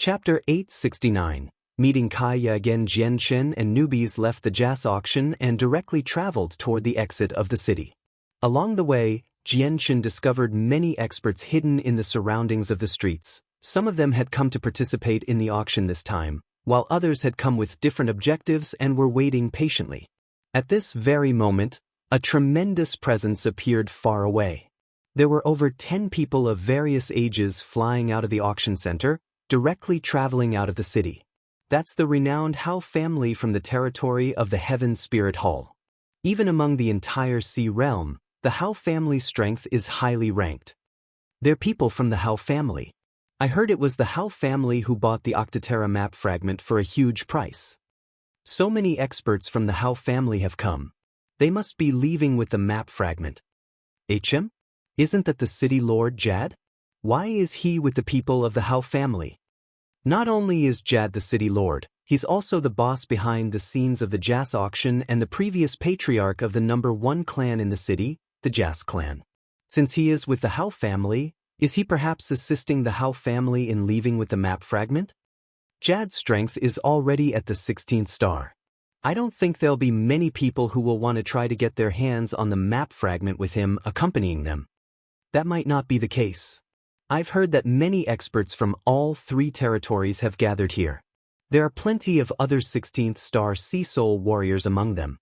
Chapter 869. Meeting Kaya again. Jianchen and newbies left the jazz auction and directly traveled toward the exit of the city. Along the way, Jianchen discovered many experts hidden in the surroundings of the streets. Some of them had come to participate in the auction this time, while others had come with different objectives and were waiting patiently. At this very moment, a tremendous presence appeared far away. There were over 10 people of various ages flying out of the auction center, directly traveling out of the city. That's the renowned Hao family from the territory of the Heaven Spirit Hall. Even among the entire Sea realm, the Hao family's strength is highly ranked. They're people from the Hao family. I heard it was the Hao family who bought the Octaterra map fragment for a huge price. So many experts from the Hao family have come. They must be leaving with the map fragment. HM? Isn't that the city lord Jad? Why is he with the people of the Hao family? Not only is Jad the city lord, he's also the boss behind the scenes of the Jas auction and the previous patriarch of the #1 clan in the city, the Jas clan. Since he is with the Hao family, is he perhaps assisting the Hao family in leaving with the map fragment? Jad's strength is already at the 16th star. I don't think there'll be many people who will want to try to get their hands on the map fragment with him accompanying them. That might not be the case. I've heard that many experts from all 3 territories have gathered here. There are plenty of other 16th star Sea Soul warriors among them.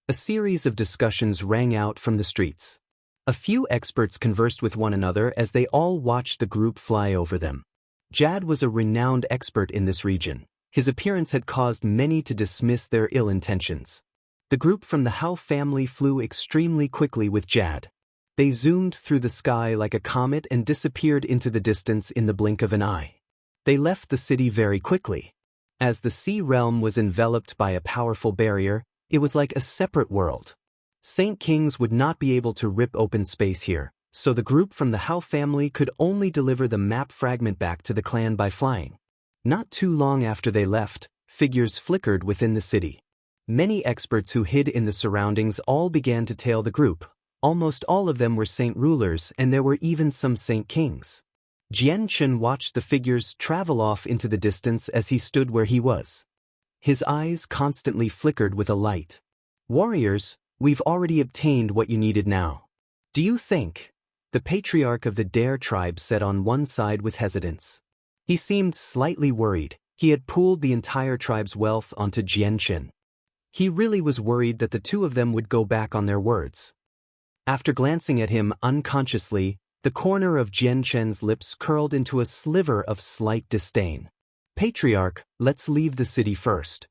A series of discussions rang out from the streets. A few experts conversed with one another as they all watched the group fly over them. Jad was a renowned expert in this region. His appearance had caused many to dismiss their ill intentions. The group from the Hao family flew extremely quickly with Jad. They zoomed through the sky like a comet and disappeared into the distance in the blink of an eye. They left the city very quickly. As the sea realm was enveloped by a powerful barrier, it was like a separate world. Saint Kings would not be able to rip open space here, so the group from the Hao family could only deliver the map fragment back to the clan by flying. Not too long after they left, figures flickered within the city. Many experts who hid in the surroundings all began to tail the group. Almost all of them were saint rulers, and there were even some saint kings. Jianchen watched the figures travel off into the distance as he stood where he was. His eyes constantly flickered with a light. "Warriors, we've already obtained what you needed now. Do you think?" The patriarch of the Dare tribe said on one side with hesitance. He seemed slightly worried. He had pooled the entire tribe's wealth onto Jianchen. He really was worried that the two of them would go back on their words. After glancing at him unconsciously, the corner of Jianchen's lips curled into a sliver of slight disdain. "Patriarch, let's leave the city first."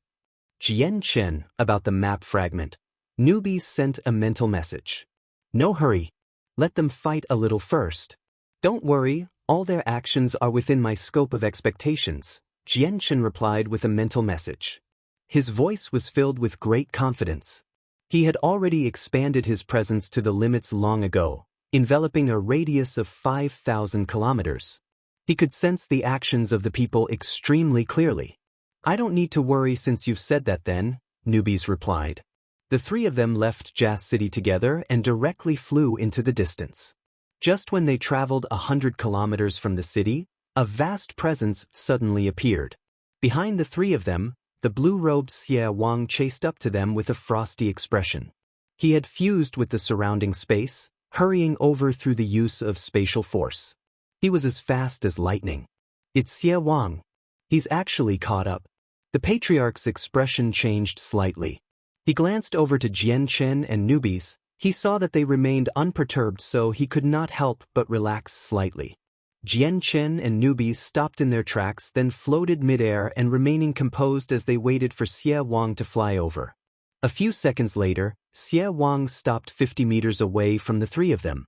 Jianchen, about the map fragment. Newbies sent a mental message. "No hurry. Let them fight a little first. Don't worry, all their actions are within my scope of expectations," Jianchen replied with a mental message. His voice was filled with great confidence. He had already expanded his presence to the limits long ago, enveloping a radius of 5,000 kilometers. He could sense the actions of the people extremely clearly. "I don't need to worry since you've said that then," newbies replied. The 3 of them left Jas City together and directly flew into the distance. Just when they traveled 100 kilometers from the city, a vast presence suddenly appeared. Behind the 3 of them, the blue-robed Xie Wang chased up to them with a frosty expression. He had fused with the surrounding space, hurrying over through the use of spatial force. He was as fast as lightning. "It's Xie Wang. He's actually caught up." The patriarch's expression changed slightly. He glanced over to Jianchen and newbies. He saw that they remained unperturbed, so he could not help but relax slightly. Jianchen and newbies stopped in their tracks, then floated midair and remaining composed as they waited for Xie Wang to fly over. A few seconds later, Xie Wang stopped 50 meters away from the 3 of them.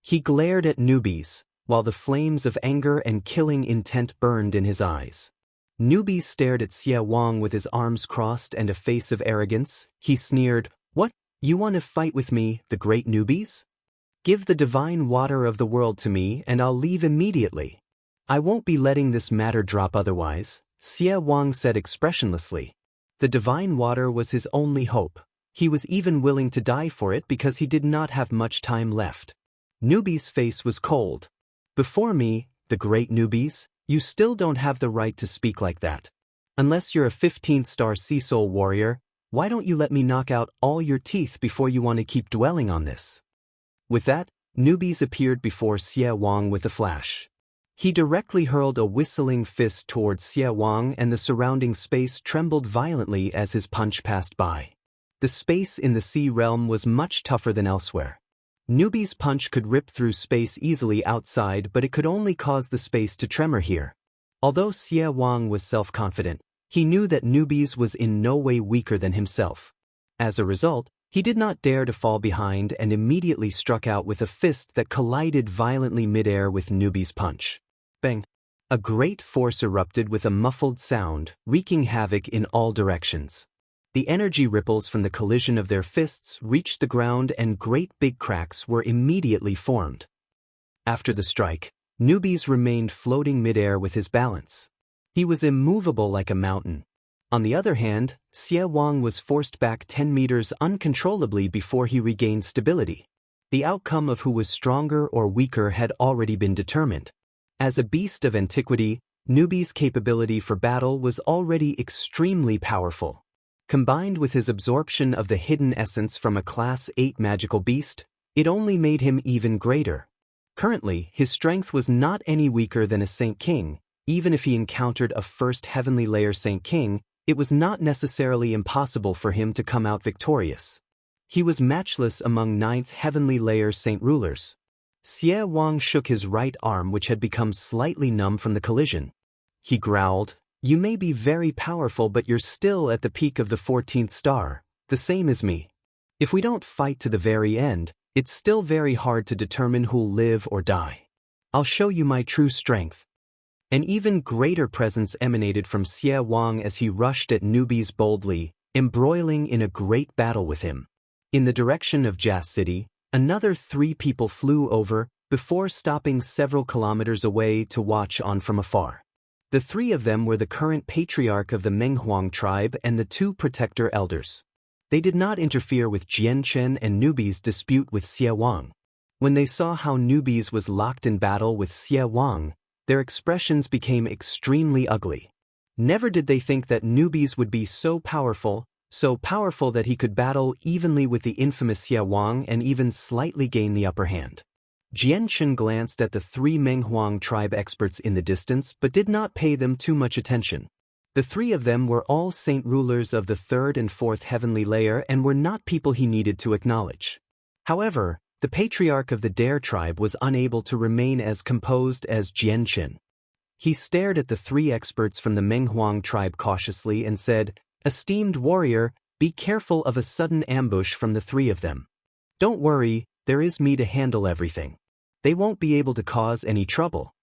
He glared at newbies, while the flames of anger and killing intent burned in his eyes. Newbies stared at Xie Wang with his arms crossed and a face of arrogance. He sneered, "What? You want to fight with me, the great newbies? Give the divine water of the world to me and I'll leave immediately. I won't be letting this matter drop otherwise," Xie Wang said expressionlessly. The divine water was his only hope. He was even willing to die for it because he did not have much time left. Newbie's face was cold. "Before me, the great newbies, You still don't have the right to speak like that. Unless you're a 15th star sea soul warrior, why don't you let me knock out all your teeth before you want to keep dwelling on this? With that, newbies appeared before Xie Wang with a flash. He directly hurled a whistling fist towards Xie Wang, and the surrounding space trembled violently as his punch passed by. The space in the sea realm was much tougher than elsewhere. Newbie's punch could rip through space easily outside, but it could only cause the space to tremor here. Although Xie Wang was self-confident, he knew that Newbies was in no way weaker than himself. As a result, he did not dare to fall behind and immediately struck out with a fist that collided violently midair with Newbie's punch. Bang! A great force erupted with a muffled sound, wreaking havoc in all directions. The energy ripples from the collision of their fists reached the ground, and great big cracks were immediately formed. After the strike, Newbies remained floating midair with his balance. He was immovable like a mountain. On the other hand, Xie Wang was forced back 10 meters uncontrollably before he regained stability. The outcome of who was stronger or weaker had already been determined. As a beast of antiquity, Newbie's capability for battle was already extremely powerful. Combined with his absorption of the hidden essence from a Class 8 magical beast, it only made him even greater. Currently, his strength was not any weaker than a Saint King. Even if he encountered a first heavenly layer Saint King, it was not necessarily impossible for him to come out victorious. He was matchless among 9th heavenly layer Saint Rulers. Xie Wang shook his right arm, which had become slightly numb from the collision. He growled, "You may be very powerful, but you're still at the peak of the 14th star, the same as me. If we don't fight to the very end, it's still very hard to determine who'll live or die. I'll show you my true strength." An even greater presence emanated from Xie Wang as he rushed at Newbies boldly, embroiling in a great battle with him. In the direction of Jas City, another 3 people flew over, before stopping several kilometers away to watch on from afar. The 3 of them were the current patriarch of the Menghuang tribe and the 2 protector elders. They did not interfere with Jianchen and Newbies' dispute with Xie Wang. When they saw how Newbies was locked in battle with Xie Wang, their expressions became extremely ugly. Never did they think that Newbies would be so powerful that he could battle evenly with the infamous Xie Wang and even slightly gain the upper hand. Jianchen glanced at the 3 Menghuang tribe experts in the distance but did not pay them too much attention. The 3 of them were all saint rulers of the 3rd and 4th heavenly layer and were not people he needed to acknowledge. However, the patriarch of the Dare tribe was unable to remain as composed as Jianchen. He stared at the 3 experts from the Menghuang tribe cautiously and said, "Esteemed warrior, be careful of a sudden ambush from the 3 of them. Don't worry, there is me to handle everything. They won't be able to cause any trouble."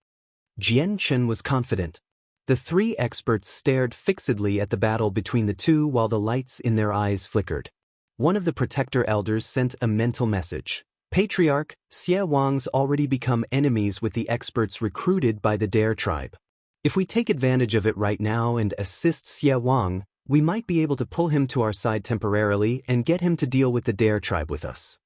Jianchen was confident. The 3 experts stared fixedly at the battle between the 2 while the lights in their eyes flickered. One of the protector elders sent a mental message. "Patriarch, Xie Wang's already become enemies with the experts recruited by the Dare tribe. If we take advantage of it right now and assist Xie Wang, we might be able to pull him to our side temporarily and get him to deal with the Dare tribe with us."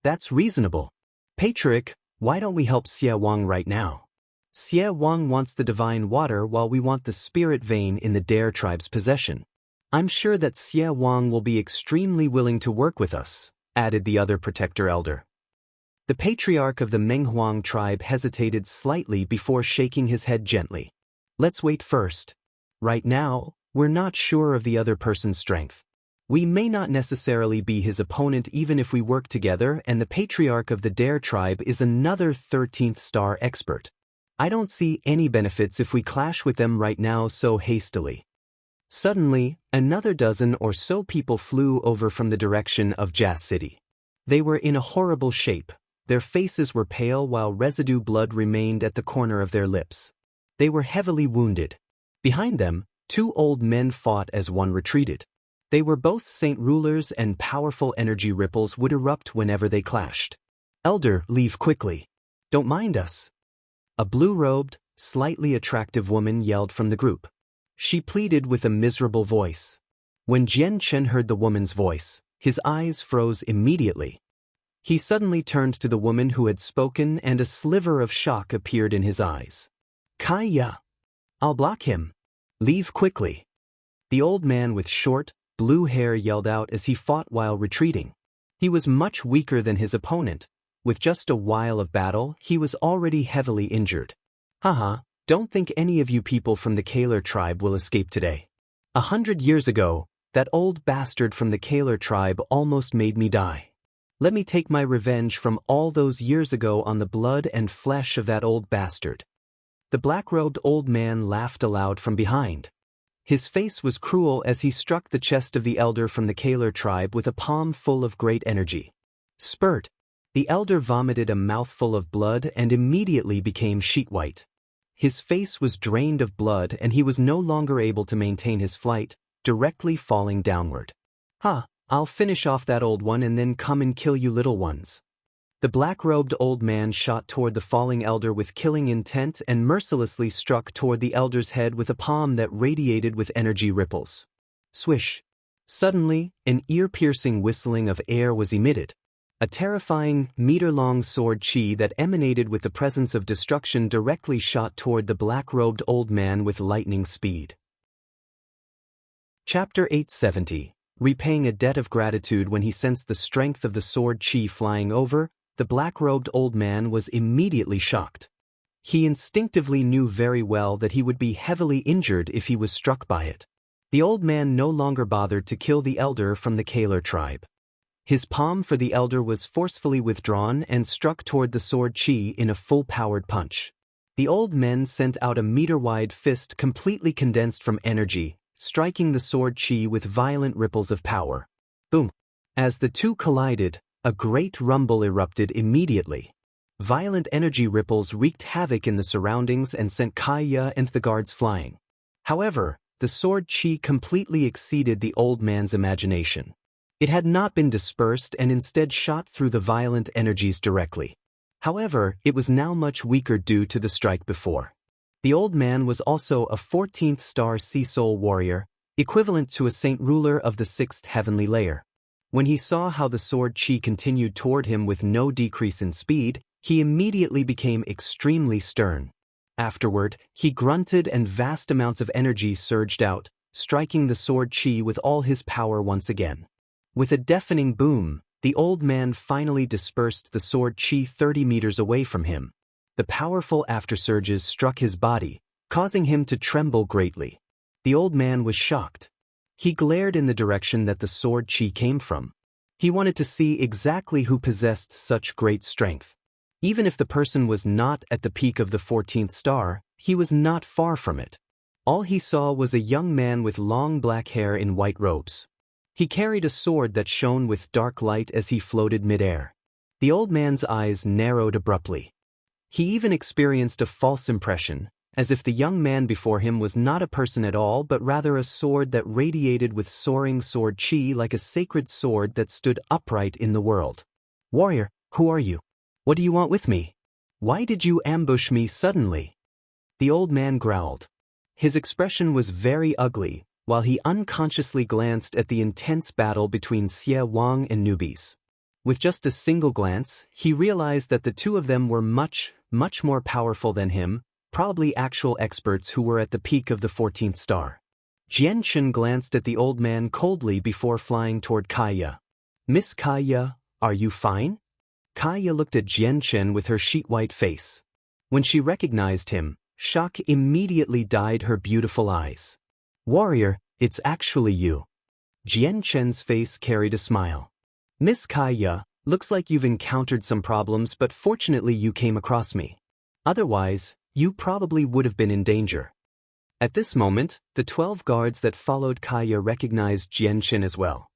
"That's reasonable. Patriarch, why don't we help Xie Wang right now? Xie Wang wants the divine water while we want the spirit vein in the Dare tribe's possession. I'm sure that Xie Wang will be extremely willing to work with us," added the other protector elder. The patriarch of the Menghuang tribe hesitated slightly before shaking his head gently. "Let's wait first. Right now, we're not sure of the other person's strength. We may not necessarily be his opponent even if we work together, and the patriarch of the Dare tribe is another 13th star expert. I don't see any benefits if we clash with them right now so hastily." Suddenly, another dozen or so people flew over from the direction of Jas City. They were in a horrible shape. Their faces were pale while residue blood remained at the corner of their lips. They were heavily wounded. Behind them, 2 old men fought as one retreated. They were both saint rulers and powerful energy ripples would erupt whenever they clashed. "Elder, leave quickly. Don't mind us." A blue-robed, slightly attractive woman yelled from the group. She pleaded with a miserable voice. When Jianchen heard the woman's voice, his eyes froze immediately. He suddenly turned to the woman who had spoken, and a sliver of shock appeared in his eyes. "Kaya, I'll block him. Leave quickly. The old man with short, blue hair yelled out as he fought while retreating. He was much weaker than his opponent. With just a while of battle, he was already heavily injured. Haha, don't think any of you people from the Kaler tribe will escape today. 100 years ago, that old bastard from the Kaler tribe almost made me die. Let me take my revenge from all those years ago on the blood and flesh of that old bastard. The black-robed old man laughed aloud from behind. His face was cruel as he struck the chest of the elder from the Kaler tribe with a palm full of great energy. Spurt! The elder vomited a mouthful of blood and immediately became sheet-white. His face was drained of blood and he was no longer able to maintain his flight, directly falling downward. I'll finish off that old one and then come and kill you little ones. The black-robed old man shot toward the falling elder with killing intent and mercilessly struck toward the elder's head with a palm that radiated with energy ripples. Swish! Suddenly, an ear-piercing whistling of air was emitted. A terrifying, meter-long sword chi that emanated with the presence of destruction directly shot toward the black-robed old man with lightning speed. Chapter 870. Repaying a debt of gratitude. When he sensed the strength of the sword chi flying over, the black-robed old man was immediately shocked. He instinctively knew very well that he would be heavily injured if he was struck by it. The old man no longer bothered to kill the elder from the Kaler tribe. His palm for the elder was forcefully withdrawn and struck toward the sword chi in a full-powered punch. The old men sent out a meter-wide fist completely condensed from energy, striking the sword chi with violent ripples of power. Boom! As the two collided, a great rumble erupted immediately. Violent energy ripples wreaked havoc in the surroundings and sent Kaya and the guards flying. However, the sword chi completely exceeded the old man's imagination. It had not been dispersed and instead shot through the violent energies directly. However, it was now much weaker due to the strike before. The old man was also a 14th star sea soul warrior, equivalent to a saint ruler of the 6th heavenly layer. When he saw how the sword chi continued toward him with no decrease in speed, he immediately became extremely stern. Afterward, he grunted and vast amounts of energy surged out, striking the sword chi with all his power once again. With a deafening boom, the old man finally dispersed the sword chi 30 meters away from him. The powerful aftersurges struck his body, causing him to tremble greatly. The old man was shocked. He glared in the direction that the sword chi came from. He wanted to see exactly who possessed such great strength. Even if the person was not at the peak of the 14th star, he was not far from it. All he saw was a young man with long black hair in white robes. He carried a sword that shone with dark light as he floated mid-air. The old man's eyes narrowed abruptly. He even experienced a false impression, as if the young man before him was not a person at all but rather a sword that radiated with soaring sword chi like a sacred sword that stood upright in the world. Warrior, who are you? What do you want with me? Why did you ambush me suddenly? The old man growled. His expression was very ugly, while he unconsciously glanced at the intense battle between Xie Wang and newbies. With just a single glance, he realized that the two of them were much more powerful than him, probably actual experts who were at the peak of the 14th star. Jian Chen glanced at the old man coldly before flying toward Kaya. Miss Kaya, are you fine? Kaya looked at Jian Chen with her sheet-white face. When she recognized him, shock immediately dyed her beautiful eyes. Warrior, it's actually you. Jian Chen's face carried a smile. Miss Kaya, looks like you've encountered some problems, but fortunately you came across me. Otherwise, you probably would have been in danger. At this moment, the 12 guards that followed Kaya recognized Jian Chen as well.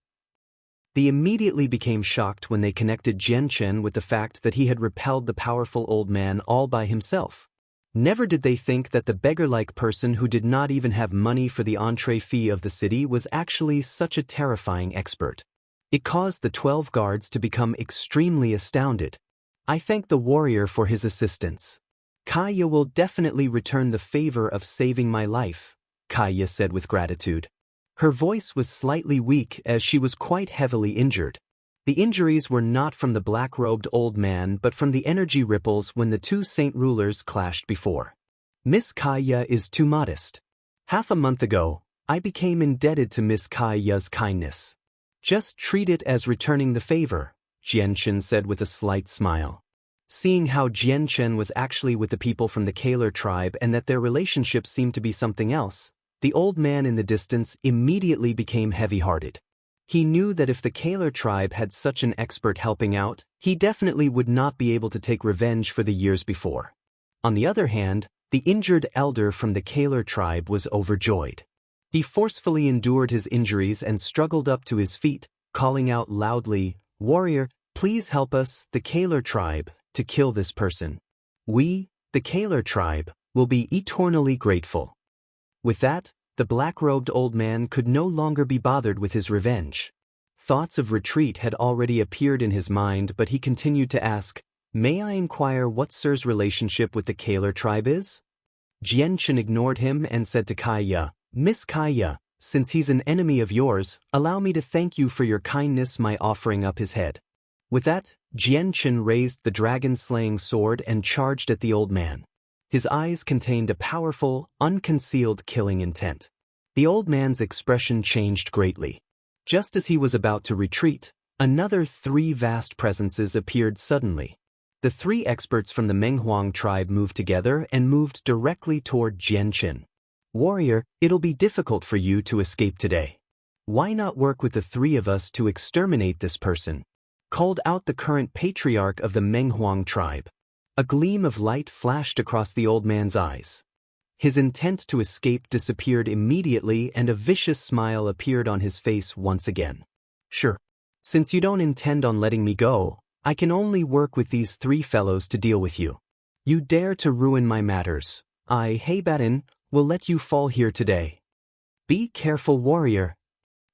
They immediately became shocked when they connected Jian Chen with the fact that he had repelled the powerful old man all by himself. Never did they think that the beggar-like person who did not even have money for the entree fee of the city was actually such a terrifying expert. It caused the 12 guards to become extremely astounded. I thank the warrior for his assistance. Kaya will definitely return the favor of saving my life, Kaya said with gratitude. Her voice was slightly weak as she was quite heavily injured. The injuries were not from the black-robed old man but from the energy ripples when the two saint rulers clashed before. Miss Kaya is too modest. Half a month ago, I became indebted to Miss Kaya's kindness. Just treat it as returning the favor, Jianchen said with a slight smile. Seeing how Jianchen was actually with the people from the Kaler tribe and that their relationship seemed to be something else, the old man in the distance immediately became heavy-hearted. He knew that if the Kaler tribe had such an expert helping out, he definitely would not be able to take revenge for the years before. On the other hand, the injured elder from the Kaler tribe was overjoyed. He forcefully endured his injuries and struggled up to his feet, calling out loudly, "Warrior, please help us, the Kaler tribe, to kill this person. We, the Kaler tribe, will be eternally grateful." With that, the black-robed old man could no longer be bothered with his revenge. Thoughts of retreat had already appeared in his mind, but he continued to ask, "May I inquire what Sir's relationship with the Kaler tribe is?" Jianchen ignored him and said to Kaya, "Miss Kaya, since he's an enemy of yours, allow me to thank you for your kindness by offering up his head." With that, Jianchen raised the dragon-slaying sword and charged at the old man. His eyes contained a powerful, unconcealed killing intent. The old man's expression changed greatly. Just as he was about to retreat, another 3 vast presences appeared suddenly. The 3 experts from the Menghuang tribe moved together and moved directly toward Jianchen. "Warrior, it'll be difficult for you to escape today. Why not work with the 3 of us to exterminate this person?" called out the current patriarch of the Menghuang tribe. A gleam of light flashed across the old man's eyes. His intent to escape disappeared immediately and a vicious smile appeared on his face once again. "Sure. Since you don't intend on letting me go, I can only work with these 3 fellows to deal with you. You dare to ruin my matters. Heibatin, will let you fall here today. Be careful, warrior."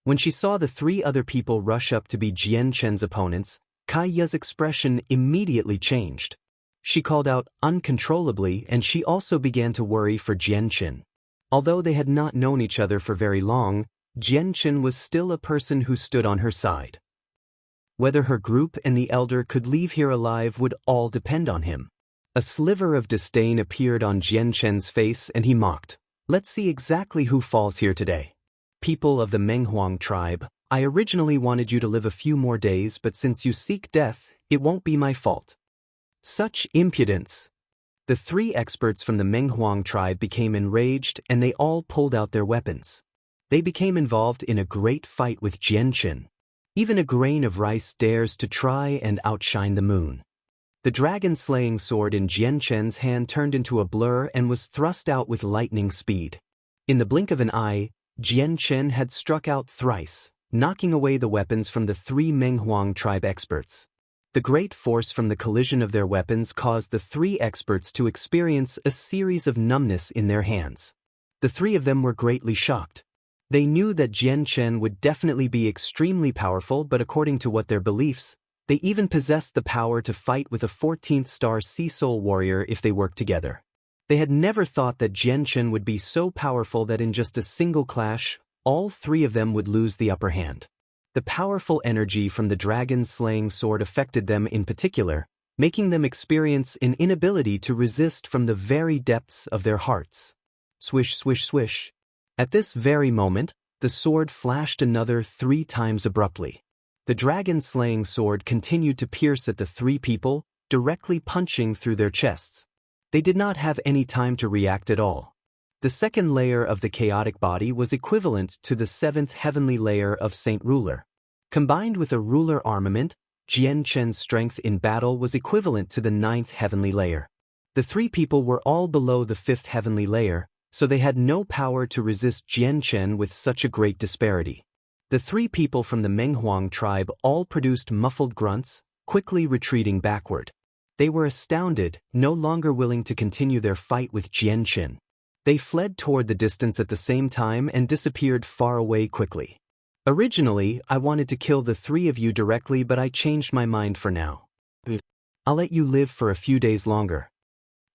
When she saw the 3 other people rush up to be Jianchen's opponents, Kaya's expression immediately changed. She called out uncontrollably and she also began to worry for Jianchen. Although they had not known each other for very long, Jianchen was still a person who stood on her side. Whether her group and the elder could leave here alive would all depend on him. A sliver of disdain appeared on Jianchen's face and he mocked, "Let's see exactly who falls here today. People of the Menghuang tribe, I originally wanted you to live a few more days, but since you seek death, it won't be my fault." Such impudence! The 3 experts from the Menghuang tribe became enraged and they all pulled out their weapons. They became involved in a great fight with Jianchen. Even a grain of rice dares to try and outshine the moon. The dragon-slaying sword in Jianchen's hand turned into a blur and was thrust out with lightning speed. In the blink of an eye, Jianchen had struck out thrice, knocking away the weapons from the 3 Menghuang tribe experts. The great force from the collision of their weapons caused the 3 experts to experience a series of numbness in their hands. The 3 of them were greatly shocked. They knew that Jianchen would definitely be extremely powerful, but according to what their beliefs, they even possessed the power to fight with a 14th star Sea Soul warrior if they worked together. They had never thought that Jianchen would be so powerful that in just a single clash, all 3 of them would lose the upper hand. The powerful energy from the dragon-slaying sword affected them in particular, making them experience an inability to resist from the very depths of their hearts. Swish, swish, swish. At this very moment, the sword flashed another 3 times abruptly. The dragon-slaying sword continued to pierce at the 3 people, directly punching through their chests. They did not have any time to react at all. The second layer of the chaotic body was equivalent to the 7th heavenly layer of Saint Ruler. Combined with a ruler armament, Jianchen's strength in battle was equivalent to the 9th heavenly layer. The 3 people were all below the 5th heavenly layer, so they had no power to resist Jianchen with such a great disparity. The 3 people from the Menghuang tribe all produced muffled grunts, quickly retreating backward. They were astounded, no longer willing to continue their fight with Jianchen. They fled toward the distance at the same time and disappeared far away quickly. "Originally, I wanted to kill the 3 of you directly, but I changed my mind for now. I'll let you live for a few days longer."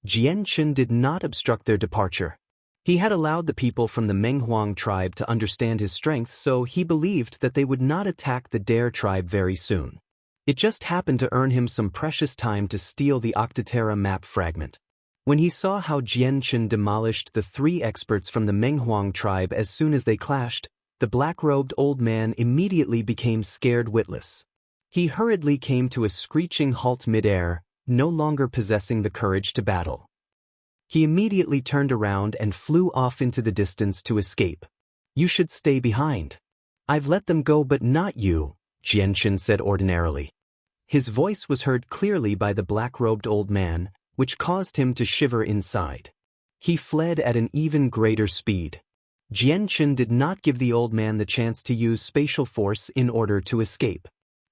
Jianchen did not obstruct their departure. He had allowed the people from the Menghuang tribe to understand his strength, so he believed that they would not attack the Dare tribe very soon. It just happened to earn him some precious time to steal the Octaterra map fragment. When he saw how Jianchen demolished the 3 experts from the Menghuang tribe as soon as they clashed, the black-robed old man immediately became scared witless. He hurriedly came to a screeching halt mid-air, no longer possessing the courage to battle. He immediately turned around and flew off into the distance to escape. "You should stay behind. I've let them go but not you," Jianchen said ordinarily. His voice was heard clearly by the black-robed old man, which caused him to shiver inside. He fled at an even greater speed. Jianchen did not give the old man the chance to use spatial force in order to escape.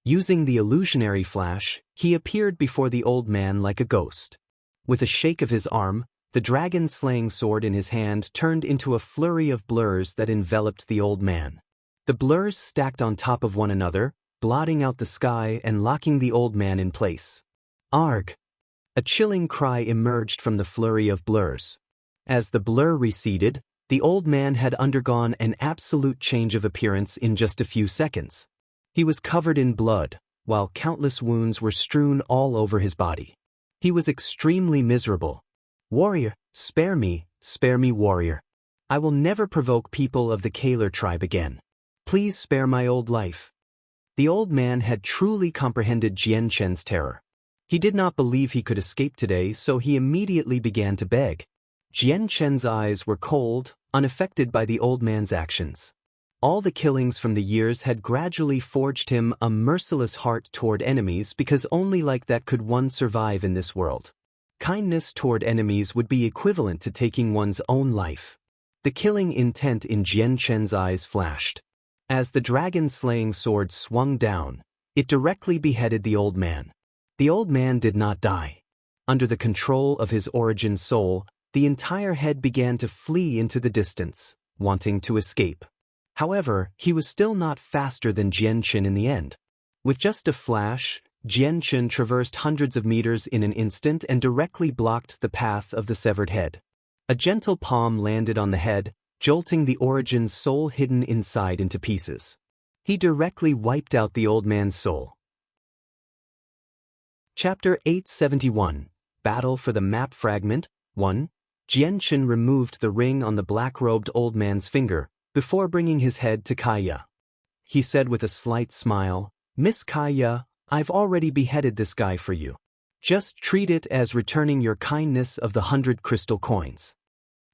Using the illusionary flash, he appeared before the old man like a ghost. With a shake of his arm, the dragon-slaying sword in his hand turned into a flurry of blurs that enveloped the old man. The blurs stacked on top of one another, blotting out the sky and locking the old man in place. "Arg!" A chilling cry emerged from the flurry of blurs. As the blur receded, the old man had undergone an absolute change of appearance in just a few seconds. He was covered in blood, while countless wounds were strewn all over his body. He was extremely miserable. "Warrior, spare me, warrior. I will never provoke people of the Kaler tribe again. Please spare my old life." The old man had truly comprehended Jianchen's terror. He did not believe he could escape today, so he immediately began to beg. Jianchen's eyes were cold, unaffected by the old man's actions. All the killings from the years had gradually forged him a merciless heart toward enemies, because only like that could one survive in this world. Kindness toward enemies would be equivalent to taking one's own life. The killing intent in Jianchen's eyes flashed. As the dragon-slaying sword swung down, it directly beheaded the old man. The old man did not die. Under the control of his origin soul, the entire head began to flee into the distance, wanting to escape. However, he was still not faster than Jianchen in the end. With just a flash, Jianchen traversed hundreds of meters in an instant and directly blocked the path of the severed head. A gentle palm landed on the head, jolting the origin's soul hidden inside into pieces. He directly wiped out the old man's soul. Chapter 871, Battle for the Map Fragment 1. Jianchen removed the ring on the black-robed old man's finger before bringing his head to Kaya. He said with a slight smile, "Miss Kaya, I've already beheaded this guy for you. Just treat it as returning your kindness of the 100 crystal coins."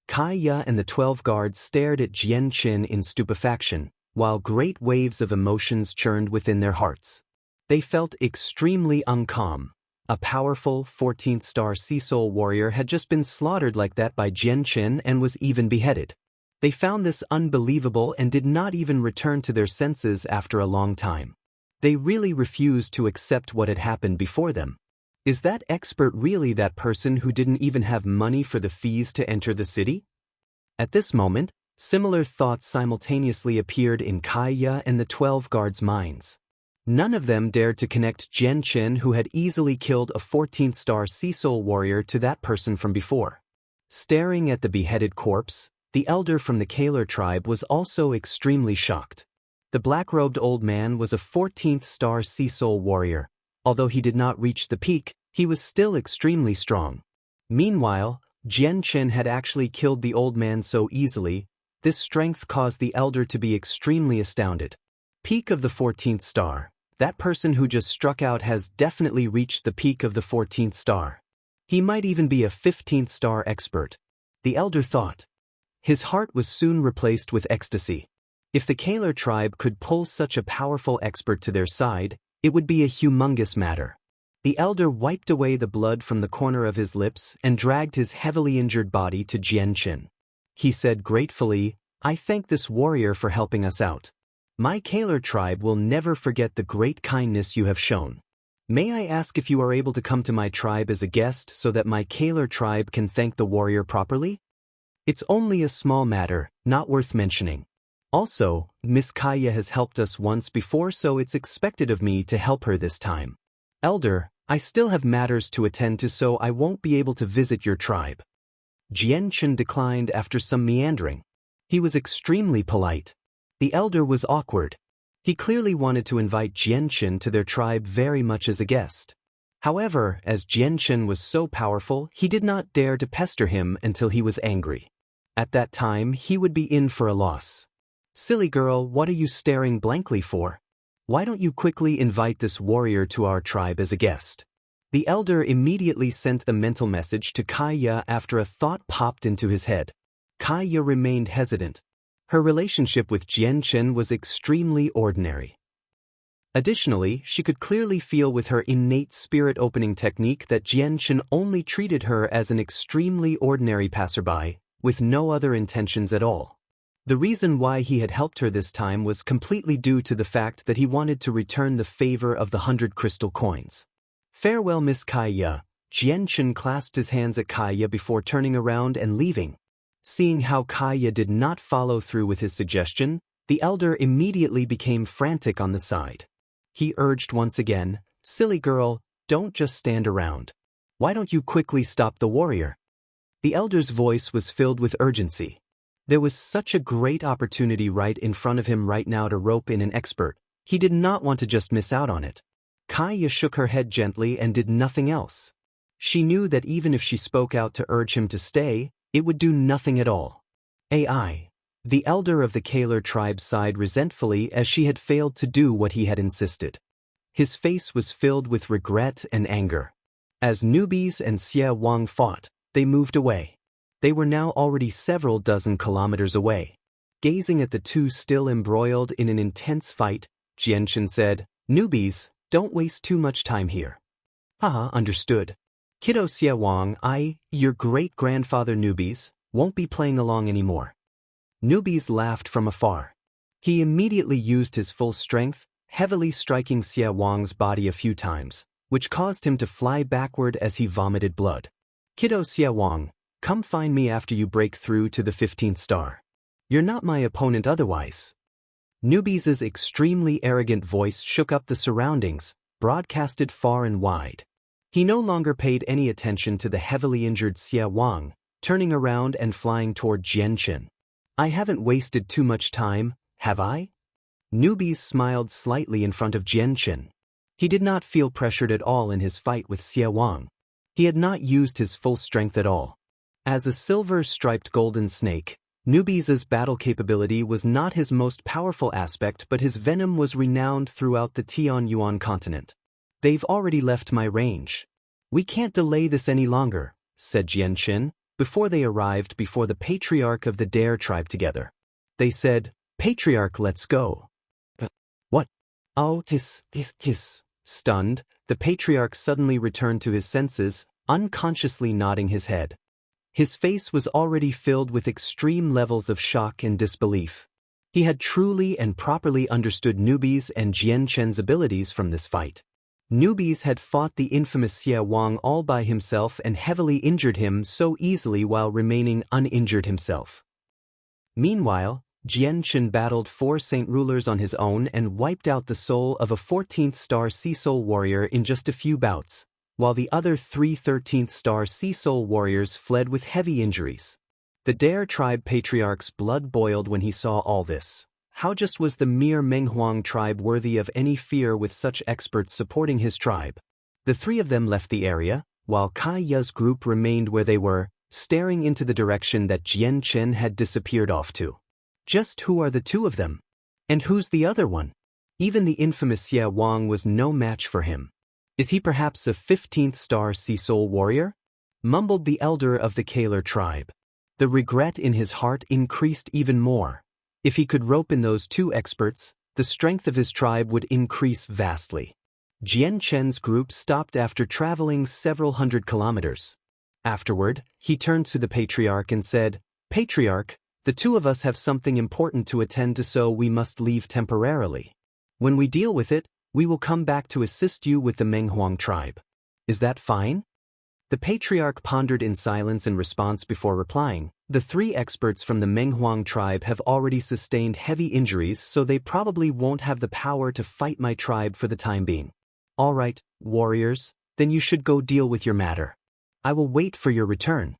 Kaya and the 12 guards stared at Jianchen in stupefaction, while great waves of emotions churned within their hearts. They felt extremely uncalm. A powerful 14th star sea soul warrior had just been slaughtered like that by Jianchen and was even beheaded. They found this unbelievable and did not even return to their senses after a long time. They really refused to accept what had happened before them. Is that expert really that person who didn't even have money for the fees to enter the city? At this moment, similar thoughts simultaneously appeared in Kaya and the 12 guards' minds. None of them dared to connect Jianchen, who had easily killed a 14th star sea soul warrior, to that person from before. Staring at the beheaded corpse, the elder from the Kaler tribe was also extremely shocked. The black-robed old man was a 14th star sea soul warrior. Although he did not reach the peak, he was still extremely strong. Meanwhile, Jianchen had actually killed the old man so easily. This strength caused the elder to be extremely astounded. Peak of the 14th star. That person who just struck out has definitely reached the peak of the 14th star. He might even be a 15th star expert, the elder thought. His heart was soon replaced with ecstasy. If the Kaler tribe could pull such a powerful expert to their side, it would be a humongous matter. The elder wiped away the blood from the corner of his lips and dragged his heavily injured body to Jianchen. He said gratefully, "I thank this warrior for helping us out. My Kaler tribe will never forget the great kindness you have shown. May I ask if you are able to come to my tribe as a guest so that my Kaler tribe can thank the warrior properly? It's only a small matter, not worth mentioning. Also, Miss Kaya has helped us once before, so it's expected of me to help her this time. Elder, I still have matters to attend to, so I won't be able to visit your tribe." Jianchen declined after some meandering. He was extremely polite. The elder was awkward. He clearly wanted to invite Jianchen to their tribe very much as a guest. However, as Jianchen was so powerful, he did not dare to pester him until he was angry. At that time, he would be in for a loss. Silly girl, what are you staring blankly for? Why don't you quickly invite this warrior to our tribe as a guest? The elder immediately sent the mental message to Kaya after a thought popped into his head. Kaya remained hesitant. Her relationship with Jianchen was extremely ordinary. Additionally, she could clearly feel with her innate spirit-opening technique that Jianchen only treated her as an extremely ordinary passerby, with no other intentions at all. The reason why he had helped her this time was completely due to the fact that he wanted to return the favor of the 100 crystal coins. Farewell, Miss Kaya. Jianchen clasped his hands at Kaya before turning around and leaving. Seeing how Kaya did not follow through with his suggestion, the elder immediately became frantic on the side. He urged once again, "Silly girl, don't just stand around. Why don't you quickly stop the warrior?" The elder's voice was filled with urgency. There was such a great opportunity right in front of him right now to rope in an expert. He did not want to just miss out on it. Kaya shook her head gently and did nothing else. She knew that even if she spoke out to urge him to stay, it would do nothing at all. AI. The elder of the Kaler tribe sighed resentfully as she had failed to do what he had insisted. His face was filled with regret and anger. As newbies and Xie Wang fought, they moved away. They were now already several dozen kilometers away. Gazing at the two still embroiled in an intense fight, Jianchen said, "Newbies, don't waste too much time here." Haha, understood. Kiddo Xie Wang, your great-grandfather Newbies, won't be playing along anymore. Newbies laughed from afar. He immediately used his full strength, heavily striking Xie Wang's body a few times, which caused him to fly backward as he vomited blood. Kiddo Xie Wang, come find me after you break through to the 15th star. You're not my opponent otherwise. Newbies' extremely arrogant voice shook up the surroundings, broadcasted far and wide. He no longer paid any attention to the heavily injured Xie Wang, turning around and flying toward Jianchen. I haven't wasted too much time, have I? Newbies smiled slightly in front of Jianchen. He did not feel pressured at all in his fight with Xie Wang. He had not used his full strength at all. As a silver-striped golden snake, Newbies' battle capability was not his most powerful aspect, but his venom was renowned throughout the Tianyuan continent. They've already left my range. We can't delay this any longer, said Jianchen, before they arrived before the patriarch of the Dare tribe together. They said, "Patriarch, let's go." What? Oh, hiss. Stunned, the patriarch suddenly returned to his senses, unconsciously nodding his head. His face was already filled with extreme levels of shock and disbelief. He had truly and properly understood Newbies and Jianchen's abilities from this fight. Newbies had fought the infamous Xie Wang all by himself and heavily injured him so easily while remaining uninjured himself. Meanwhile, Jianchen battled 4 saint rulers on his own and wiped out the soul of a 14th star Sea Soul warrior in just a few bouts, while the other 3 13th star Sea Soul warriors fled with heavy injuries. The Dare tribe patriarch's blood boiled when he saw all this. How just was the mere Menghuang tribe worthy of any fear with such experts supporting his tribe? The 3 of them left the area, while Kaya's group remained where they were, staring into the direction that Jianchen had disappeared off to. Just who are the 2 of them? And who's the other one? Even the infamous Xie Wang was no match for him. Is he perhaps a 15th star Sea Soul warrior? Mumbled the elder of the Kaler tribe. The regret in his heart increased even more. If he could rope in those 2 experts, the strength of his tribe would increase vastly. Jianchen's group stopped after traveling several hundred kilometers. Afterward, he turned to the patriarch and said, "Patriarch, the 2 of us have something important to attend to, so we must leave temporarily. When we deal with it, we will come back to assist you with the Menghuang tribe. Is that fine?" The patriarch pondered in silence in response before replying, "The 3 experts from the Menghuang tribe have already sustained heavy injuries, so they probably won't have the power to fight my tribe for the time being. All right, warriors, then you should go deal with your matter. I will wait for your return."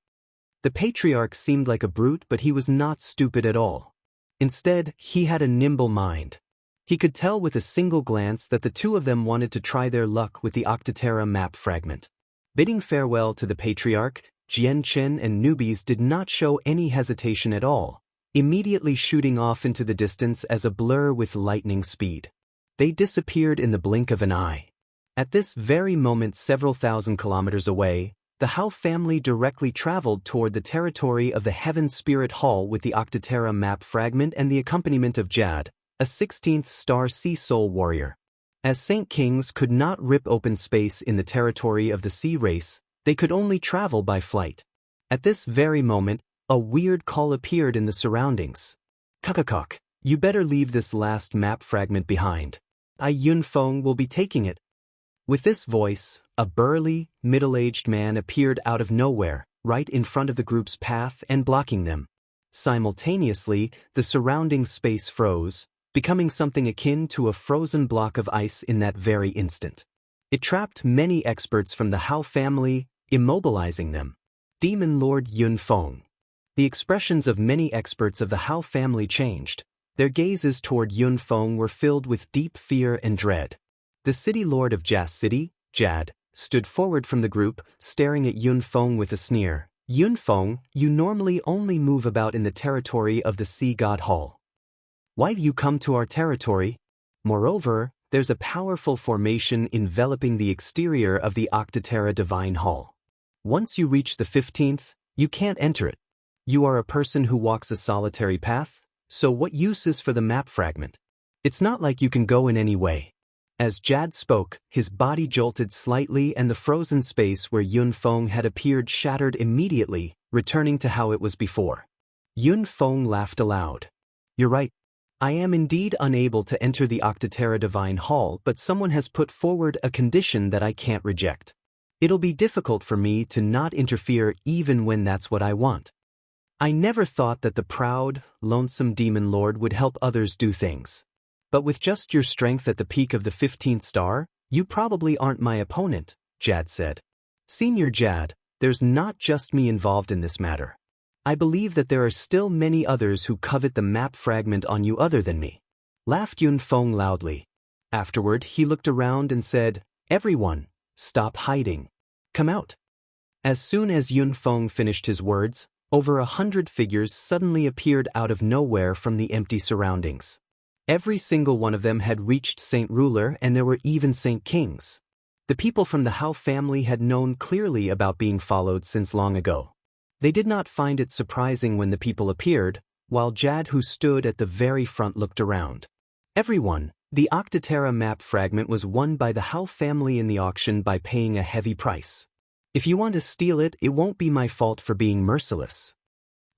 The patriarch seemed like a brute, but he was not stupid at all. Instead, he had a nimble mind. He could tell with a single glance that the two of them wanted to try their luck with the Octaterra map fragment. Bidding farewell to the patriarch, Jianchen and newbies did not show any hesitation at all, immediately shooting off into the distance as a blur with lightning speed. They disappeared in the blink of an eye. At this very moment, several thousand kilometers away, the Hao family directly traveled toward the territory of the Heaven Spirit Hall with the Octaterra map fragment and the accompaniment of Jad, a 16th star sea soul warrior. As Saint Kings could not rip open space in the territory of the sea race, they could only travel by flight. At this very moment, a weird call appeared in the surroundings. "Kakakok, you better leave this last map fragment behind. Yunfeng will be taking it." With this voice, a burly, middle-aged man appeared out of nowhere, right in front of the group's path and blocking them. Simultaneously, the surrounding space froze, becoming something akin to a frozen block of ice in that very instant. It trapped many experts from the Hao family, immobilizing them. Demon Lord Yunfeng. The expressions of many experts of the Hao family changed. Their gazes toward Yunfeng were filled with deep fear and dread. The city lord of Jas City, Jad, stood forward from the group, staring at Yunfeng with a sneer. "Yunfeng, you normally only move about in the territory of the Sea God Hall. Why do you come to our territory? Moreover, there's a powerful formation enveloping the exterior of the Octaterra Divine Hall. Once you reach the 15th, you can't enter it. You are a person who walks a solitary path, so what use is for the map fragment? It's not like you can go in any way." As Jad spoke, his body jolted slightly and the frozen space where Yunfeng had appeared shattered immediately, returning to how it was before. Yunfeng laughed aloud. "You're right. I am indeed unable to enter the Octaterra Divine Hall, but someone has put forward a condition that I can't reject. It'll be difficult for me to not interfere even when that's what I want. I never thought that the proud, lonesome demon lord would help others do things. But with just your strength at the peak of the 15th star, you probably aren't my opponent," Jad said. "Senior Jad, there's not just me involved in this matter. I believe that there are still many others who covet the map fragment on you other than me," laughed Yunfeng loudly. Afterward, he looked around and said, "Everyone, stop hiding. Come out." As soon as Yunfeng finished his words, over 100 figures suddenly appeared out of nowhere from the empty surroundings. Every single one of them had reached Saint Ruler, and there were even Saint Kings. The people from the Hao family had known clearly about being followed since long ago. They did not find it surprising when the people appeared, while Jad, who stood at the very front, looked around. "Everyone, the Octaterra map fragment was won by the Hao family in the auction by paying a heavy price. If you want to steal it, it won't be my fault for being merciless.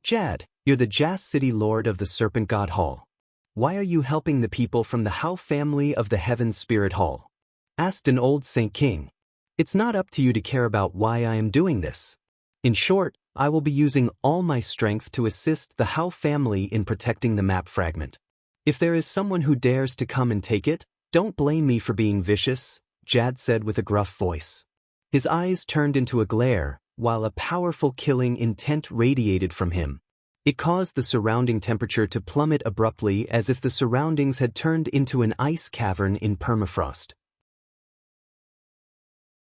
Jad, you're the Jas City Lord of the Serpent God Hall. Why are you helping the people from the Hao family of the Heaven Spirit Hall?" asked an old Saint King. "It's not up to you to care about why I am doing this. In short, I will be using all my strength to assist the Hao family in protecting the map fragment. If there is someone who dares to come and take it, don't blame me for being vicious," Jad said with a gruff voice. His eyes turned into a glare, while a powerful killing intent radiated from him. It caused the surrounding temperature to plummet abruptly, as if the surroundings had turned into an ice cavern in permafrost.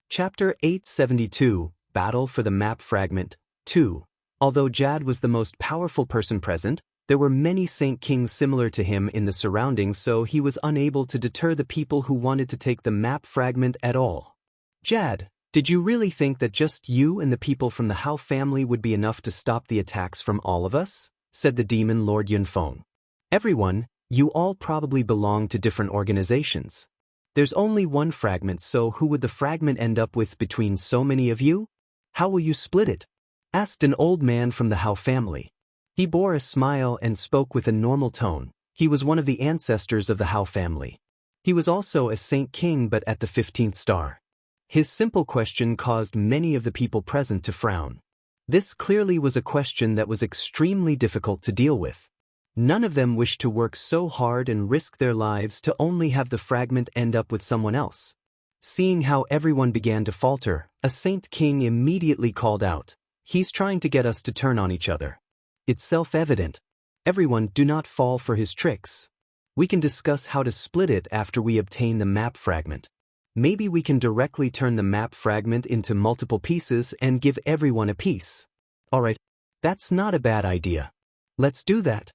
Chapter 872, Battle for the Map Fragment, 2. Although Jad was the most powerful person present, there were many Saint Kings similar to him in the surroundings, so he was unable to deter the people who wanted to take the map fragment at all. "Jad, did you really think that just you and the people from the Hao family would be enough to stop the attacks from all of us?" said the demon Lord Yunfeng. "Everyone, you all probably belong to different organizations. There's only one fragment, so who would the fragment end up with between so many of you? How will you split it?" asked an old man from the Hao family. He bore a smile and spoke with a normal tone. He was one of the ancestors of the Hao family. He was also a Saint King, but at the 15th star. His simple question caused many of the people present to frown. This clearly was a question that was extremely difficult to deal with. None of them wished to work so hard and risk their lives to only have the fragment end up with someone else. Seeing how everyone began to falter, a Saint King immediately called out, "He's trying to get us to turn on each other. It's self-evident. Everyone, do not fall for his tricks." We can discuss how to split it after we obtain the map fragment. Maybe we can directly turn the map fragment into multiple pieces and give everyone a piece. Alright, that's not a bad idea. Let's do that.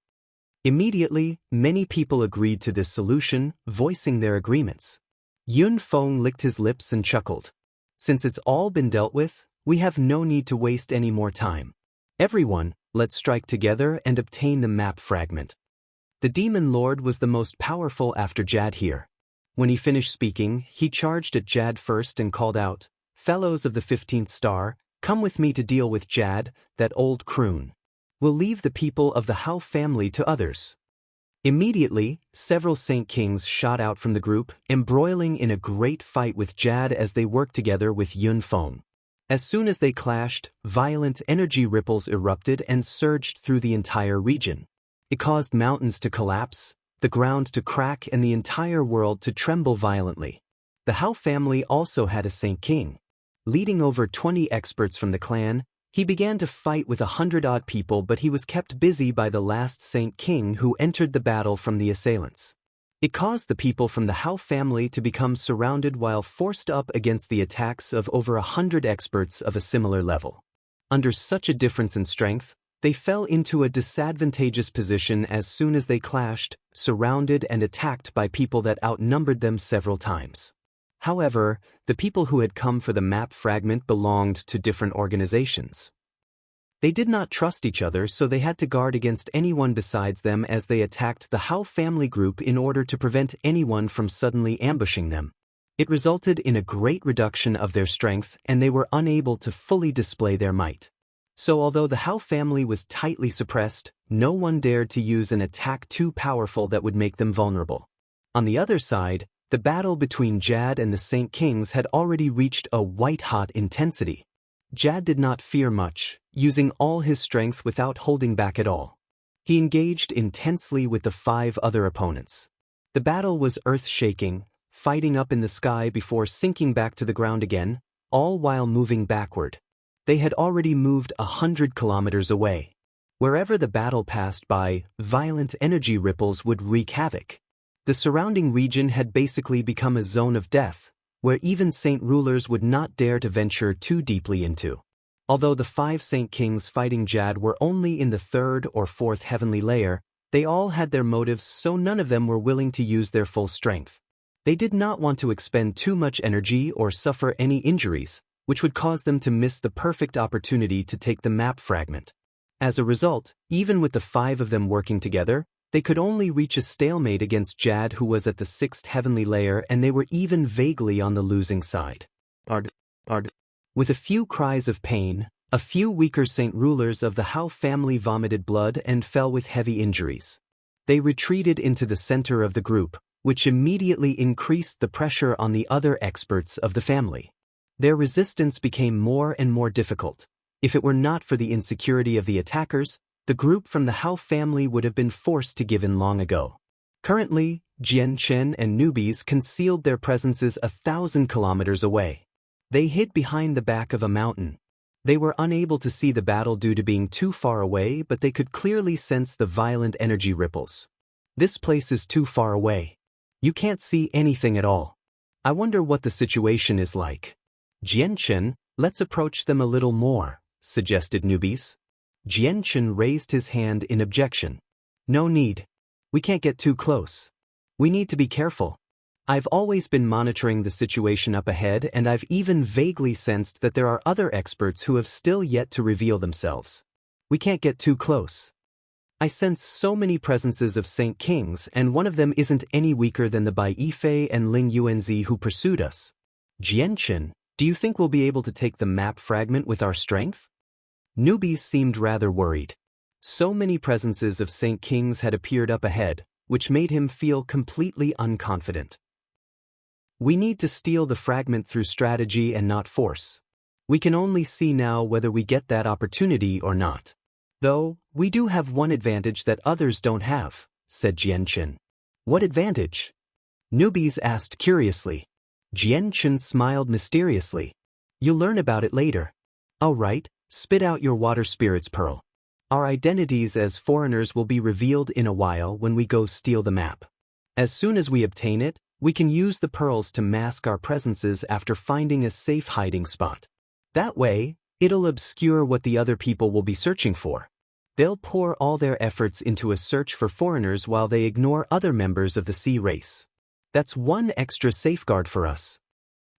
Immediately, many people agreed to this solution, voicing their agreements. Yun Feng licked his lips and chuckled. Since it's all been dealt with, we have no need to waste any more time. Everyone, let's strike together and obtain the map fragment. The Demon Lord was the most powerful after Jad here. When he finished speaking, he charged at Jad first and called out, "Fellows of the 15th star, come with me to deal with Jad, that old croon. We'll leave the people of the Hao family to others." Immediately, several Saint Kings shot out from the group, embroiling in a great fight with Jad as they worked together with Yun Feng. As soon as they clashed, violent energy ripples erupted and surged through the entire region. It caused mountains to collapse, the ground to crack, and the entire world to tremble violently. The Hao family also had a Saint King. Leading over 20 experts from the clan, he began to fight with 100-odd people, but he was kept busy by the last Saint King who entered the battle from the assailants. It caused the people from the Hao family to become surrounded while forced up against the attacks of over 100 experts of a similar level. Under such a difference in strength, they fell into a disadvantageous position as soon as they clashed, surrounded and attacked by people that outnumbered them several times. However, the people who had come for the map fragment belonged to different organizations. They did not trust each other, so they had to guard against anyone besides them as they attacked the Hao family group in order to prevent anyone from suddenly ambushing them. It resulted in a great reduction of their strength, and they were unable to fully display their might. So although the Hao family was tightly suppressed, no one dared to use an attack too powerful that would make them vulnerable. On the other side, the battle between Jad and the Saint Kings had already reached a white-hot intensity. Jad did not fear much, using all his strength without holding back at all. He engaged intensely with the 5 other opponents. The battle was earth-shaking, fighting up in the sky before sinking back to the ground again, all while moving backward. They had already moved 100 kilometers away. Wherever the battle passed by, violent energy ripples would wreak havoc. The surrounding region had basically become a zone of death, where even saint rulers would not dare to venture too deeply into. Although the 5 Saint Kings fighting Jad were only in the 3rd or 4th heavenly layer, they all had their motives, so none of them were willing to use their full strength. They did not want to expend too much energy or suffer any injuries, which would cause them to miss the perfect opportunity to take the map fragment. As a result, even with the 5 of them working together, they could only reach a stalemate against Jad, who was at the 6th heavenly layer, and they were even vaguely on the losing side. With a few cries of pain, a few weaker saint rulers of the Hao family vomited blood and fell with heavy injuries. They retreated into the center of the group, which immediately increased the pressure on the other experts of the family. Their resistance became more and more difficult. If it were not for the insecurity of the attackers, the group from the Hao family would have been forced to give in long ago. Currently, Jian Chen and newbies concealed their presences 1,000 kilometers away. They hid behind the back of a mountain. They were unable to see the battle due to being too far away, but they could clearly sense the violent energy ripples. This place is too far away. You can't see anything at all. I wonder what the situation is like. Jian Chen, let's approach them a little more, suggested newbies. Jian Chen raised his hand in objection. No need. We can't get too close. We need to be careful. I've always been monitoring the situation up ahead, and I've even vaguely sensed that there are other experts who have still yet to reveal themselves. We can't get too close. I sense so many presences of Saint Kings, and one of them isn't any weaker than the Bai Yifei and Ling Yuanzi who pursued us. Jian Chen, do you think we'll be able to take the map fragment with our strength? Newbies seemed rather worried. So many presences of Saint Kings had appeared up ahead, which made him feel completely unconfident. We need to steal the fragment through strategy and not force. We can only see now whether we get that opportunity or not. Though, we do have one advantage that others don't have, said Jian Chen. What advantage? Newbies asked curiously. Jian Chen smiled mysteriously. You'll learn about it later. All right, spit out your water spirit's pearl. Our identities as foreigners will be revealed in a while when we go steal the map. As soon as we obtain it, we can use the pearls to mask our presences after finding a safe hiding spot. That way, it'll obscure what the other people will be searching for. They'll pour all their efforts into a search for foreigners while they ignore other members of the sea race. That's one extra safeguard for us.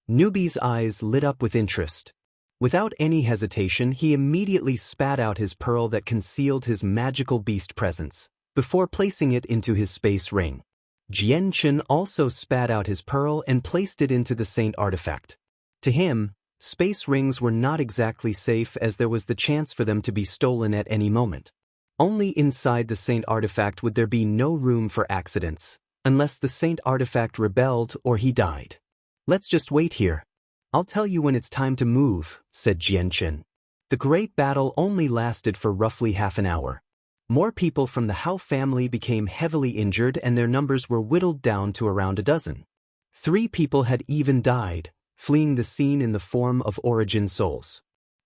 Newbie's eyes lit up with interest. Without any hesitation, he immediately spat out his pearl that concealed his magical beast presence, before placing it into his space ring. Jianchen also spat out his pearl and placed it into the saint artifact. To him, space rings were not exactly safe as there was the chance for them to be stolen at any moment. Only inside the saint artifact would there be no room for accidents, unless the saint artifact rebelled or he died. Let's just wait here. I'll tell you when it's time to move, said Jianchen. The great battle only lasted for roughly half an hour. More people from the Hao family became heavily injured and their numbers were whittled down to around a dozen. 3 people had even died, fleeing the scene in the form of origin souls.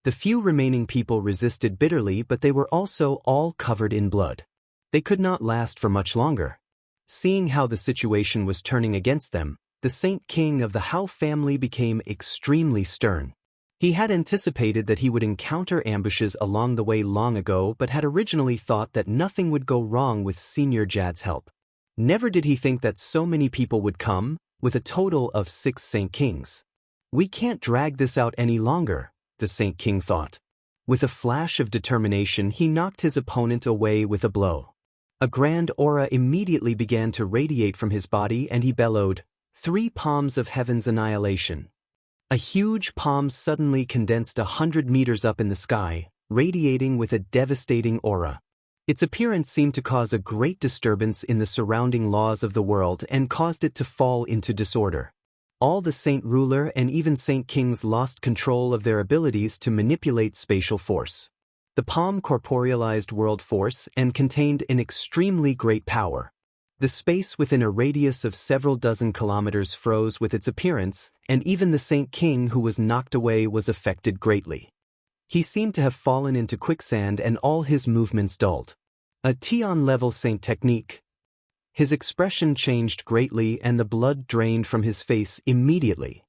The few remaining people resisted bitterly, but they were also all covered in blood. They could not last for much longer. Seeing how the situation was turning against them, the Saint King of the Hao family became extremely stern. He had anticipated that he would encounter ambushes along the way long ago, but had originally thought that nothing would go wrong with Senior Jad's help. Never did he think that so many people would come, with a total of 6 Saint Kings. We can't drag this out any longer, the Saint King thought. With a flash of determination, he knocked his opponent away with a blow. A grand aura immediately began to radiate from his body and he bellowed, 3 palms of heaven's annihilation. A huge palm suddenly condensed 100 meters up in the sky, radiating with a devastating aura. Its appearance seemed to cause a great disturbance in the surrounding laws of the world and caused it to fall into disorder. All the Saint Ruler and even Saint Kings lost control of their abilities to manipulate spatial force. The palm corporealized world force and contained an extremely great power. The space within a radius of several dozen kilometers froze with its appearance, and even the Saint King who was knocked away was affected greatly. He seemed to have fallen into quicksand and all his movements dulled. A Tian-level Saint technique. His expression changed greatly and the blood drained from his face immediately.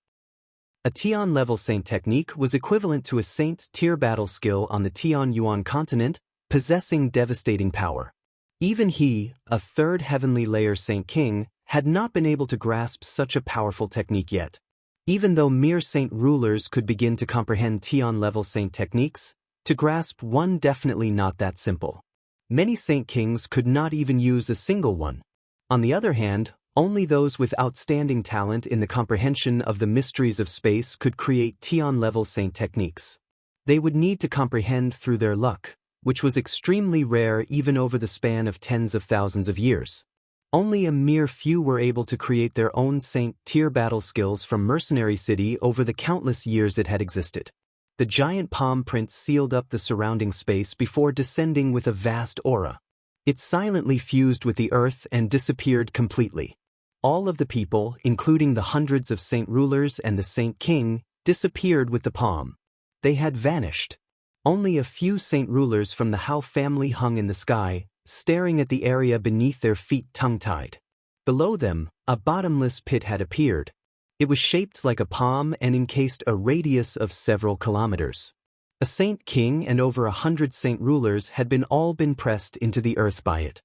A Tian-level Saint technique was equivalent to a Saint tier battle skill on the Tian-Yuan continent, possessing devastating power. Even he, a 3rd heavenly layer Saint King, had not been able to grasp such a powerful technique yet. Even though mere Saint Rulers could begin to comprehend Tian-level Saint techniques, to grasp one definitely not that simple. Many Saint Kings could not even use a single one. On the other hand, only those with outstanding talent in the comprehension of the mysteries of space could create Tian-level Saint techniques. They would need to comprehend through their luck, which was extremely rare even over the span of tens of thousands of years. Only a mere few were able to create their own Saint-tier battle skills from Mercenary City over the countless years it had existed. The giant palm print sealed up the surrounding space before descending with a vast aura. It silently fused with the earth and disappeared completely. All of the people, including the hundreds of Saint Rulers and the Saint King, disappeared with the palm. They had vanished. Only a few Saint Rulers from the Hao family hung in the sky, staring at the area beneath their feet tongue-tied. Below them, a bottomless pit had appeared. It was shaped like a palm and encased a radius of several kilometers. A Saint King and over 100 Saint Rulers had all been pressed into the earth by it.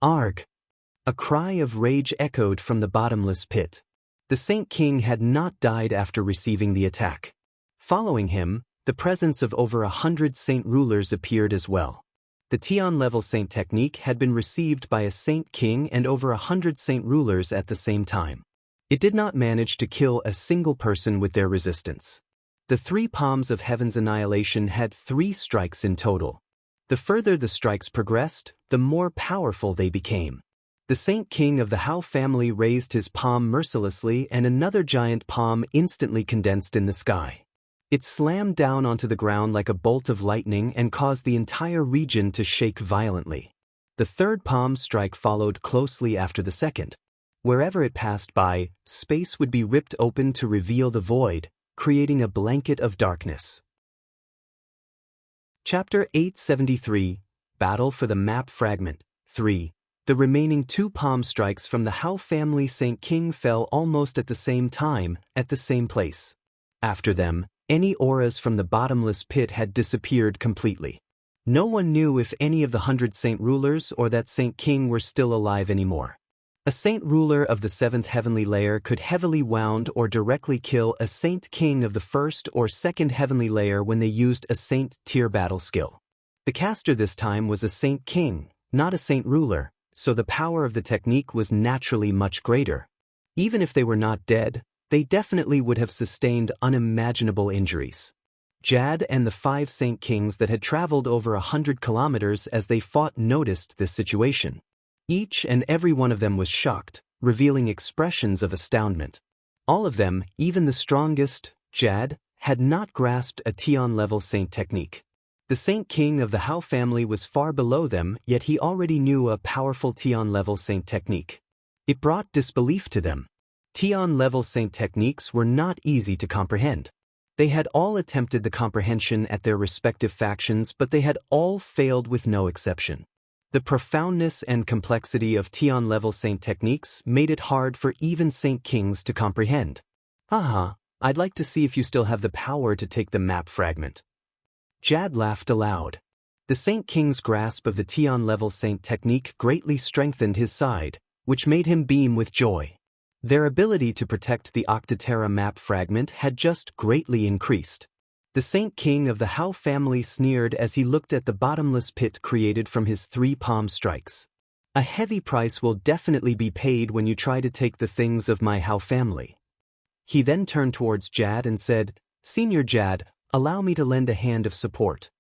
Arg! A cry of rage echoed from the bottomless pit. The Saint King had not died after receiving the attack. Following him, the presence of over 100 Saint Rulers appeared as well. The Tian-level Saint technique had been received by a Saint King and over 100 Saint Rulers at the same time. It did not manage to kill a single person with their resistance. The 3 palms of heaven's annihilation had 3 strikes in total. The further the strikes progressed, the more powerful they became. The Saint King of the Hao family raised his palm mercilessly and another giant palm instantly condensed in the sky. It slammed down onto the ground like a bolt of lightning and caused the entire region to shake violently. The 3rd palm strike followed closely after the 2nd. Wherever it passed by, space would be ripped open to reveal the void, creating a blanket of darkness. Chapter 873, Battle for the Map Fragment, 3. The remaining 2 palm strikes from the Hao family Saint King fell almost at the same time, at the same place. After them, any auras from the bottomless pit had disappeared completely. No one knew if any of the 100 saint rulers or that Saint King were still alive anymore. A saint ruler of the 7th heavenly layer could heavily wound or directly kill a Saint King of the 1st or 2nd heavenly layer when they used a saint tier battle skill. The caster this time was a Saint King, not a saint ruler, so the power of the technique was naturally much greater. Even if they were not dead, they definitely would have sustained unimaginable injuries. Jad and the 5 Saint Kings that had traveled over 100 kilometers as they fought noticed this situation. Each and every one of them was shocked, revealing expressions of astoundment. All of them, even the strongest, Jad, had not grasped a Tian-level saint technique. The Saint King of the Hao family was far below them, yet he already knew a powerful Tian-level saint technique. It brought disbelief to them. Tian-level saint techniques were not easy to comprehend. They had all attempted the comprehension at their respective factions, but they had all failed with no exception. The profoundness and complexity of Tian-level saint techniques made it hard for even Saint Kings to comprehend. Haha, I'd like to see if you still have the power to take the map fragment. Jad laughed aloud. The Saint King's grasp of the Tian-level saint technique greatly strengthened his side, which made him beam with joy. Their ability to protect the Octaterra map fragment had just greatly increased. The Saint King of the Hao family sneered as he looked at the bottomless pit created from his 3 palm strikes. A heavy price will definitely be paid when you try to take the things of my Hao family. He then turned towards Jad and said, Senior Jad, allow me to lend a hand of support.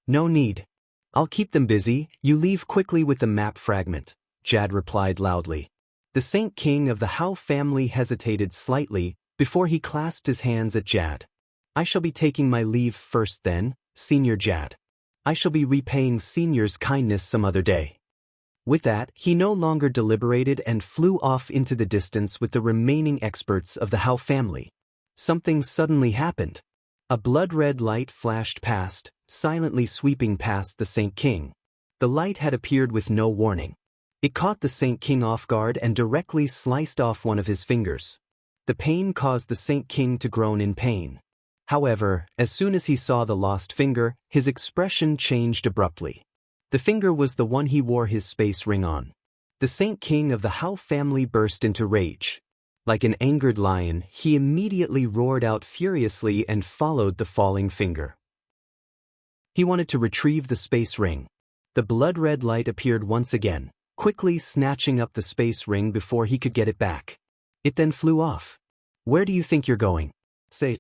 No need. I'll keep them busy, you leave quickly with the map fragment, Jad replied loudly. The Saint King of the Hao family hesitated slightly before he clasped his hands at Jad. I shall be taking my leave first then, Senior Jad. I shall be repaying Senior's kindness some other day. With that, he no longer deliberated and flew off into the distance with the remaining experts of the Hao family. Something suddenly happened. A blood-red light flashed past, silently sweeping past the Saint King. The light had appeared with no warning. It caught the Saint King off guard and directly sliced off one of his fingers. The pain caused the Saint King to groan in pain. However, as soon as he saw the lost finger, his expression changed abruptly. The finger was the one he wore his space ring on. The Saint King of the Hao family burst into rage. Like an angered lion, he immediately roared out furiously and followed the falling finger. He wanted to retrieve the space ring. The blood-red light appeared once again, quickly snatching up the space ring before he could get it back. It then flew off. Where do you think you're going? Say.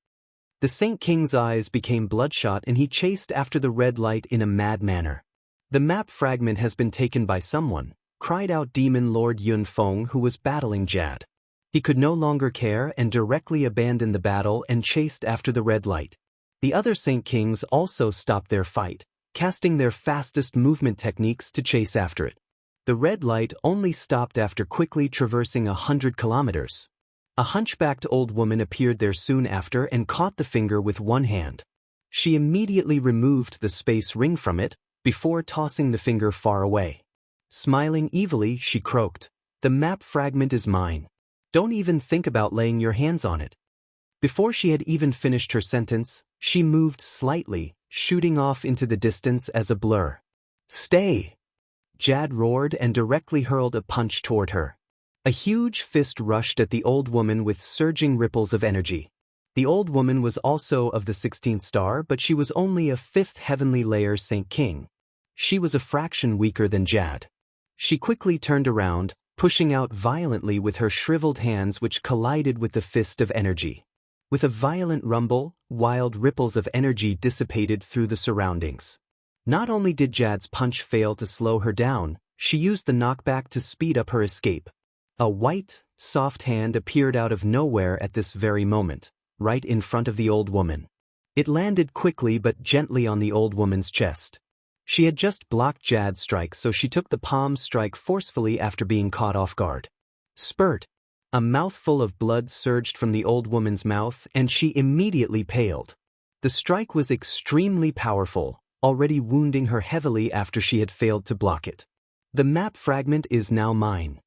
The Saint King's eyes became bloodshot and he chased after the red light in a mad manner. The map fragment has been taken by someone, cried out Demon Lord Yun Feng, who was battling Jad. He could no longer care and directly abandoned the battle and chased after the red light. The other Saint Kings also stopped their fight, casting their fastest movement techniques to chase after it. The red light only stopped after quickly traversing 100 kilometers. A hunchbacked old woman appeared there soon after and caught the finger with one hand. She immediately removed the space ring from it, before tossing the finger far away. Smiling evilly, she croaked, "The map fragment is mine. Don't even think about laying your hands on it." Before she had even finished her sentence, she moved slightly, shooting off into the distance as a blur. "Stay!" Jad roared and directly hurled a punch toward her. A huge fist rushed at the old woman with surging ripples of energy. The old woman was also of the 16th star, but she was only a 5th heavenly layer Saint King. She was a fraction weaker than Jad. She quickly turned around, pushing out violently with her shriveled hands which collided with the fist of energy. With a violent rumble, wild ripples of energy dissipated through the surroundings. Not only did Jad's punch fail to slow her down, she used the knockback to speed up her escape. A white, soft hand appeared out of nowhere at this very moment, right in front of the old woman. It landed quickly but gently on the old woman's chest. She had just blocked Jad's strike, so she took the palm strike forcefully after being caught off guard. Spurt! A mouthful of blood surged from the old woman's mouth and she immediately paled. The strike was extremely powerful, already wounding her heavily after she had failed to block it. The map fragment is now mine.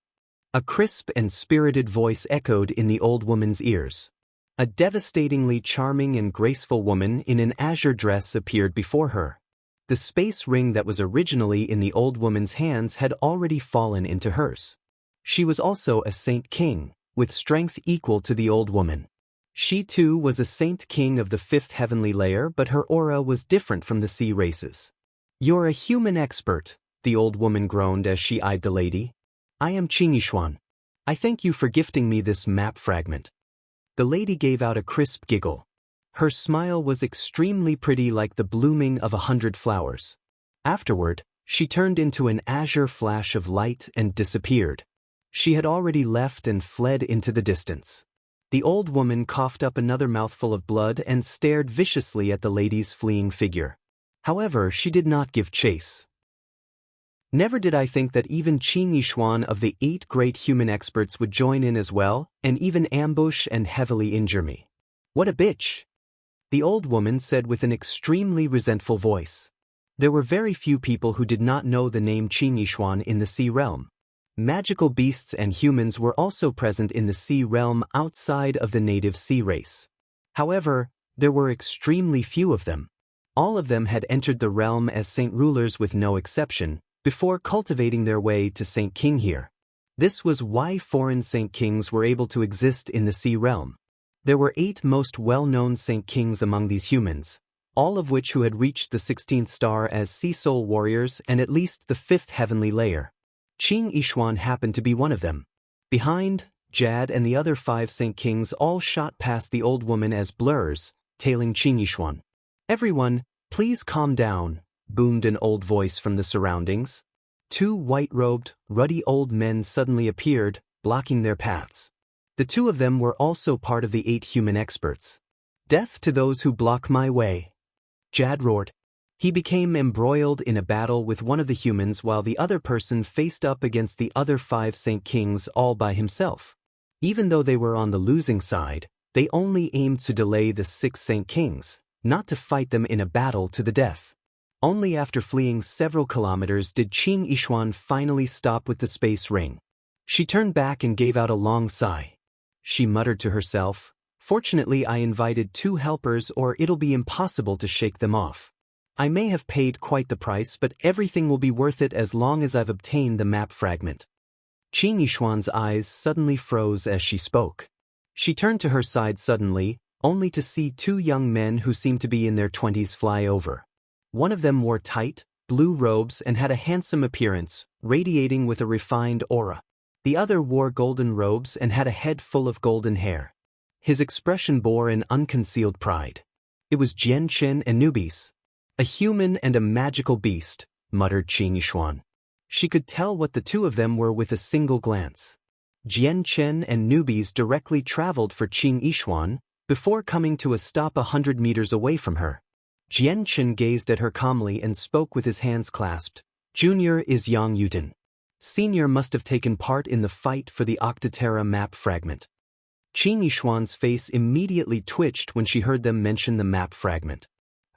A crisp and spirited voice echoed in the old woman's ears. A devastatingly charming and graceful woman in an azure dress appeared before her. The space ring that was originally in the old woman's hands had already fallen into hers. She was also a Saint King, with strength equal to the old woman. She too was a Saint King of the 5th heavenly layer, but her aura was different from the sea races. "You're a human expert," the old woman groaned as she eyed the lady. "I am Qingyi. I thank you for gifting me this map fragment." The lady gave out a crisp giggle. Her smile was extremely pretty, like the blooming of 100 flowers. Afterward, she turned into an azure flash of light and disappeared. She had already left and fled into the distance. The old woman coughed up another mouthful of blood and stared viciously at the lady's fleeing figure. However, she did not give chase. "Never did I think that even Qingyi of the 8 great human experts would join in as well, and even ambush and heavily injure me. What a bitch!" the old woman said with an extremely resentful voice. There were very few people who did not know the name Qingyi in the sea realm. Magical beasts and humans were also present in the sea realm outside of the native sea race. However, there were extremely few of them. All of them had entered the realm as saint rulers with no exception, before cultivating their way to Saint King here. This was why foreign Saint Kings were able to exist in the sea realm. There were 8 most well-known Saint Kings among these humans, all of which who had reached the 16th star as sea soul warriors and at least the 5th heavenly layer. Qingyi happened to be one of them. Behind, Jad and the other 5 Saint Kings all shot past the old woman as blurs, tailing Qingyi. "Everyone, please calm down," boomed an old voice from the surroundings. 2 white-robed, ruddy old men suddenly appeared, blocking their paths. The 2 of them were also part of the 8 human experts. "Death to those who block my way," Jad roared. He became embroiled in a battle with one of the humans while the other person faced up against the other 5 Saint Kings all by himself. Even though they were on the losing side, they only aimed to delay the 6 Saint Kings, not to fight them in a battle to the death. Only after fleeing several kilometers did Qingyi finally stop with the space ring. She turned back and gave out a long sigh. She muttered to herself, "Fortunately I invited 2 helpers or it'll be impossible to shake them off. I may have paid quite the price, but everything will be worth it as long as I've obtained the map fragment." Qingyi eyes suddenly froze as she spoke. She turned to her side suddenly, only to see 2 young men who seemed to be in their 20s fly over. One of them wore tight, blue robes and had a handsome appearance, radiating with a refined aura. The other wore golden robes and had a head full of golden hair. His expression bore an unconcealed pride. It was Jianchen and Nubis. "A human and a magical beast," muttered Qingyi. She could tell what the 2 of them were with a single glance. Jianchen and Nubis directly traveled for Qingyi before coming to a stop 100 meters away from her. Jianchen gazed at her calmly and spoke with his hands clasped. "Junior is Yang Yuten. Senior must have taken part in the fight for the Octaterra map fragment." Qingyi face immediately twitched when she heard them mention the map fragment.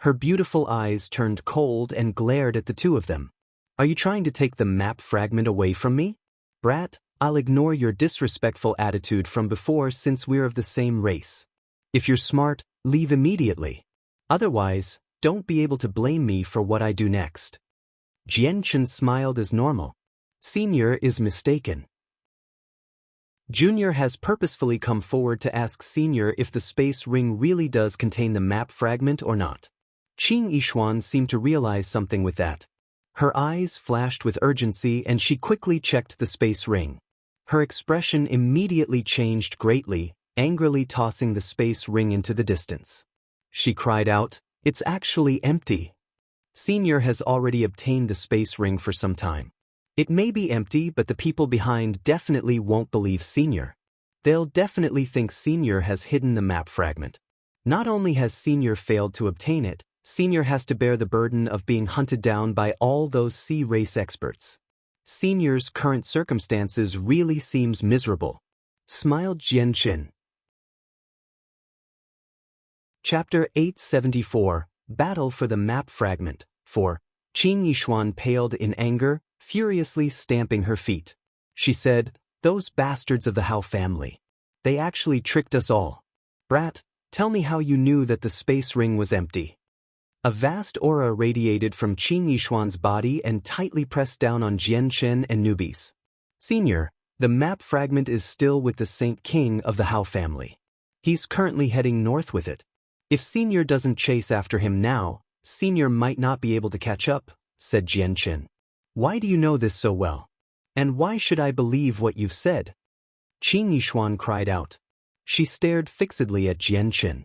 Her beautiful eyes turned cold and glared at the 2 of them. "Are you trying to take the map fragment away from me? Brat, I'll ignore your disrespectful attitude from before since we're of the same race. If you're smart, leave immediately. Otherwise, don't be able to blame me for what I do next." Jianchen smiled as normal. "Senior is mistaken. Junior has purposefully come forward to ask Senior if the space ring really does contain the map fragment or not." Qingyi seemed to realize something with that. Her eyes flashed with urgency and she quickly checked the space ring. Her expression immediately changed greatly, angrily tossing the space ring into the distance. She cried out, "It's actually empty. Senior has already obtained the space ring for some time. It may be empty, but the people behind definitely won't believe Senior. They'll definitely think Senior has hidden the map fragment. Not only has Senior failed to obtain it, Senior has to bear the burden of being hunted down by all those sea race experts. Senior's current circumstances really seems miserable," smiled Jianchen. Chapter 874, Battle for the Map Fragment. 4. Qingyi paled in anger, furiously stamping her feet. She said, "Those bastards of the Hao family. They actually tricked us all. Brat, tell me how you knew that the space ring was empty." A vast aura radiated from Qin Yishuan's body and tightly pressed down on Jianchen and Nubis. "Senior, the map fragment is still with the Saint King of the Hao family. He's currently heading north with it. If Senior doesn't chase after him now, Senior might not be able to catch up," said Jianchen. "Why do you know this so well? And why should I believe what you've said?" Qin Yishuan cried out. She stared fixedly at Jianchen.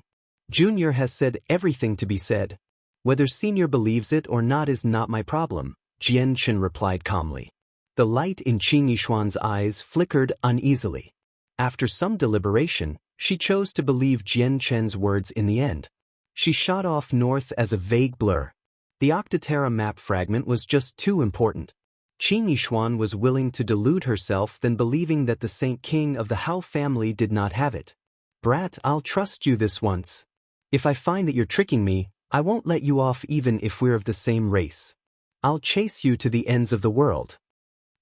"Junior has said everything to be said. Whether Senior believes it or not is not my problem," Jianchen replied calmly. The light in Qin Yishuan's eyes flickered uneasily. After some deliberation, she chose to believe Jianchen's words in the end. She shot off north as a vague blur. The Octaterra map fragment was just too important. Qin Yishuan was willing to delude herself than believing that the Saint King of the Hao family did not have it. "Brat, I'll trust you this once. If I find that you're tricking me, I won't let you off even if we're of the same race. I'll chase you to the ends of the world."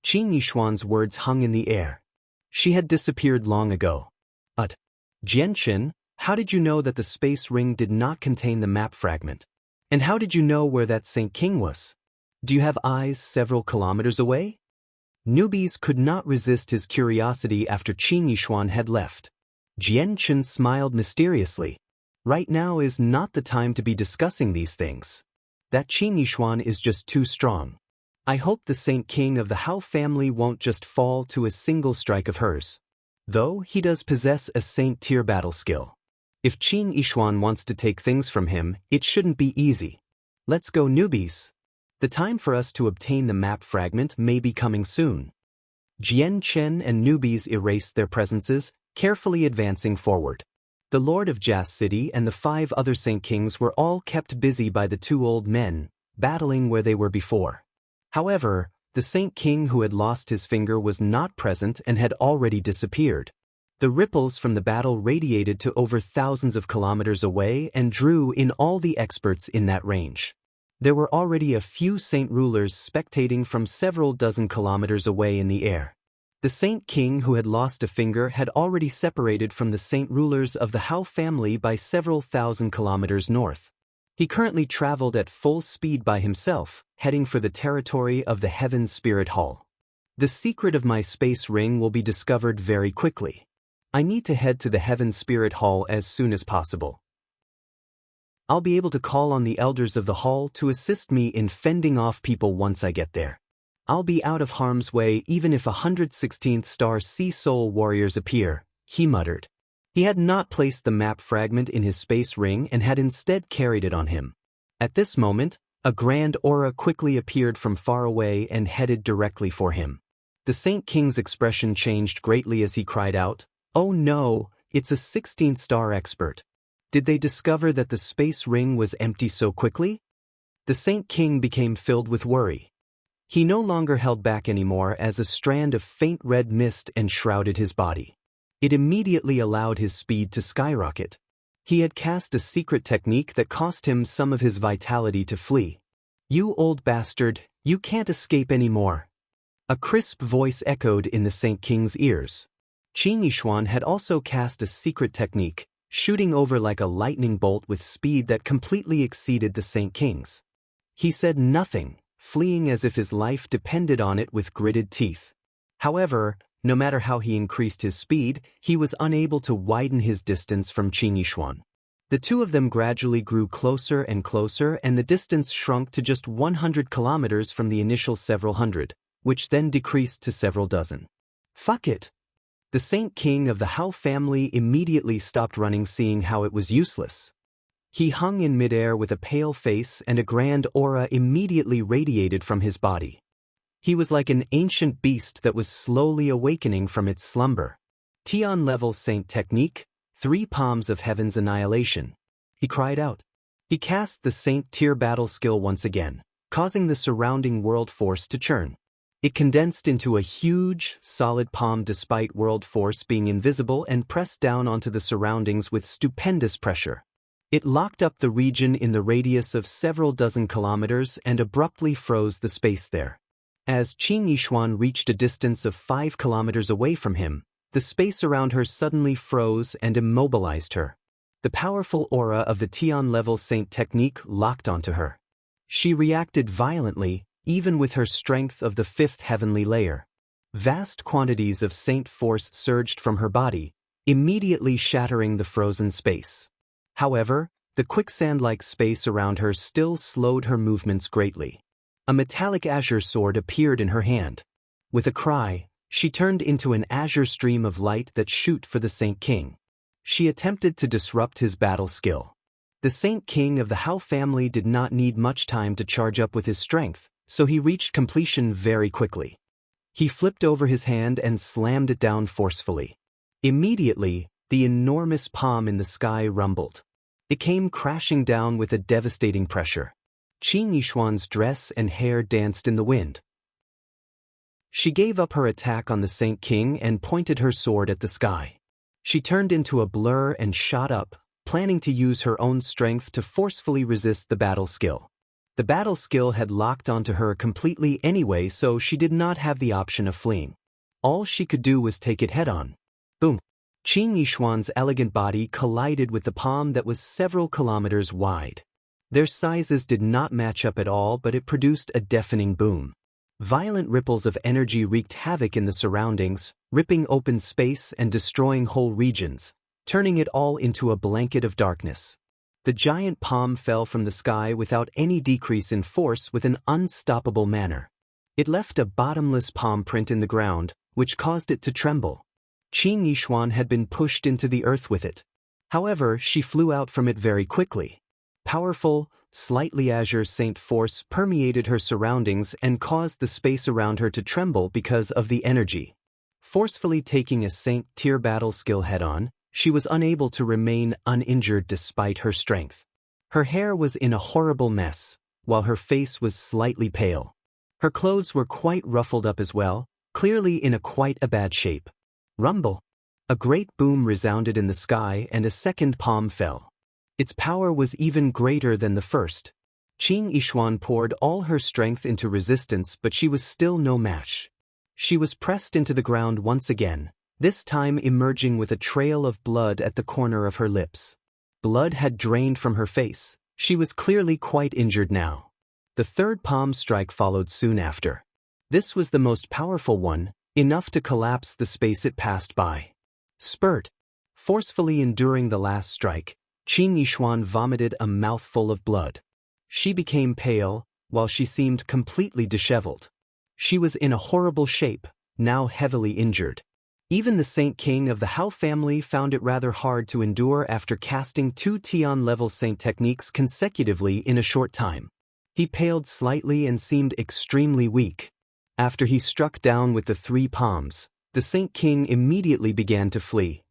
Qin Yishuan's words hung in the air. She had disappeared long ago. But, Jianchen, how did you know that the space ring did not contain the map fragment? And how did you know where that Saint King was? Do you have eyes several kilometers away? Nubis could not resist his curiosity after Qin Yishuan had left. Jianchen smiled mysteriously. Right now is not the time to be discussing these things. That Qin Yishuan is just too strong. I hope the Saint King of the Hao family won't just fall to a single strike of hers. Though he does possess a Saint-tier battle skill. If Qin Yishuan wants to take things from him, it shouldn't be easy. Let's go, newbies. The time for us to obtain the map fragment may be coming soon. Jianchen and newbies erased their presences, carefully advancing forward. The Lord of Jas City and the 5 other Saint Kings were all kept busy by the 2 old men, battling where they were before. However, the Saint King who had lost his finger was not present and had already disappeared. The ripples from the battle radiated to over thousands of kilometers away and drew in all the experts in that range. There were already a few Saint rulers spectating from several dozen kilometers away in the air. The Saint King who had lost a finger had already separated from the Saint rulers of the Hao family by several thousand kilometers north. He currently traveled at full speed by himself, heading for the territory of the Heaven Spirit Hall. The secret of my space ring will be discovered very quickly. I need to head to the Heaven Spirit Hall as soon as possible. I'll be able to call on the elders of the hall to assist me in fending off people once I get there. I'll be out of harm's way even if 116th star Sea Soul warriors appear, he muttered. He had not placed the map fragment in his space ring and had instead carried it on him. At this moment, a grand aura quickly appeared from far away and headed directly for him. The Saint King's expression changed greatly as he cried out, "Oh no, it's a 16th star expert. Did they discover that the space ring was empty so quickly?" The Saint King became filled with worry. He no longer held back anymore as a strand of faint red mist enshrouded his body. It immediately allowed his speed to skyrocket. He had cast a secret technique that cost him some of his vitality to flee. "You old bastard, you can't escape anymore." A crisp voice echoed in the Saint King's ears. Qin Yishuan had also cast a secret technique, shooting over like a lightning bolt with speed that completely exceeded the Saint King's. He said nothing, fleeing as if his life depended on it with gritted teeth. However, no matter how he increased his speed, he was unable to widen his distance from Qin Yishuan. The 2 of them gradually grew closer and closer and the distance shrunk to just 100 kilometers from the initial several hundred, which then decreased to several dozen. Fuck it. The Saint King of the Hao family immediately stopped running, seeing how it was useless. He hung in midair with a pale face and a grand aura immediately radiated from his body. He was like an ancient beast that was slowly awakening from its slumber. Tian-level Saint technique, 3 palms of heaven's annihilation. He cried out. He cast the Saint-tier battle skill once again, causing the surrounding world force to churn. It condensed into a huge, solid palm despite world force being invisible and pressed down onto the surroundings with stupendous pressure. It locked up the region in the radius of several dozen kilometers and abruptly froze the space there. As Qin Yishuan reached a distance of 5 kilometers away from him, the space around her suddenly froze and immobilized her. The powerful aura of the Tian-level Saint technique locked onto her. She reacted violently, even with her strength of the 5th heavenly layer. Vast quantities of Saint force surged from her body, immediately shattering the frozen space. However, the quicksand-like space around her still slowed her movements greatly. A metallic azure sword appeared in her hand. With a cry, she turned into an azure stream of light that shot for the Saint King. She attempted to disrupt his battle skill. The Saint King of the Hao family did not need much time to charge up with his strength, so he reached completion very quickly. He flipped over his hand and slammed it down forcefully. Immediately, the enormous palm in the sky rumbled. It came crashing down with a devastating pressure. Qin Yishuan's dress and hair danced in the wind. She gave up her attack on the Saint King and pointed her sword at the sky. She turned into a blur and shot up, planning to use her own strength to forcefully resist the battle skill. The battle skill had locked onto her completely anyway, so she did not have the option of fleeing. All she could do was take it head-on. Boom! Qin Yishuan's elegant body collided with the palm that was several kilometers wide. Their sizes did not match up at all, but it produced a deafening boom. Violent ripples of energy wreaked havoc in the surroundings, ripping open space and destroying whole regions, turning it all into a blanket of darkness. The giant palm fell from the sky without any decrease in force with an unstoppable manner. It left a bottomless palm print in the ground, which caused it to tremble. Qin Yishuan had been pushed into the earth with it. However, she flew out from it very quickly. Powerful, slightly azure Saint force permeated her surroundings and caused the space around her to tremble because of the energy. Forcefully taking a Saint tier battle skill head-on, she was unable to remain uninjured despite her strength. Her hair was in a horrible mess, while her face was slightly pale. Her clothes were quite ruffled up as well, clearly in quite a bad shape. Rumble! A great boom resounded in the sky and a second palm fell. Its power was even greater than the first. Qin Yishuan poured all her strength into resistance, but she was still no match. She was pressed into the ground once again, this time emerging with a trail of blood at the corner of her lips. Blood had drained from her face. She was clearly quite injured now. The third palm strike followed soon after. This was the most powerful one, enough to collapse the space it passed by. Spurt! Forcefully enduring the last strike, Qin Yishuan vomited a mouthful of blood. She became pale, while she seemed completely disheveled. She was in a horrible shape, now heavily injured. Even the Saint King of the Hao family found it rather hard to endure after casting 2 Tian-level Saint techniques consecutively in a short time. He paled slightly and seemed extremely weak. After he struck down with the 3 palms, the Saint King immediately began to flee.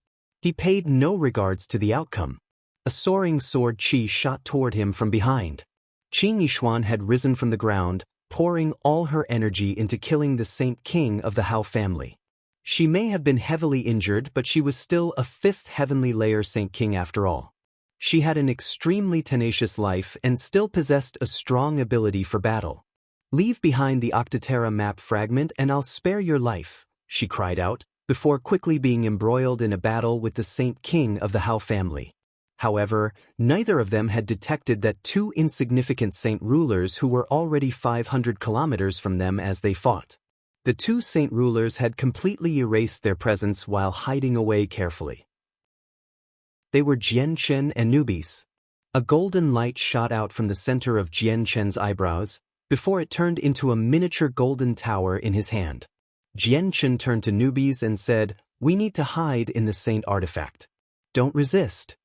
He paid no regards to the outcome. A soaring sword chi shot toward him from behind. Qin Yishuan had risen from the ground, pouring all her energy into killing the Saint King of the Hao family. She may have been heavily injured, but she was still a 5th heavenly layer Saint King after all. She had an extremely tenacious life and still possessed a strong ability for battle. "Leave behind the Octaterra map fragment and I'll spare your life," she cried out, before quickly being embroiled in a battle with the Saint King of the Hao family. However, neither of them had detected that 2 insignificant Saint rulers who were already 500 kilometers from them as they fought. The 2 Saint rulers had completely erased their presence while hiding away carefully. They were Jianchen and Nubis. A golden light shot out from the center of Jianchen's eyebrows, before it turned into a miniature golden tower in his hand. Jianchen turned to Nubis and said, "We need to hide in the Saint artifact. Don't resist."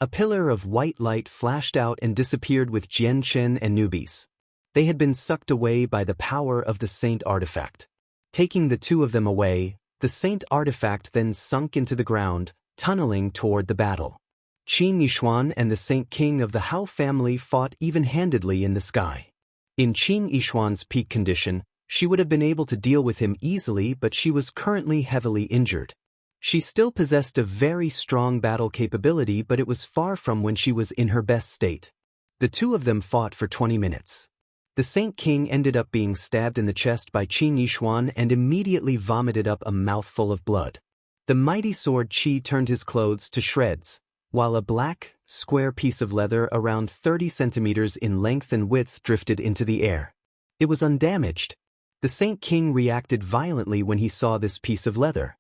A pillar of white light flashed out and disappeared with Jianchen and Nubis. They had been sucked away by the power of the Saint artifact. Taking the 2 of them away, the Saint artifact then sunk into the ground, tunneling toward the battle. Qin Yishuan and the Saint King of the Hao family fought even-handedly in the sky. In Qin Yishuan's peak condition, she would have been able to deal with him easily, but she was currently heavily injured. She still possessed a very strong battle capability, but it was far from when she was in her best state. The 2 of them fought for 20 minutes. The Saint King ended up being stabbed in the chest by Qin Yishuan and immediately vomited up a mouthful of blood. The mighty sword Qi turned his clothes to shreds, while a black, square piece of leather around 30 centimeters in length and width drifted into the air. It was undamaged. The Saint King reacted violently when he saw this piece of leather.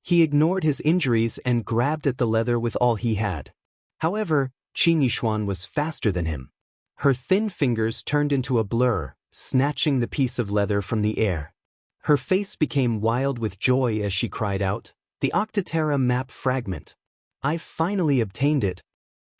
He ignored his injuries and grabbed at the leather with all he had. However, Qin Yishuan was faster than him. Her thin fingers turned into a blur, snatching the piece of leather from the air. Her face became wild with joy as she cried out, "The Octotera map fragment! I've finally obtained it!"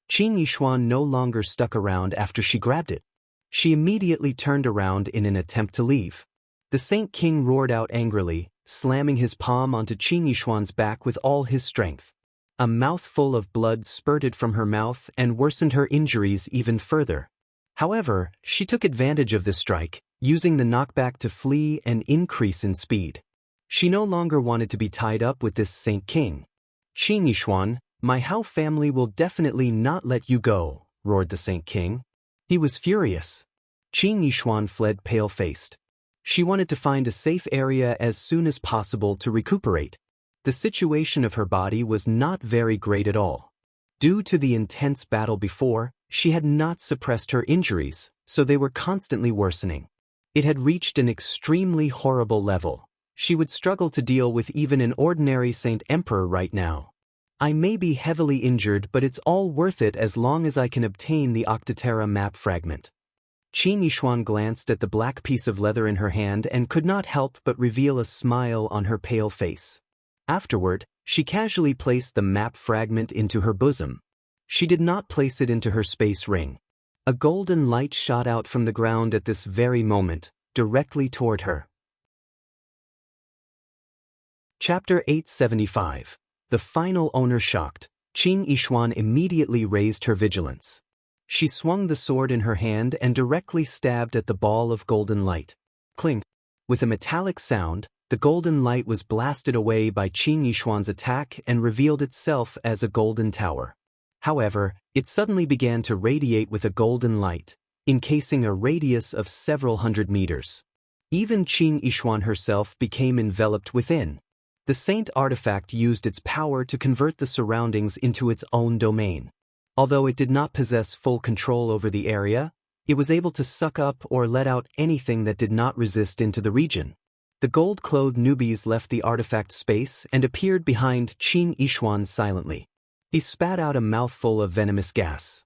Qin Yishuan no longer stuck around after she grabbed it. She immediately turned around in an attempt to leave. The Saint King roared out angrily, slamming his palm onto Qin Yishuan's back with all his strength. A mouthful of blood spurted from her mouth and worsened her injuries even further. However, she took advantage of this strike, using the knockback to flee and increase in speed. She no longer wanted to be tied up with this Saint King. "Qin Yishuan, my Hao family will definitely not let you go," roared the Saint King. He was furious. Qin Yishuan fled pale-faced. She wanted to find a safe area as soon as possible to recuperate. The situation of her body was not very great at all. Due to the intense battle before, she had not suppressed her injuries, so they were constantly worsening. It had reached an extremely horrible level. She would struggle to deal with even an ordinary Saint Emperor right now. "I may be heavily injured, but it's all worth it as long as I can obtain the Octotera map fragment." Qin Yishuan glanced at the black piece of leather in her hand and could not help but reveal a smile on her pale face. Afterward, she casually placed the map fragment into her bosom. She did not place it into her space ring. A golden light shot out from the ground at this very moment, directly toward her. Chapter 875. The final owner shocked. Qin Yishuan immediately raised her vigilance. She swung the sword in her hand and directly stabbed at the ball of golden light. Clink! With a metallic sound, the golden light was blasted away by Qin Yishuan's attack and revealed itself as a golden tower. However, it suddenly began to radiate with a golden light, encasing a radius of several hundred meters. Even Qin Yishuan herself became enveloped within. The saint artifact used its power to convert the surroundings into its own domain. Although it did not possess full control over the area, it was able to suck up or let out anything that did not resist into the region. The gold-clothed newbies left the artifact space and appeared behind Qin Yishuan silently. He spat out a mouthful of venomous gas.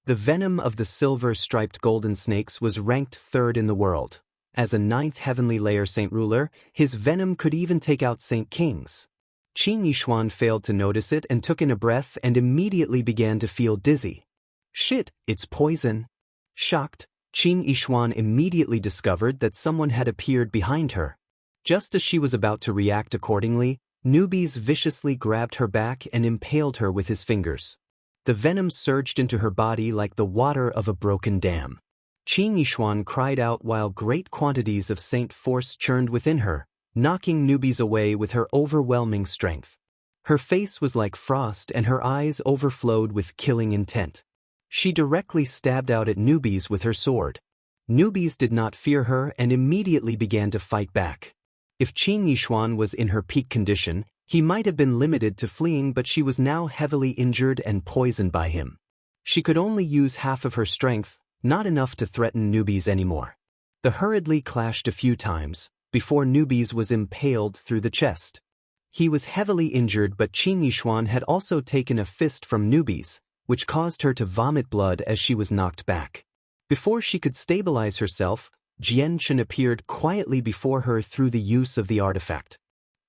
The venom of the silver-striped golden snakes was ranked third in the world. As a 9th heavenly layer saint ruler, his venom could even take out Saint Kings. Qin Yishuan failed to notice it and took in a breath and immediately began to feel dizzy. "Shit, it's poison." Shocked, Qin Yishuan immediately discovered that someone had appeared behind her. Just as she was about to react accordingly, newbies viciously grabbed her back and impaled her with his fingers. The venom surged into her body like the water of a broken dam. Qin Yishuan cried out while great quantities of saint force churned within her, knocking newbies away with her overwhelming strength. Her face was like frost and her eyes overflowed with killing intent. She directly stabbed out at newbies with her sword. Newbies did not fear her and immediately began to fight back. If Qin Yishuan was in her peak condition, he might have been limited to fleeing, but she was now heavily injured and poisoned by him. She could only use half of her strength, not enough to threaten newbies anymore. The hurriedly clashed a few times, before newbies was impaled through the chest. He was heavily injured, but Qin Yishuan had also taken a fist from newbies, which caused her to vomit blood as she was knocked back. Before she could stabilize herself, Jianchen appeared quietly before her through the use of the artifact.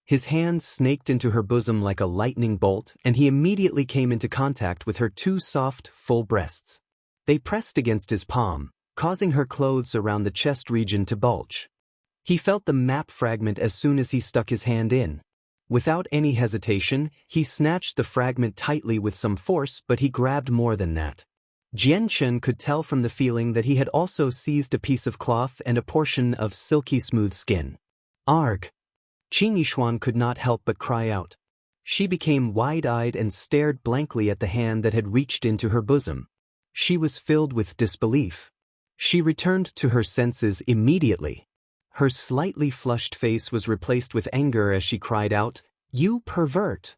His hand snaked into her bosom like a lightning bolt, and he immediately came into contact with her two soft, full breasts. They pressed against his palm, causing her clothes around the chest region to bulge. He felt the map fragment as soon as he stuck his hand in. Without any hesitation, he snatched the fragment tightly with some force, but he grabbed more than that. Jianchen could tell from the feeling that he had also seized a piece of cloth and a portion of silky smooth skin. "Arg!" Qin Yishuan could not help but cry out. She became wide-eyed and stared blankly at the hand that had reached into her bosom. She was filled with disbelief. She returned to her senses immediately. Her slightly flushed face was replaced with anger as she cried out, "You pervert!"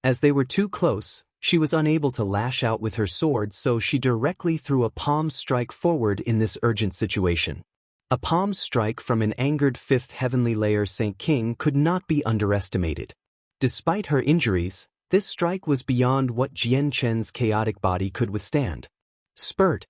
As they were too close, she was unable to lash out with her sword, so she directly threw a palm strike forward in this urgent situation. A palm strike from an angered fifth heavenly layer Saint King could not be underestimated. Despite her injuries, this strike was beyond what Jian Chen's chaotic body could withstand. Spurt!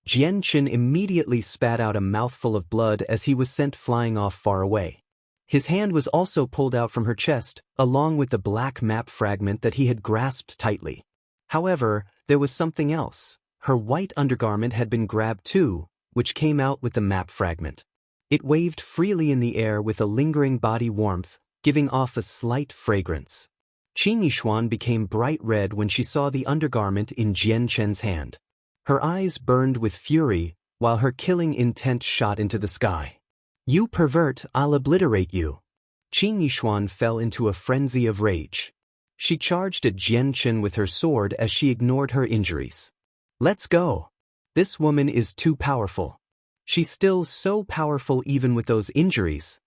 Jian Chen immediately spat out a mouthful of blood as he was sent flying off far away. His hand was also pulled out from her chest, along with the black map fragment that he had grasped tightly. However, there was something else. Her white undergarment had been grabbed too, which came out with the map fragment. It waved freely in the air with a lingering body warmth, giving off a slight fragrance. Qing Yixuan became bright red when she saw the undergarment in Jian Chen's hand. Her eyes burned with fury, while her killing intent shot into the sky. "You pervert, I'll obliterate you." Qing Yixuan fell into a frenzy of rage. She charged at Jian Chen with her sword as she ignored her injuries. "Let's go. This woman is too powerful. She's still so powerful even with those injuries."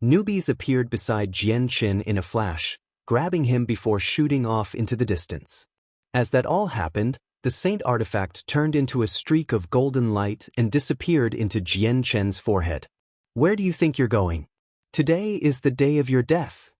Newbies appeared beside Jian Chen in a flash, grabbing him before shooting off into the distance. As that all happened, the saint artifact turned into a streak of golden light and disappeared into Jian Chen's forehead. "Where do you think you're going? Today is the day of your death."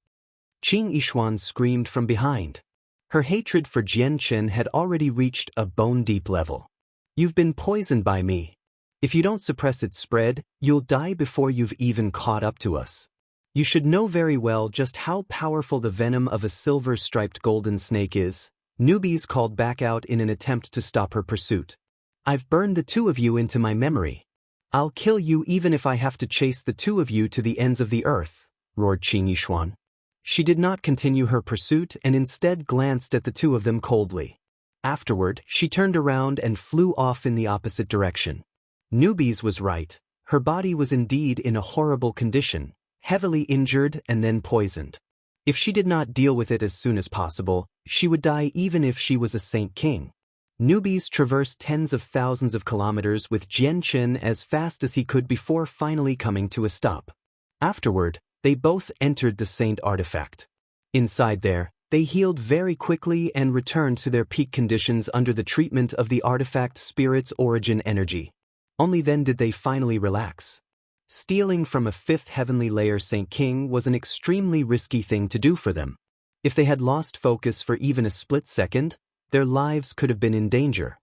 Qing Yixuan screamed from behind. Her hatred for Jian Chen had already reached a bone-deep level. "You've been poisoned by me. If you don't suppress its spread, you'll die before you've even caught up to us. You should know very well just how powerful the venom of a silver-striped golden snake is." Newbies called back out in an attempt to stop her pursuit. "I've burned the two of you into my memory. I'll kill you even if I have to chase the two of you to the ends of the earth," roared Qing Yixuan. She did not continue her pursuit and instead glanced at the two of them coldly. Afterward, she turned around and flew off in the opposite direction. Newbies was right. Her body was indeed in a horrible condition, heavily injured and then poisoned. If she did not deal with it as soon as possible, she would die even if she was a Saint King. Newbies traversed tens of thousands of kilometers with Jian Chen as fast as he could before finally coming to a stop. Afterward, they both entered the saint artifact. Inside there, they healed very quickly and returned to their peak conditions under the treatment of the artifact spirit's origin energy. Only then did they finally relax. Stealing from a fifth heavenly layer Saint King was an extremely risky thing to do for them. If they had lost focus for even a split second, their lives could have been in danger.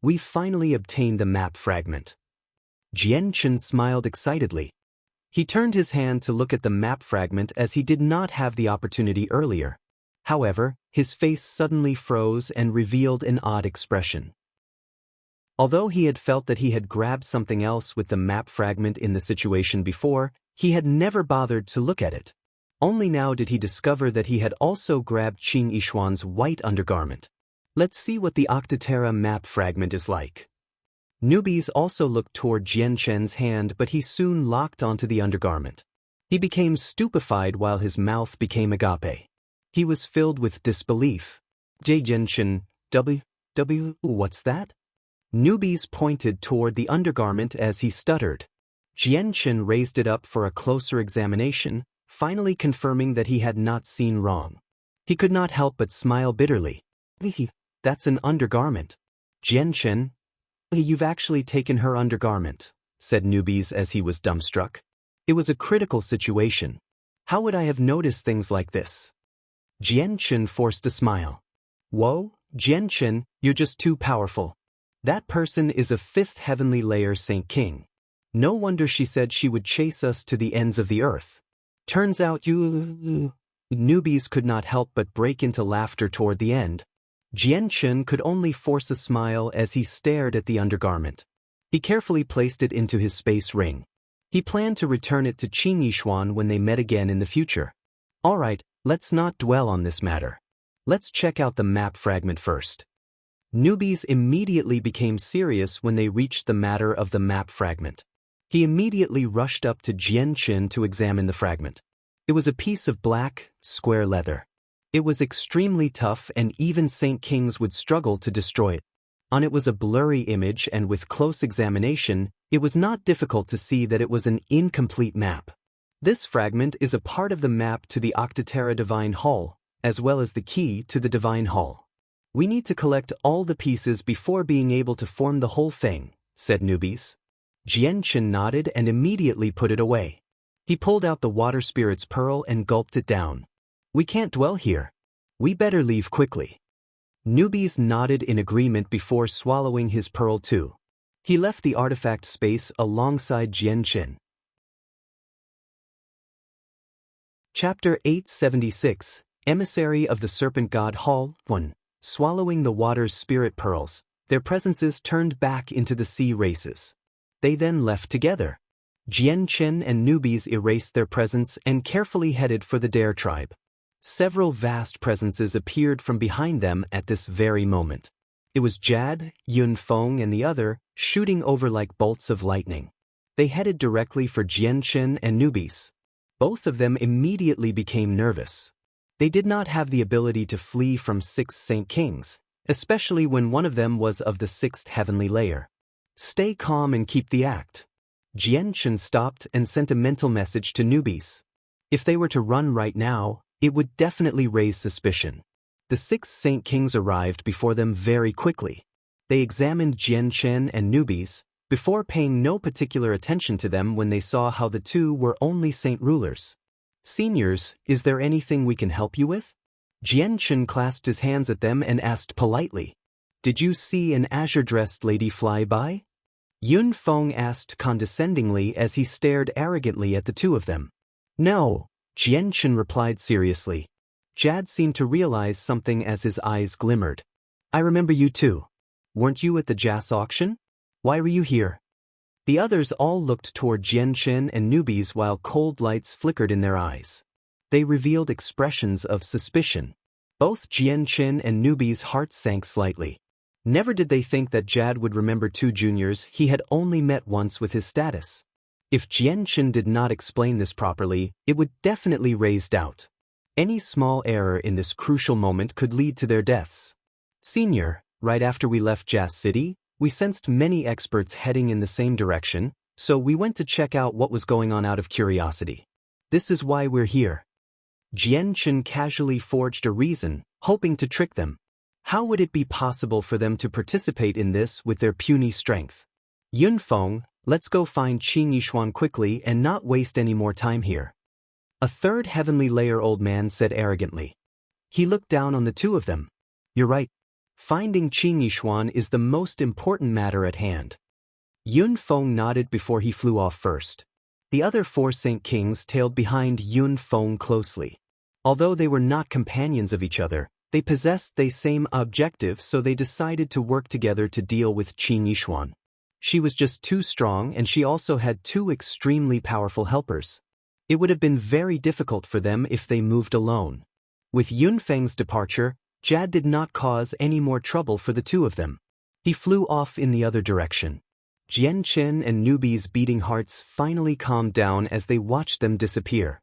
"We finally obtained the map fragment." Jian Chen smiled excitedly. He turned his hand to look at the map fragment as he did not have the opportunity earlier. However, his face suddenly froze and revealed an odd expression. Although he had felt that he had grabbed something else with the map fragment in the situation before, he had never bothered to look at it. Only now did he discover that he had also grabbed Qing Yixuan's white undergarment. "Let's see what the Octaterra map fragment is like." Newbies also looked toward Jian Chen's hand, but he soon locked onto the undergarment. He became stupefied while his mouth became agape. He was filled with disbelief. "Jian Chen, what's that?" Newbies pointed toward the undergarment as he stuttered. Jian Chen raised it up for a closer examination, finally confirming that he had not seen wrong. He could not help but smile bitterly. "That's an undergarment." "Jian Chen, you've actually taken her undergarment," said Newbies as he was dumbstruck. "It was a critical situation. How would I have noticed things like this?" Jian Chen forced a smile. "Whoa, Jian Chen, you're just too powerful. That person is a fifth heavenly layer Saint King. No wonder she said she would chase us to the ends of the earth. Turns out you..." Newbies could not help but break into laughter toward the end. Jian Chen could only force a smile as he stared at the undergarment. He carefully placed it into his space ring. He planned to return it to Qing Yixuan when they met again in the future. "All right, let's not dwell on this matter. Let's check out the map fragment first." Newbies immediately became serious when they reached the matter of the map fragment. He immediately rushed up to Jian Chen to examine the fragment. It was a piece of black, square leather. It was extremely tough and even Saint Kings would struggle to destroy it. On it was a blurry image, and with close examination, it was not difficult to see that it was an incomplete map. This fragment is a part of the map to the Octaterra Divine Hall, as well as the key to the Divine Hall. We need to collect all the pieces before being able to form the whole thing, said Newbies. Jianchen nodded and immediately put it away. He pulled out the water spirit's pearl and gulped it down. We can't dwell here. We better leave quickly. Newbies nodded in agreement before swallowing his pearl too. He left the artifact space alongside Jianchen. Chapter 876, Emissary of the Serpent God Hall 1. Swallowing the water's spirit pearls, their presences turned back into the sea races. They then left together. Jianchen and Newbies erased their presence and carefully headed for the Dare tribe. Several vast presences appeared from behind them at this very moment. It was Jad, Yunfeng and the other, shooting over like bolts of lightning. They headed directly for Jianchen and Newbies. Both of them immediately became nervous. They did not have the ability to flee from 6 Saint Kings, especially when one of them was of the 6th heavenly layer. Stay calm and keep the act. Jianchen stopped and sent a mental message to Newbies. If they were to run right now, it would definitely raise suspicion. The 6 Saint Kings arrived before them very quickly. They examined Jianchen and Newbies, before paying no particular attention to them when they saw how the two were only saint rulers. Seniors, is there anything we can help you with? Jianchen clasped his hands at them and asked politely. Did you see an azure-dressed lady fly by? Yunfeng asked condescendingly as he stared arrogantly at the two of them. No. Jianchen replied seriously. Jad seemed to realize something as his eyes glimmered. I remember you too. Weren't you at the Jas auction? Why were you here? The others all looked toward Jianchen and Newbies while cold lights flickered in their eyes. They revealed expressions of suspicion. Both Jianchen and Newbies' hearts sank slightly. Never did they think that Jad would remember 2 juniors he had only met once with his status. If Jianchen did not explain this properly, it would definitely raise doubt. Any small error in this crucial moment could lead to their deaths. Senior, right after we left Jas City, we sensed many experts heading in the same direction, so we went to check out what was going on out of curiosity. This is why we're here. Jianchen casually forged a reason, hoping to trick them. How would it be possible for them to participate in this with their puny strength? Yunfeng, let's go find Qing Yishuan quickly and not waste any more time here. A 3rd heavenly layer old man said arrogantly. He looked down on the two of them. You're right. Finding Qing Yishuan is the most important matter at hand. Yunfeng nodded before he flew off first. The other 4 Saint Kings tailed behind Yunfeng closely. Although they were not companions of each other, they possessed the same objective, so they decided to work together to deal with Qing Yishuan. She was just too strong, and she also had 2 extremely powerful helpers. It would have been very difficult for them if they moved alone. With Yunfeng's departure, Jad did not cause any more trouble for the two of them. He flew off in the other direction. Jianchen and Newbies' beating hearts finally calmed down as they watched them disappear.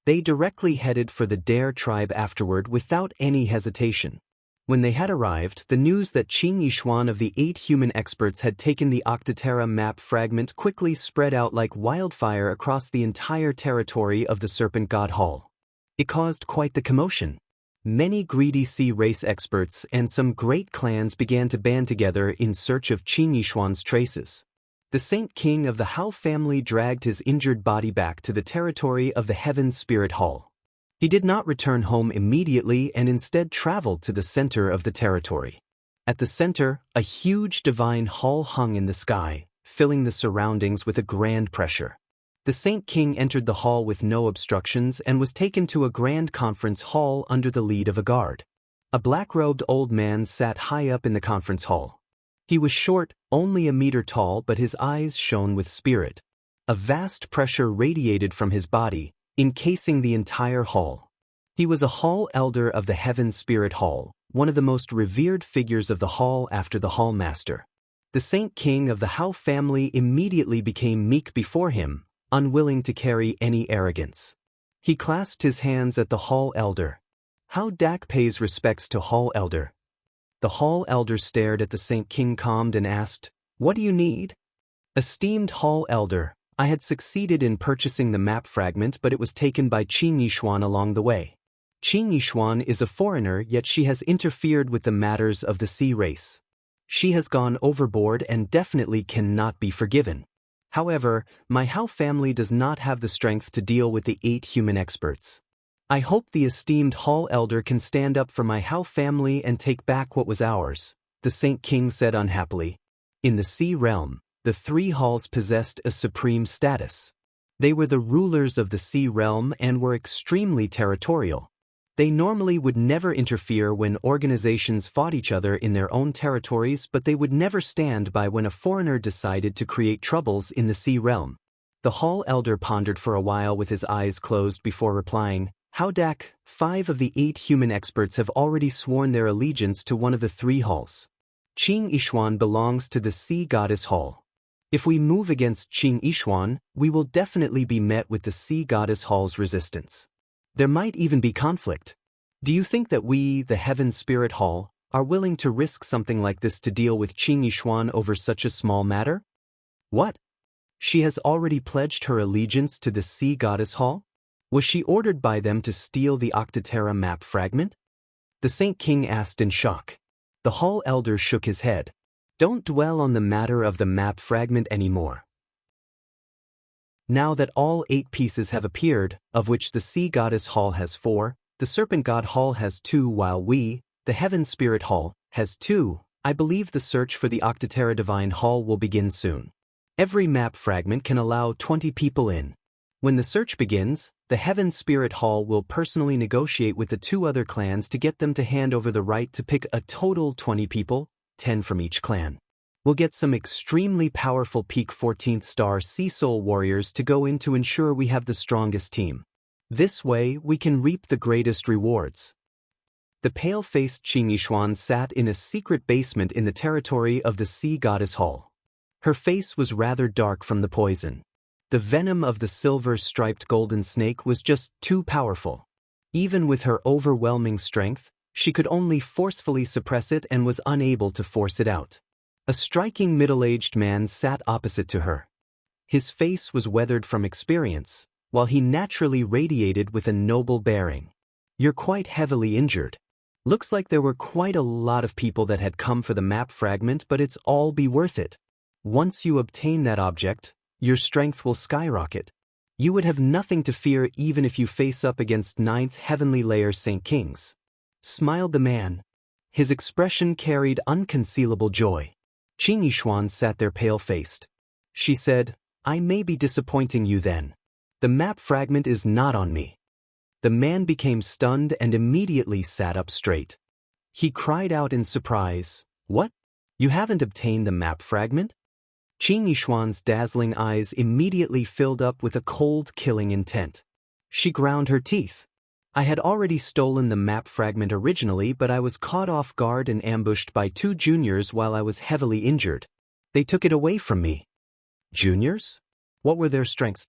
They directly headed for the Dare tribe afterward without any hesitation. When they had arrived, the news that Qing Yishuan of the 8 human experts had taken the Octaterra map fragment quickly spread out like wildfire across the entire territory of the Serpent God Hall. It caused quite the commotion. Many greedy sea race experts and some great clans began to band together in search of Qing Yishuan's traces. The Saint King of the Hao family dragged his injured body back to the territory of the Heaven Spirit Hall. He did not return home immediately and instead traveled to the center of the territory. At the center, a huge divine hall hung in the sky, filling the surroundings with a grand pressure. The Saint King entered the hall with no obstructions and was taken to a grand conference hall under the lead of a guard. A black-robed old man sat high up in the conference hall. He was short, only a meter tall, but his eyes shone with spirit. A vast pressure radiated from his body, encasing the entire hall. He was a hall elder of the Heaven Spirit Hall, one of the most revered figures of the hall after the hall master. The Saint King of the Hao family immediately became meek before him, unwilling to carry any arrogance. He clasped his hands at the hall elder. How Dak pays respects to hall elder. The hall elder stared at the Saint King, calmed, and asked, "What do you need?" "Esteemed hall elder, I had succeeded in purchasing the map fragment, but it was taken by Qing Yishuan along the way. Qing Yishuan is a foreigner, yet she has interfered with the matters of the sea race. She has gone overboard and definitely cannot be forgiven. However, my Hao family does not have the strength to deal with the 8 human experts. I hope the esteemed hall elder can stand up for my Hao family and take back what was ours," the Saint King said unhappily. In the sea realm, the 3 halls possessed a supreme status. They were the rulers of the sea realm and were extremely territorial. They normally would never interfere when organizations fought each other in their own territories, but they would never stand by when a foreigner decided to create troubles in the sea realm. The hall elder pondered for a while with his eyes closed before replying, "Howdak, 5 of the 8 human experts have already sworn their allegiance to one of the 3 halls. Qing Yishuan belongs to the Sea Goddess Hall. If we move against Qing Yishuan, we will definitely be met with the Sea Goddess Hall's resistance. There might even be conflict. Do you think that we, the Heaven Spirit Hall, are willing to risk something like this to deal with Qing Yishuan over such a small matter?" "What? She has already pledged her allegiance to the Sea Goddess Hall? Was she ordered by them to steal the Octaterra map fragment?" the Saint King asked in shock. The hall elder shook his head. "Don't dwell on the matter of the map fragment anymore. Now that all 8 pieces have appeared, of which the Sea Goddess Hall has 4, the Serpent God Hall has 2, while we, the Heaven Spirit Hall, has 2, I believe the search for the Octaterra Divine Hall will begin soon. Every map fragment can allow 20 people in. When the search begins, the Heaven Spirit Hall will personally negotiate with the 2 other clans to get them to hand over the right to pick a total 20 people, 10 from each clan. We'll get some extremely powerful peak 14th star Sea Soul warriors to go in to ensure we have the strongest team. This way, we can reap the greatest rewards." The pale-faced Qing Yishuan sat in a secret basement in the territory of the Sea Goddess Hall. Her face was rather dark from the poison. The venom of the silver-striped golden snake was just too powerful. Even with her overwhelming strength, she could only forcefully suppress it and was unable to force it out. A striking middle-aged man sat opposite to her. His face was weathered from experience, while he naturally radiated with a noble bearing. "You're quite heavily injured. Looks like there were quite a lot of people that had come for the map fragment, but it's all be worth it. Once you obtain that object, your strength will skyrocket. You would have nothing to fear even if you face up against 9th Heavenly Layer Saint Kings," smiled the man. His expression carried unconcealable joy. Qing Yishuan sat there pale-faced. She said, "I may be disappointing you then. The map fragment is not on me." The man became stunned and immediately sat up straight. He cried out in surprise, "What? You haven't obtained the map fragment?" Qing Yishuan's dazzling eyes immediately filled up with a cold, killing intent. She ground her teeth. "I had already stolen the map fragment originally, but I was caught off guard and ambushed by 2 juniors while I was heavily injured. They took it away from me." "Juniors? What were their strengths?"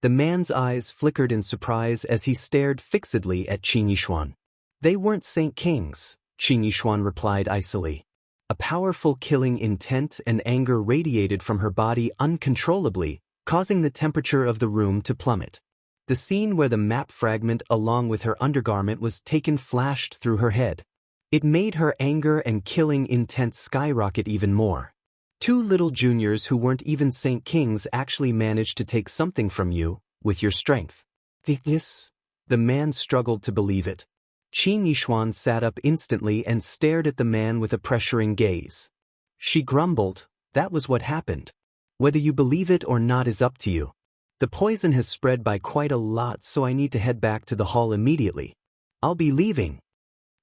The man's eyes flickered in surprise as he stared fixedly at Qing Yishuan. "They weren't Saint Kings," Qing Yishuan replied icily. A powerful killing intent and anger radiated from her body uncontrollably, causing the temperature of the room to plummet. The scene where the map fragment along with her undergarment was taken flashed through her head. It made her anger and killing intent skyrocket even more. 2 little juniors who weren't even Saint Kings actually managed to take something from you, with your strength. This? The man struggled to believe it. Qing Yishuan sat up instantly and stared at the man with a pressuring gaze. She grumbled, "That was what happened. Whether you believe it or not is up to you. The poison has spread by quite a lot, so I need to head back to the hall immediately. I'll be leaving."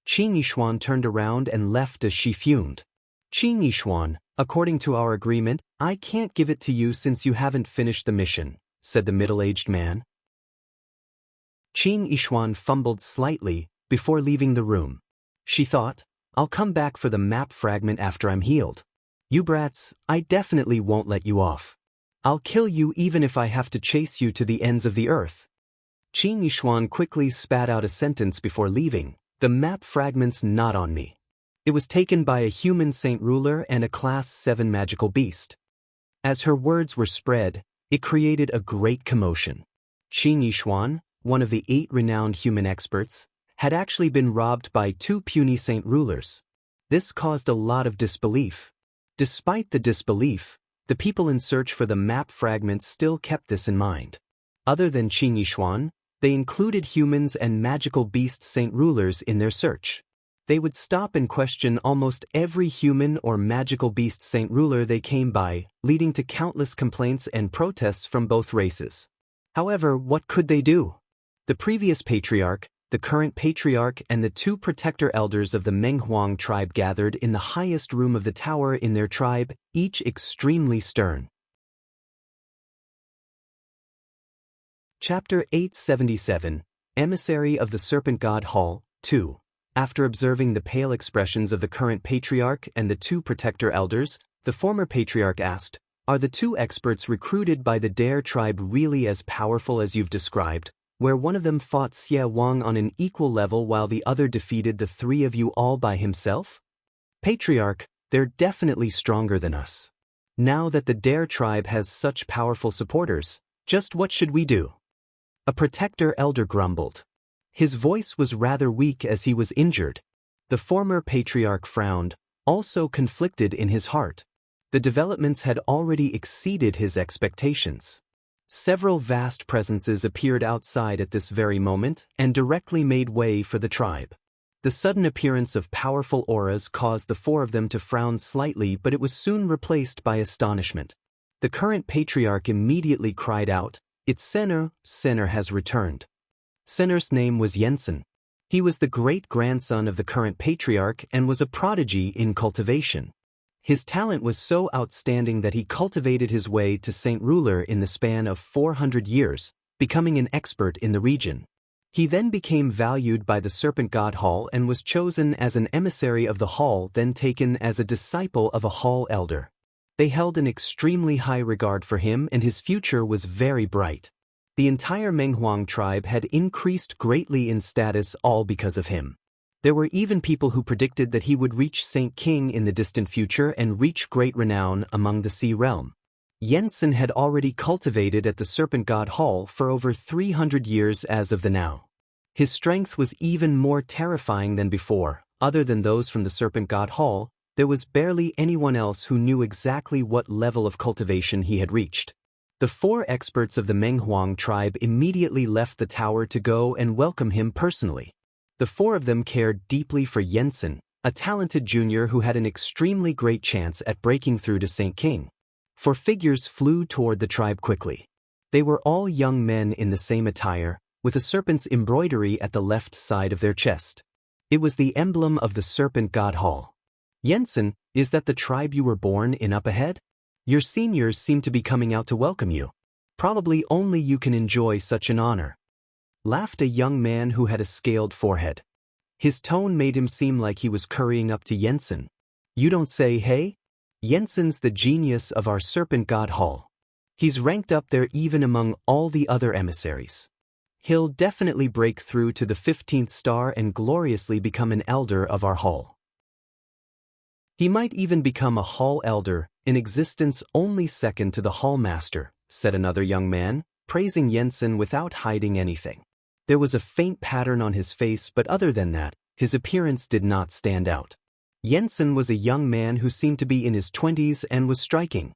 Qing Yishuan turned around and left as she fumed. "Qing Yishuan, according to our agreement, I can't give it to you since you haven't finished the mission," said the middle-aged man. Qing Yishuan fumbled slightly before leaving the room. She thought, "I'll come back for the map fragment after I'm healed. You brats, I definitely won't let you off. I'll kill you even if I have to chase you to the ends of the earth." Qing Yishuan quickly spat out a sentence before leaving, "The map fragment's not on me." It was taken by a human saint ruler and a Class 7 magical beast. As her words were spread, it created a great commotion. Qin Yishuan, one of the 8 renowned human experts, had actually been robbed by 2 puny saint rulers. This caused a lot of disbelief. Despite the disbelief, the people in search for the map fragments still kept this in mind. Other than Qin Yishuan, they included humans and magical beast saint rulers in their search. They would stop and question almost every human or magical beast saint ruler they came by, leading to countless complaints and protests from both races. However, what could they do? The previous patriarch, the current patriarch, and the 2 protector elders of the Menghuang tribe gathered in the highest room of the tower in their tribe, each extremely stern. Chapter 877, Emissary of the Serpent God Hall, 2. After observing the pale expressions of the current patriarch and the 2 protector elders, the former patriarch asked, "Are the 2 experts recruited by the Dare tribe really as powerful as you've described, where one of them fought Xie Wang on an equal level while the other defeated the 3 of you all by himself?" "Patriarch, they're definitely stronger than us. Now that the Dare tribe has such powerful supporters, just what should we do?" A protector elder grumbled. His voice was rather weak as he was injured. The former patriarch frowned, also conflicted in his heart. The developments had already exceeded his expectations. Several vast presences appeared outside at this very moment and directly made way for the tribe. The sudden appearance of powerful auras caused the 4 of them to frown slightly, but it was soon replaced by astonishment. The current patriarch immediately cried out, "It's Senner has returned." Senner's name was Yensen. He was the great-grandson of the current patriarch and was a prodigy in cultivation. His talent was so outstanding that he cultivated his way to saint ruler in the span of 400 years, becoming an expert in the region. He then became valued by the Serpent God Hall and was chosen as an emissary of the hall, then taken as a disciple of a hall elder. They held an extremely high regard for him, and his future was very bright. The entire Menghuang tribe had increased greatly in status, all because of him. There were even people who predicted that he would reach Saint King in the distant future and reach great renown among the Sea Realm. Yensen had already cultivated at the Serpent God Hall for over 300 years as of the now. His strength was even more terrifying than before. Other than those from the Serpent God Hall, there was barely anyone else who knew exactly what level of cultivation he had reached. The 4 experts of the Menghuang tribe immediately left the tower to go and welcome him personally. The 4 of them cared deeply for Yensen, a talented junior who had an extremely great chance at breaking through to Saint King. 4 figures flew toward the tribe quickly. They were all young men in the same attire, with a serpent's embroidery at the left side of their chest. It was the emblem of the Serpent God Hall. "Yensen, is that the tribe you were born in up ahead? Your seniors seem to be coming out to welcome you. Probably only you can enjoy such an honor," laughed a young man who had a scaled forehead. His tone made him seem like he was currying up to Yensen. "You don't say, hey? Yensen's the genius of our Serpent God Hall. He's ranked up there even among all the other emissaries. He'll definitely break through to the 15th star and gloriously become an elder of our hall. He might even become a hall elder, in existence only second to the hall master," said another young man, praising Yensen without hiding anything. There was a faint pattern on his face, but other than that, his appearance did not stand out. Yensen was a young man who seemed to be in his 20s and was striking.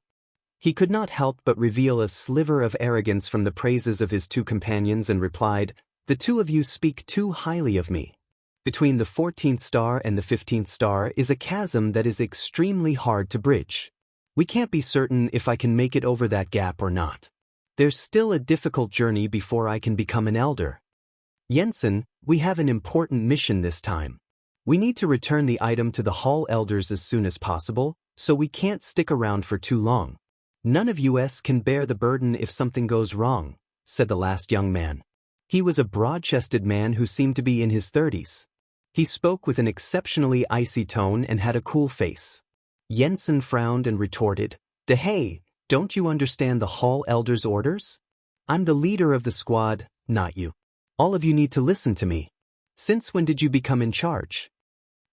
He could not help but reveal a sliver of arrogance from the praises of his 2 companions and replied, "The 2 of you speak too highly of me. Between the 14th star and the 15th star is a chasm that is extremely hard to bridge. We can't be certain if I can make it over that gap or not. There's still a difficult journey before I can become an elder. Yensen, we have an important mission this time. We need to return the item to the hall elders as soon as possible, so we can't stick around for too long. None of us can bear the burden if something goes wrong," said the last young man. He was a broad-chested man who seemed to be in his 30s. He spoke with an exceptionally icy tone and had a cool face. Yensen frowned and retorted, "Hey, don't you understand the hall elder's orders? I'm the leader of the squad, not you. All of you need to listen to me. Since when did you become in charge?"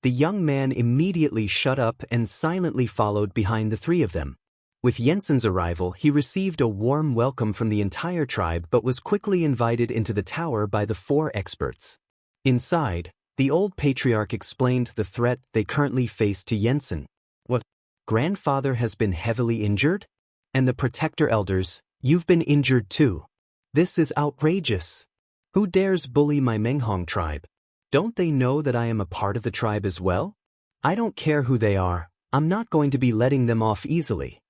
The young man immediately shut up and silently followed behind the three of them. With Jensen's arrival, he received a warm welcome from the entire tribe but was quickly invited into the tower by the four experts. Inside, the old patriarch explained the threat they currently face to Jensen. What? Grandfather has been heavily injured? And the protector elders, you've been injured too. This is outrageous. Who dares bully my Menghong tribe? Don't they know that I am a part of the tribe as well? I don't care who they are, I'm not going to be letting them off easily.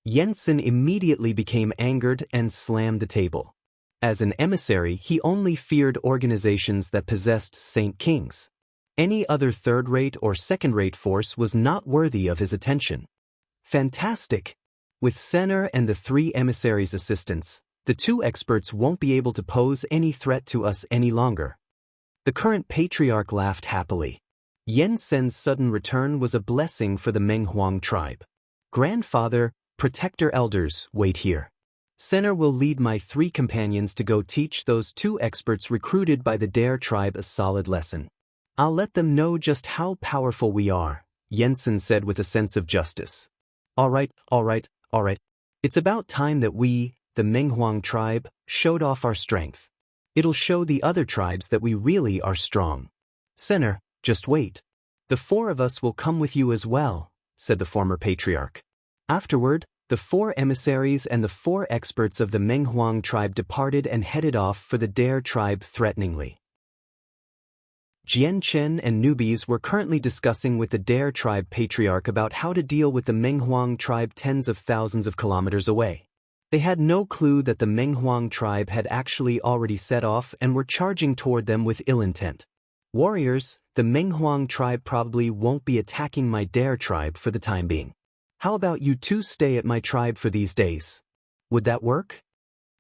Jensen immediately became angered and slammed the table. As an emissary, he only feared organizations that possessed Saint Kings. Any other third-rate or second-rate force was not worthy of his attention. Fantastic! With Senner and the three emissaries' assistants, the two experts won't be able to pose any threat to us any longer. The current patriarch laughed happily. Jensen's sudden return was a blessing for the Menghuang tribe. Grandfather, protector elders, wait here. Senner will lead my three companions to go teach those two experts recruited by the Dare tribe a solid lesson. I'll let them know just how powerful we are, Jensen said with a sense of justice. All right. It's about time that we, the Menghuang tribe, showed off our strength. It'll show the other tribes that we really are strong. Senner, just wait. The four of us will come with you as well, said the former patriarch. Afterward, the four emissaries and the four experts of the Menghuang tribe departed and headed off for the Dare tribe threateningly. Jian Chen and newbies were currently discussing with the Dare tribe patriarch about how to deal with the Menghuang tribe tens of thousands of kilometers away. They had no clue that the Menghuang tribe had actually already set off and were charging toward them with ill intent. Warriors, the Menghuang tribe probably won't be attacking my Dare tribe for the time being. How about you two stay at my tribe for these days? Would that work?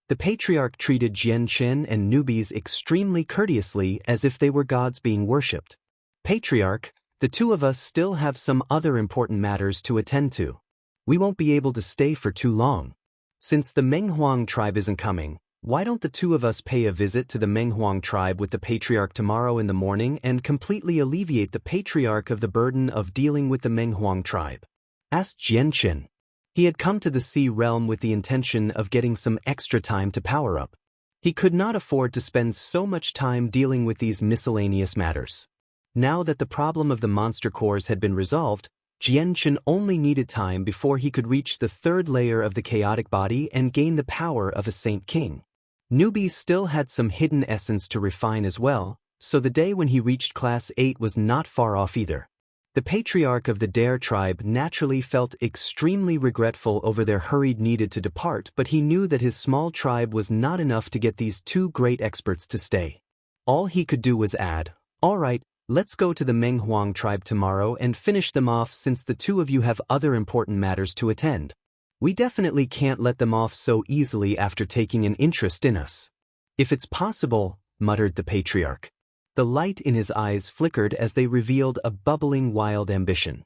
The patriarch treated Jian Chen and newbies extremely courteously as if they were gods being worshipped. Patriarch, the two of us still have some other important matters to attend to. We won't be able to stay for too long. Since the Menghuang tribe isn't coming, why don't the two of us pay a visit to the Menghuang tribe with the patriarch tomorrow in the morning and completely alleviate the patriarch of the burden of dealing with the Menghuang tribe? Asked Jian Chen. He had come to the Sea Realm with the intention of getting some extra time to power up. He could not afford to spend so much time dealing with these miscellaneous matters. Now that the problem of the monster cores had been resolved, Jian Chen only needed time before he could reach the third layer of the chaotic body and gain the power of a Saint King. Newbies still had some hidden essence to refine as well, so the day when he reached Class 8 was not far off either. The patriarch of the Dare tribe naturally felt extremely regretful over their hurried need to depart, but he knew that his small tribe was not enough to get these two great experts to stay. All he could do was add, "All right, let's go to the Menghuang tribe tomorrow and finish them off since the two of you have other important matters to attend. We definitely can't let them off so easily after taking an interest in us." "If it's possible," muttered the patriarch. The light in his eyes flickered as they revealed a bubbling wild ambition.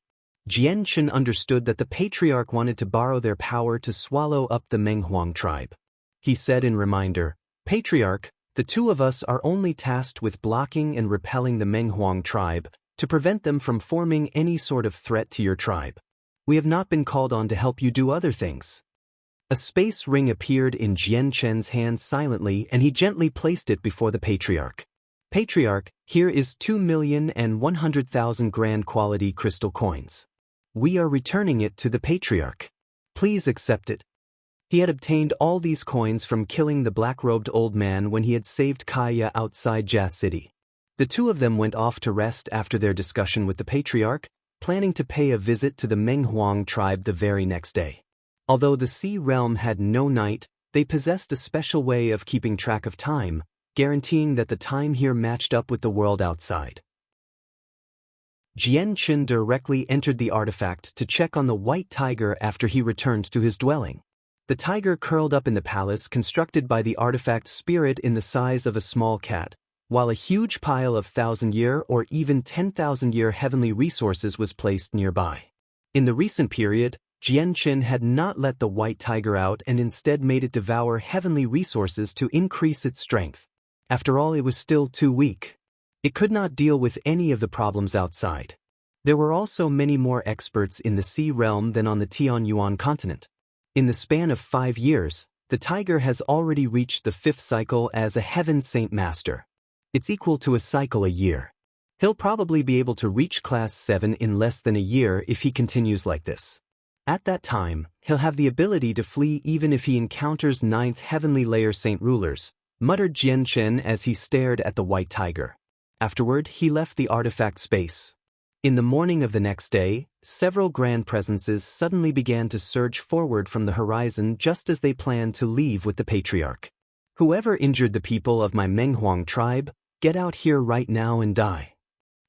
Jian Chen understood that the patriarch wanted to borrow their power to swallow up the Menghuang tribe. He said in reminder, "Patriarch, the two of us are only tasked with blocking and repelling the Menghuang tribe to prevent them from forming any sort of threat to your tribe. We have not been called on to help you do other things." A space ring appeared in Jian Chen's hand silently and he gently placed it before the patriarch. "Patriarch, here is 2,100,000 grand quality crystal coins. We are returning it to the patriarch. Please accept it." He had obtained all these coins from killing the black-robed old man when he had saved Kaya outside Jas City. The two of them went off to rest after their discussion with the patriarch, planning to pay a visit to the Menghuang tribe the very next day. Although the Sea Realm had no night, they possessed a special way of keeping track of time, guaranteeing that the time here matched up with the world outside. Jian Chen directly entered the artifact to check on the white tiger after he returned to his dwelling. The tiger curled up in the palace constructed by the artifact spirit in the size of a small cat, while a huge pile of 1,000-year or even 10,000-year heavenly resources was placed nearby. In the recent period, Jian Chen had not let the white tiger out and instead made it devour heavenly resources to increase its strength. After all, it was still too weak. It could not deal with any of the problems outside. There were also many more experts in the sea realm than on the Tianyuan continent. In the span of 5 years, the tiger has already reached the 5th cycle as a Heaven Saint Master. It's equal to a cycle a year. He'll probably be able to reach Class 7 in less than a year if he continues like this. At that time, he'll have the ability to flee even if he encounters 9th Heavenly Layer Saint Rulers, muttered Jian Chen as he stared at the white tiger. Afterward, he left the artifact space. In the morning of the next day, several grand presences suddenly began to surge forward from the horizon just as they planned to leave with the patriarch. Whoever injured the people of my Menghuang tribe, get out here right now and die.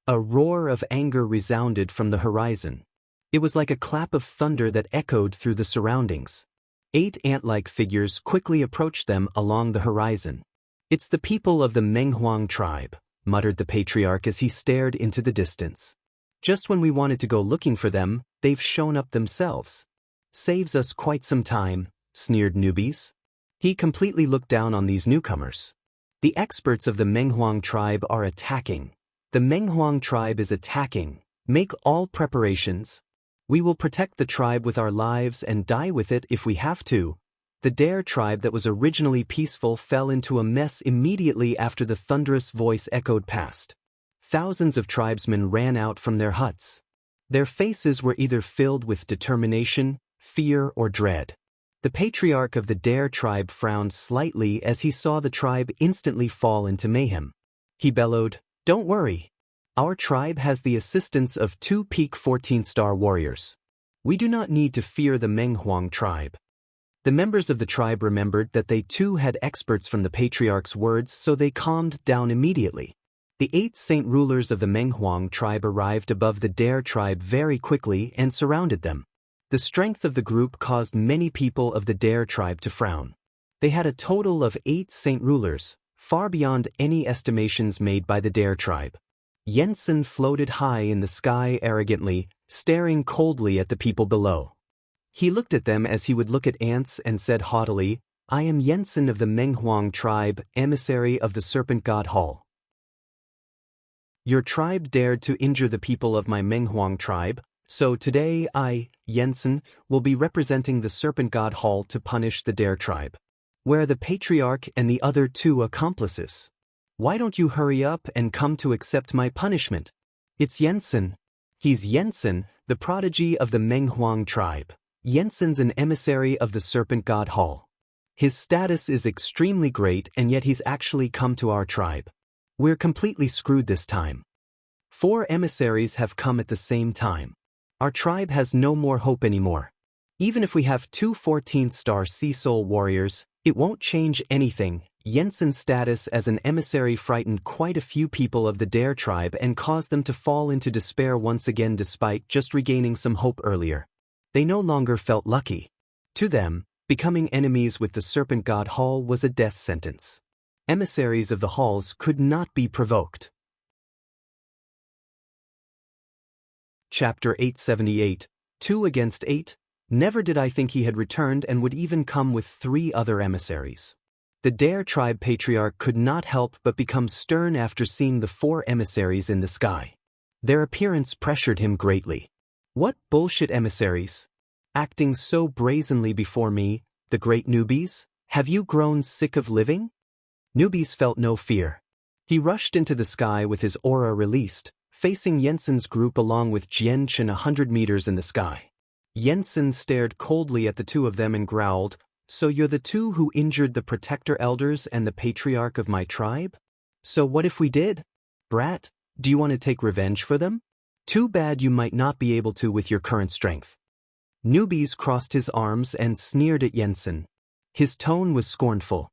A roar of anger resounded from the horizon. It was like a clap of thunder that echoed through the surroundings. 8 ant-like figures quickly approached them along the horizon. It's the people of the Menghuang tribe, muttered the patriarch as he stared into the distance. Just when we wanted to go looking for them, they've shown up themselves. Saves us quite some time, sneered newbies. He completely looked down on these newcomers. The experts of the Menghuang tribe are attacking. The Menghuang tribe is attacking. Make all preparations. We will protect the tribe with our lives and die with it if we have to. The Dare tribe that was originally peaceful fell into a mess immediately after the thunderous voice echoed past. Thousands of tribesmen ran out from their huts. Their faces were either filled with determination, fear, or dread. The patriarch of the Dare tribe frowned slightly as he saw the tribe instantly fall into mayhem. He bellowed, "Don't worry. Our tribe has the assistance of 2 peak 14-star warriors. We do not need to fear the Menghuang tribe." The members of the tribe remembered that they too had experts from the patriarch's words, so they calmed down immediately. The 8 saint rulers of the Menghuang tribe arrived above the Dare tribe very quickly and surrounded them. The strength of the group caused many people of the Dare tribe to frown. They had a total of 8 saint rulers, far beyond any estimations made by the Dare tribe. Yensen floated high in the sky arrogantly, staring coldly at the people below. He looked at them as he would look at ants and said haughtily, "I am Yensen of the Menghuang tribe, emissary of the Serpent God Hall. Your tribe dared to injure the people of my Menghuang tribe, so today I, Yensen, will be representing the Serpent God Hall to punish the Dare tribe. Where are the patriarch and the other 2 accomplices? Why don't you hurry up and come to accept my punishment? It's Yensen. He's Yensen, the prodigy of the Menghuang tribe. Yensen's an emissary of the Serpent God Hall. His status is extremely great and yet he's actually come to our tribe. We're completely screwed this time. 4 emissaries have come at the same time. Our tribe has no more hope anymore. Even if we have 2 14th-star Sea Soul warriors, it won't change anything." Yensen's status as an emissary frightened quite a few people of the Dare tribe and caused them to fall into despair once again despite just regaining some hope earlier. They no longer felt lucky. To them, becoming enemies with the Serpent God Hall was a death sentence. Emissaries of the halls could not be provoked. Chapter 878, 2 against 8. Never did I think he had returned and would even come with 3 other emissaries. The Dare tribe patriarch could not help but become stern after seeing the 4 emissaries in the sky. Their appearance pressured him greatly. What bullshit emissaries? Acting so brazenly before me, the great newbies? Have you grown sick of living? Newbies felt no fear. He rushed into the sky with his aura released, facing Yensen's group along with Jian Chen 100 meters in the sky. Yensen stared coldly at the 2 of them and growled, "So you're the 2 who injured the protector elders and the patriarch of my tribe? So what if we did? Brat, do you want to take revenge for them? Too bad you might not be able to with your current strength." Newbies crossed his arms and sneered at Yensen. His tone was scornful.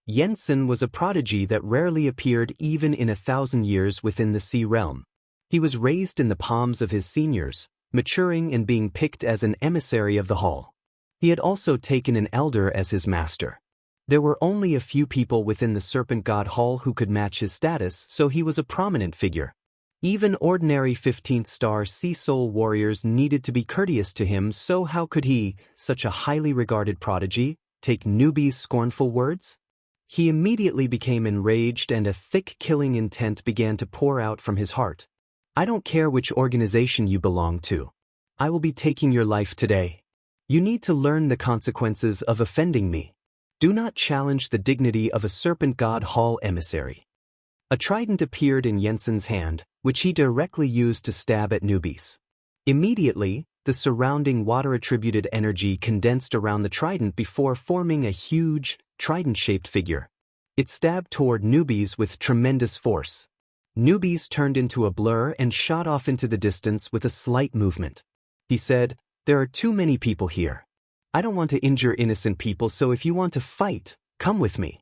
Yensen was a prodigy that rarely appeared even in 1,000 years within the sea realm. He was raised in the palms of his seniors, maturing and being picked as an emissary of the hall. He had also taken an elder as his master. There were only a few people within the Serpent God Hall who could match his status, so he was a prominent figure. Even ordinary 15th-star Sea Soul warriors needed to be courteous to him, so how could he, such a highly regarded prodigy, take newbies' scornful words? He immediately became enraged and a thick killing intent began to pour out from his heart. I don't care which organization you belong to. I will be taking your life today. You need to learn the consequences of offending me. Do not challenge the dignity of a serpent god hall emissary. A trident appeared in Jensen's hand, which he directly used to stab at newbies. Immediately, the surrounding water-attributed energy condensed around the trident before forming a huge, trident-shaped figure. It stabbed toward newbies with tremendous force. Newbies turned into a blur and shot off into the distance with a slight movement. He said, "There are too many people here. I don't want to injure innocent people, so if you want to fight, come with me."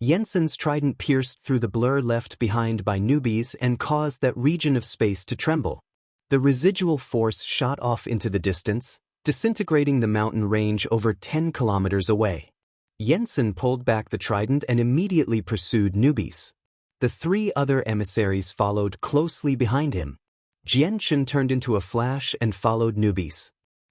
Jensen's trident pierced through the blur left behind by newbies and caused that region of space to tremble. The residual force shot off into the distance, disintegrating the mountain range over 10 kilometers away. Jensen pulled back the trident and immediately pursued newbies. The 3 other emissaries followed closely behind him. Jianchen turned into a flash and followed newbies.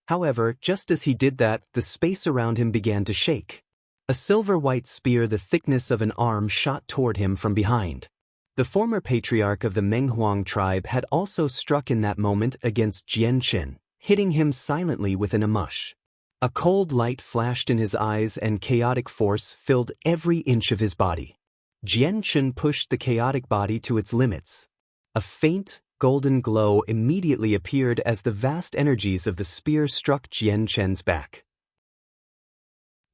However, just as he did that, the space around him began to shake. A silver-white spear the thickness of an arm shot toward him from behind. The former patriarch of the Menghuang tribe had also struck in that moment against Jianchen, hitting him silently with an amush. A cold light flashed in his eyes and chaotic force filled every inch of his body. Jianchen pushed the chaotic body to its limits. A faint, golden glow immediately appeared as the vast energies of the spear struck Jianchen's back.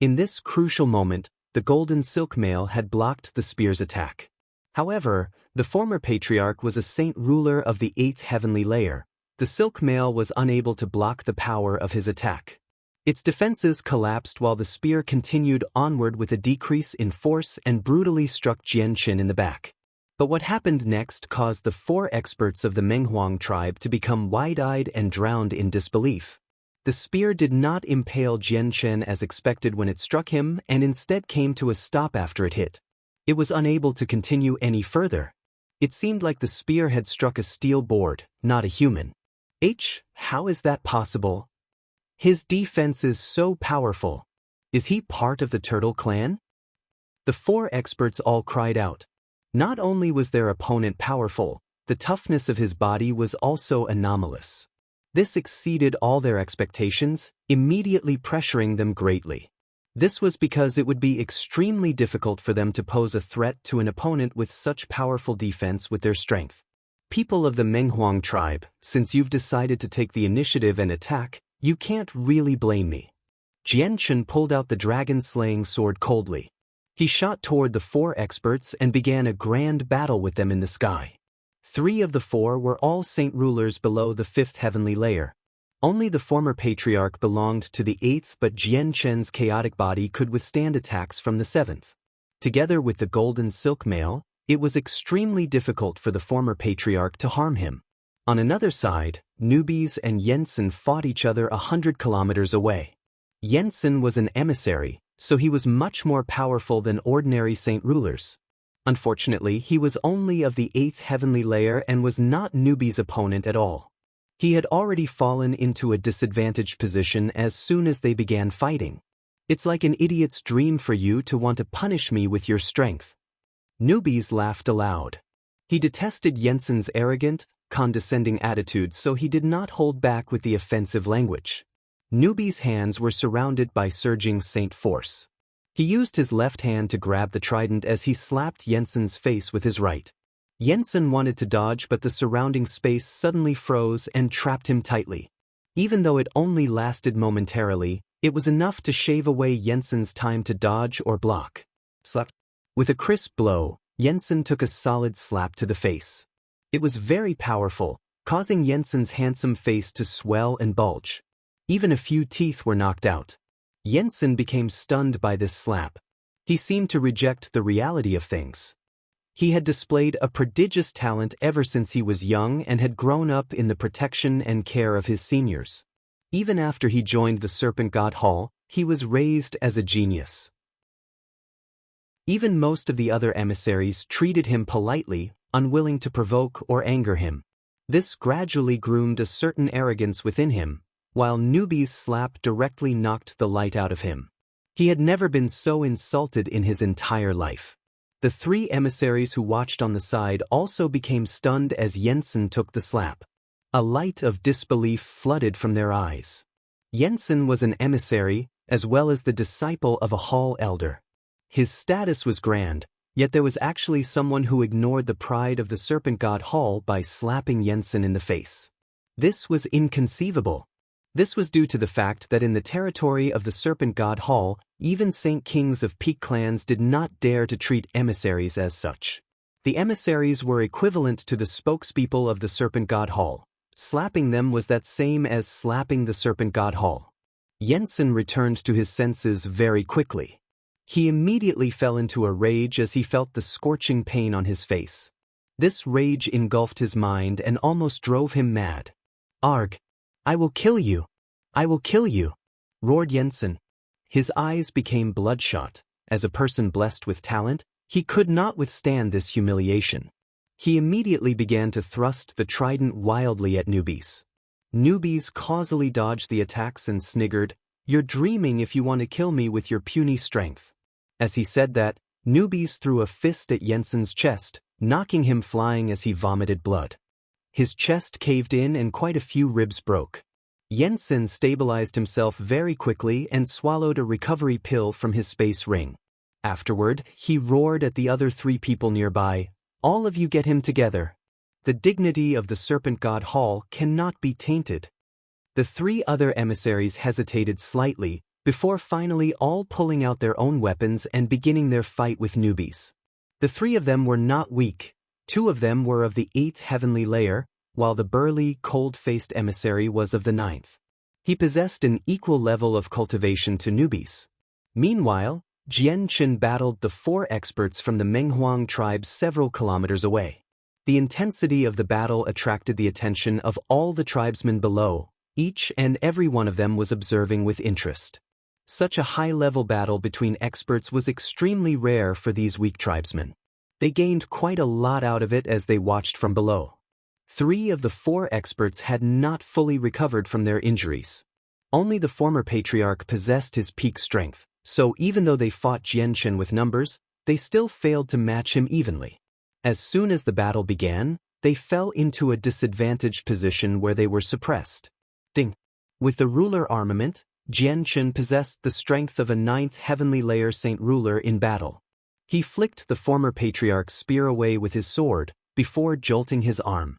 In this crucial moment, the golden silk mail had blocked the spear's attack. However, the former patriarch was a saint ruler of the 8th heavenly layer. The silk mail was unable to block the power of his attack. Its defenses collapsed while the spear continued onward with a decrease in force and brutally struck Jianchen in the back. But what happened next caused the 4 experts of the Menghuang tribe to become wide-eyed and drowned in disbelief. The spear did not impale Jianchen as expected when it struck him and instead came to a stop after it hit. It was unable to continue any further. It seemed like the spear had struck a steel board, not a human. How is that possible? His defense is so powerful. Is he part of the Turtle clan? The 4 experts all cried out. Not only was their opponent powerful, the toughness of his body was also anomalous. This exceeded all their expectations, immediately pressuring them greatly. This was because it would be extremely difficult for them to pose a threat to an opponent with such powerful defense with their strength. People of the Menghuang tribe, since you've decided to take the initiative and attack, you can't really blame me. Jianchen pulled out the dragon-slaying sword coldly. He shot toward the 4 experts and began a grand battle with them in the sky. 3 of the 4 were all saint rulers below the 5th heavenly layer. Only the former patriarch belonged to the 8th, but Jianchen's chaotic body could withstand attacks from the 7th. Together with the golden silk mail, it was extremely difficult for the former patriarch to harm him. On another side, newbies and Jensen fought each other 100 kilometers away. Jensen was an emissary, so he was much more powerful than ordinary saint rulers. Unfortunately, he was only of the 8th heavenly layer and was not newbie's opponent at all. He had already fallen into a disadvantaged position as soon as they began fighting. It's like an idiot's dream for you to want to punish me with your strength. Newbies laughed aloud. He detested Jensen's arrogant, condescending attitude, so he did not hold back with the offensive language. Newbie's hands were surrounded by surging saint force. He used his left hand to grab the trident as he slapped Jensen's face with his right. Jensen wanted to dodge, but the surrounding space suddenly froze and trapped him tightly. Even though it only lasted momentarily, it was enough to shave away Jensen's time to dodge or block. Slap. With a crisp blow, Jensen took a solid slap to the face. It was very powerful, causing Jensen's handsome face to swell and bulge. Even a few teeth were knocked out. Jensen became stunned by this slap. He seemed to reject the reality of things. He had displayed a prodigious talent ever since he was young and had grown up in the protection and care of his seniors. Even after he joined the Serpent God Hall, he was raised as a genius. Even most of the other emissaries treated him politely, unwilling to provoke or anger him. This gradually groomed a certain arrogance within him, while newbie's slap directly knocked the light out of him. He had never been so insulted in his entire life. The three emissaries who watched on the side also became stunned as Jensen took the slap. A light of disbelief flooded from their eyes. Jensen was an emissary, as well as the disciple of a hall elder. His status was grand, yet there was actually someone who ignored the pride of the Serpent God Hall by slapping Jensen in the face. This was inconceivable. This was due to the fact that in the territory of the Serpent God Hall, even Saint Kings of Peak clans did not dare to treat emissaries as such. The emissaries were equivalent to the spokespeople of the Serpent God Hall. Slapping them was that same as slapping the Serpent God Hall. Jensen returned to his senses very quickly. He immediately fell into a rage as he felt the scorching pain on his face. This rage engulfed his mind and almost drove him mad. "Arg! I will kill you! I will kill you!" roared Jensen. His eyes became bloodshot. As a person blessed with talent, he could not withstand this humiliation. He immediately began to thrust the trident wildly at Newbies. Newbies causally dodged the attacks and sniggered, "You're dreaming if you want to kill me with your puny strength." As he said that, Newbies threw a fist at Jensen's chest, knocking him flying as he vomited blood. His chest caved in and quite a few ribs broke. Jensen stabilized himself very quickly and swallowed a recovery pill from his space ring. Afterward, he roared at the other three people nearby, "All of you get him together. The dignity of the Serpent God Hall cannot be tainted." The three other emissaries hesitated slightly, before finally all pulling out their own weapons and beginning their fight with Newbies. The three of them were not weak. Two of them were of the 8th heavenly layer, while the burly, cold-faced emissary was of the 9th. He possessed an equal level of cultivation to Newbies. Meanwhile, Jianchen battled the 4 experts from the Menghuang tribe several kilometers away. The intensity of the battle attracted the attention of all the tribesmen below. Each and every one of them was observing with interest. Such a high-level battle between experts was extremely rare for these weak tribesmen. They gained quite a lot out of it as they watched from below. 3 of the 4 experts had not fully recovered from their injuries. Only the former patriarch possessed his peak strength, so even though they fought Jianchen with numbers, they still failed to match him evenly. As soon as the battle began, they fell into a disadvantaged position where they were suppressed. With the ruler armament, Jianchen possessed the strength of a 9th heavenly layer saint ruler in battle. He flicked the former patriarch's spear away with his sword, before jolting his arm.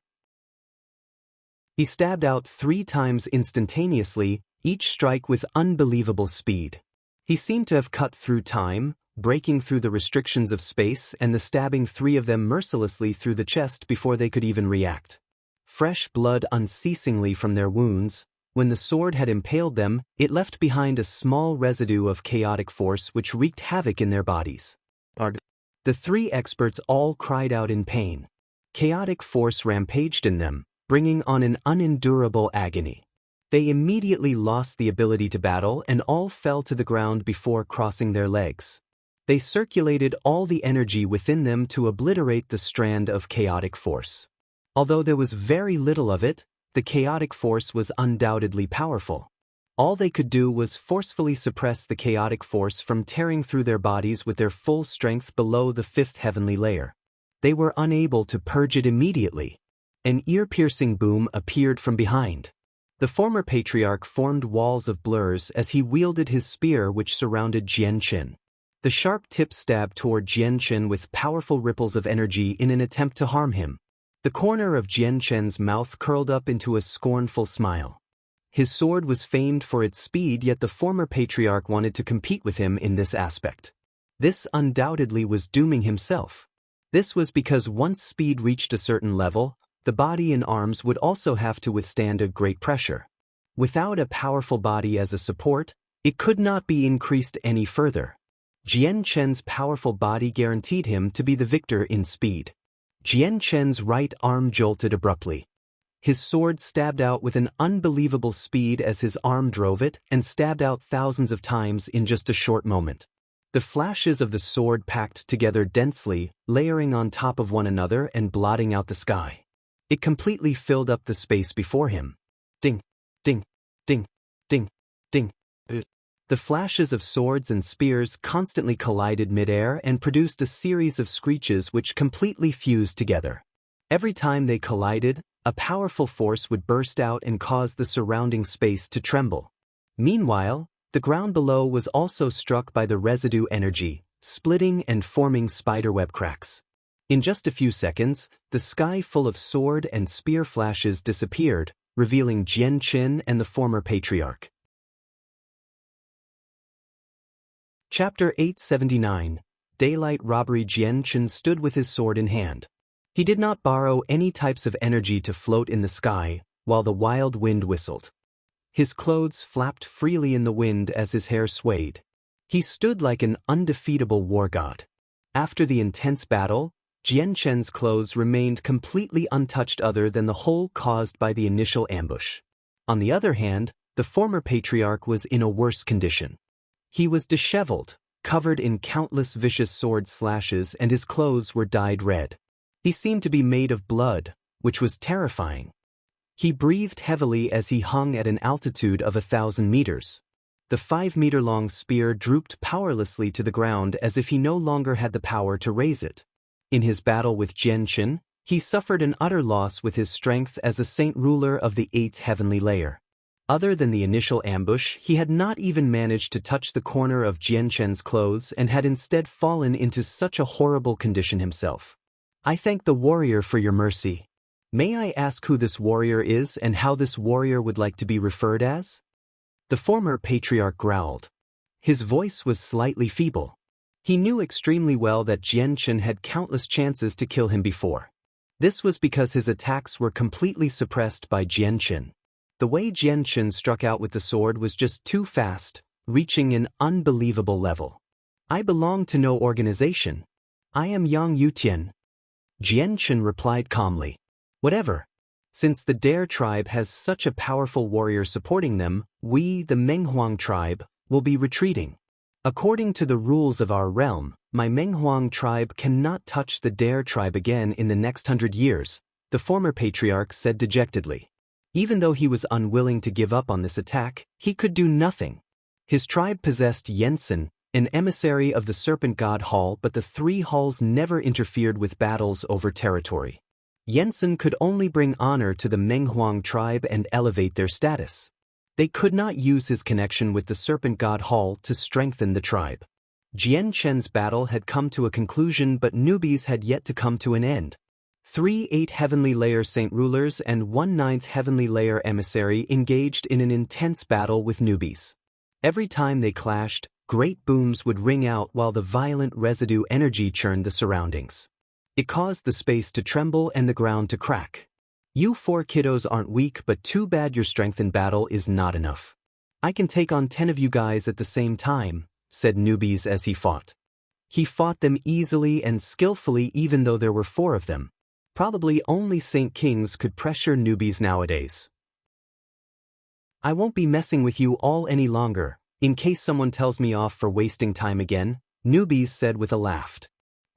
He stabbed out 3 times instantaneously, each strike with unbelievable speed. He seemed to have cut through time, breaking through the restrictions of space and the stabbing 3 of them mercilessly through the chest before they could even react. Fresh blood unceasingly from their wounds. When the sword had impaled them, it left behind a small residue of chaotic force which wreaked havoc in their bodies. The 3 experts all cried out in pain. Chaotic force rampaged in them, bringing on an unendurable agony. They immediately lost the ability to battle and all fell to the ground before crossing their legs. They circulated all the energy within them to obliterate the strand of chaotic force. Although there was very little of it, the chaotic force was undoubtedly powerful. All they could do was forcefully suppress the chaotic force from tearing through their bodies with their full strength below the 5th heavenly layer. They were unable to purge it immediately. An ear-piercing boom appeared from behind. The former patriarch formed walls of blurs as he wielded his spear which surrounded Jianchen. The sharp tip stabbed toward Jianchen with powerful ripples of energy in an attempt to harm him. The corner of Jianchen's mouth curled up into a scornful smile. His sword was famed for its speed, yet the former patriarch wanted to compete with him in this aspect. This undoubtedly was dooming himself. This was because once speed reached a certain level, the body and arms would also have to withstand a great pressure. Without a powerful body as a support, it could not be increased any further. Jianchen's powerful body guaranteed him to be the victor in speed. Jianchen's right arm jolted abruptly. His sword stabbed out with an unbelievable speed as his arm drove it and stabbed out thousands of times in just a short moment. The flashes of the sword packed together densely, layering on top of one another and blotting out the sky. It completely filled up the space before him. Ding, ding, ding, ding, ding. The flashes of swords and spears constantly collided mid-air and produced a series of screeches which completely fused together. Every time they collided, a powerful force would burst out and cause the surrounding space to tremble. Meanwhile, the ground below was also struck by the residue energy, splitting and forming spiderweb cracks. In just a few seconds, the sky full of sword and spear flashes disappeared, revealing Jian Qin and the former patriarch. Chapter 879. Daylight Robbery. Jian Qin stood with his sword in hand. He did not borrow any types of energy to float in the sky, while the wild wind whistled. His clothes flapped freely in the wind as his hair swayed. He stood like an undefeatable war god. After the intense battle, Jian Qin's clothes remained completely untouched other than the hole caused by the initial ambush. On the other hand, the former patriarch was in a worse condition. He was disheveled, covered in countless vicious sword slashes, and his clothes were dyed red. He seemed to be made of blood, which was terrifying. He breathed heavily as he hung at an altitude of 1,000 meters. The 5-meter-long spear drooped powerlessly to the ground as if he no longer had the power to raise it. In his battle with Jian Qin, he suffered an utter loss with his strength as a saint ruler of the 8th heavenly layer. Other than the initial ambush, he had not even managed to touch the corner of Jian Qin's clothes and had instead fallen into such a horrible condition himself. I thank the warrior for your mercy. May I ask who this warrior is and how this warrior would like to be referred as? The former patriarch growled. His voice was slightly feeble. He knew extremely well that Jian Qin had countless chances to kill him before. This was because his attacks were completely suppressed by Jian Qin. The way Jian Qin struck out with the sword was just too fast, reaching an unbelievable level. I belong to no organization. I am Yang Yutian. Jian Qin replied calmly. Whatever. Since the Dare tribe has such a powerful warrior supporting them, we, the Menghuang tribe, will be retreating. According to the rules of our realm, my Menghuang tribe cannot touch the Dare tribe again in the next 100 years, the former patriarch said dejectedly. Even though he was unwilling to give up on this attack, he could do nothing. His tribe possessed Yensen, an emissary of the Serpent God Hall, but the 3 halls never interfered with battles over territory. Yensen could only bring honor to the Menghuang tribe and elevate their status. They could not use his connection with the Serpent God Hall to strengthen the tribe. Jian Qin's battle had come to a conclusion, but newbies had yet to come to an end. 3 8th heavenly layer saint rulers and 1 9th heavenly layer emissary engaged in an intense battle with newbies. Every time they clashed, great booms would ring out while the violent residue energy churned the surroundings. It caused the space to tremble and the ground to crack. You 4 kiddos aren't weak, but too bad your strength in battle is not enough. I can take on 10 of you guys at the same time, said newbies as he fought. He fought them easily and skillfully even though there were 4 of them. Probably only Saint Kings could pressure newbies nowadays. I won't be messing with you all any longer, in case someone tells me off for wasting time again, newbies said with a laugh.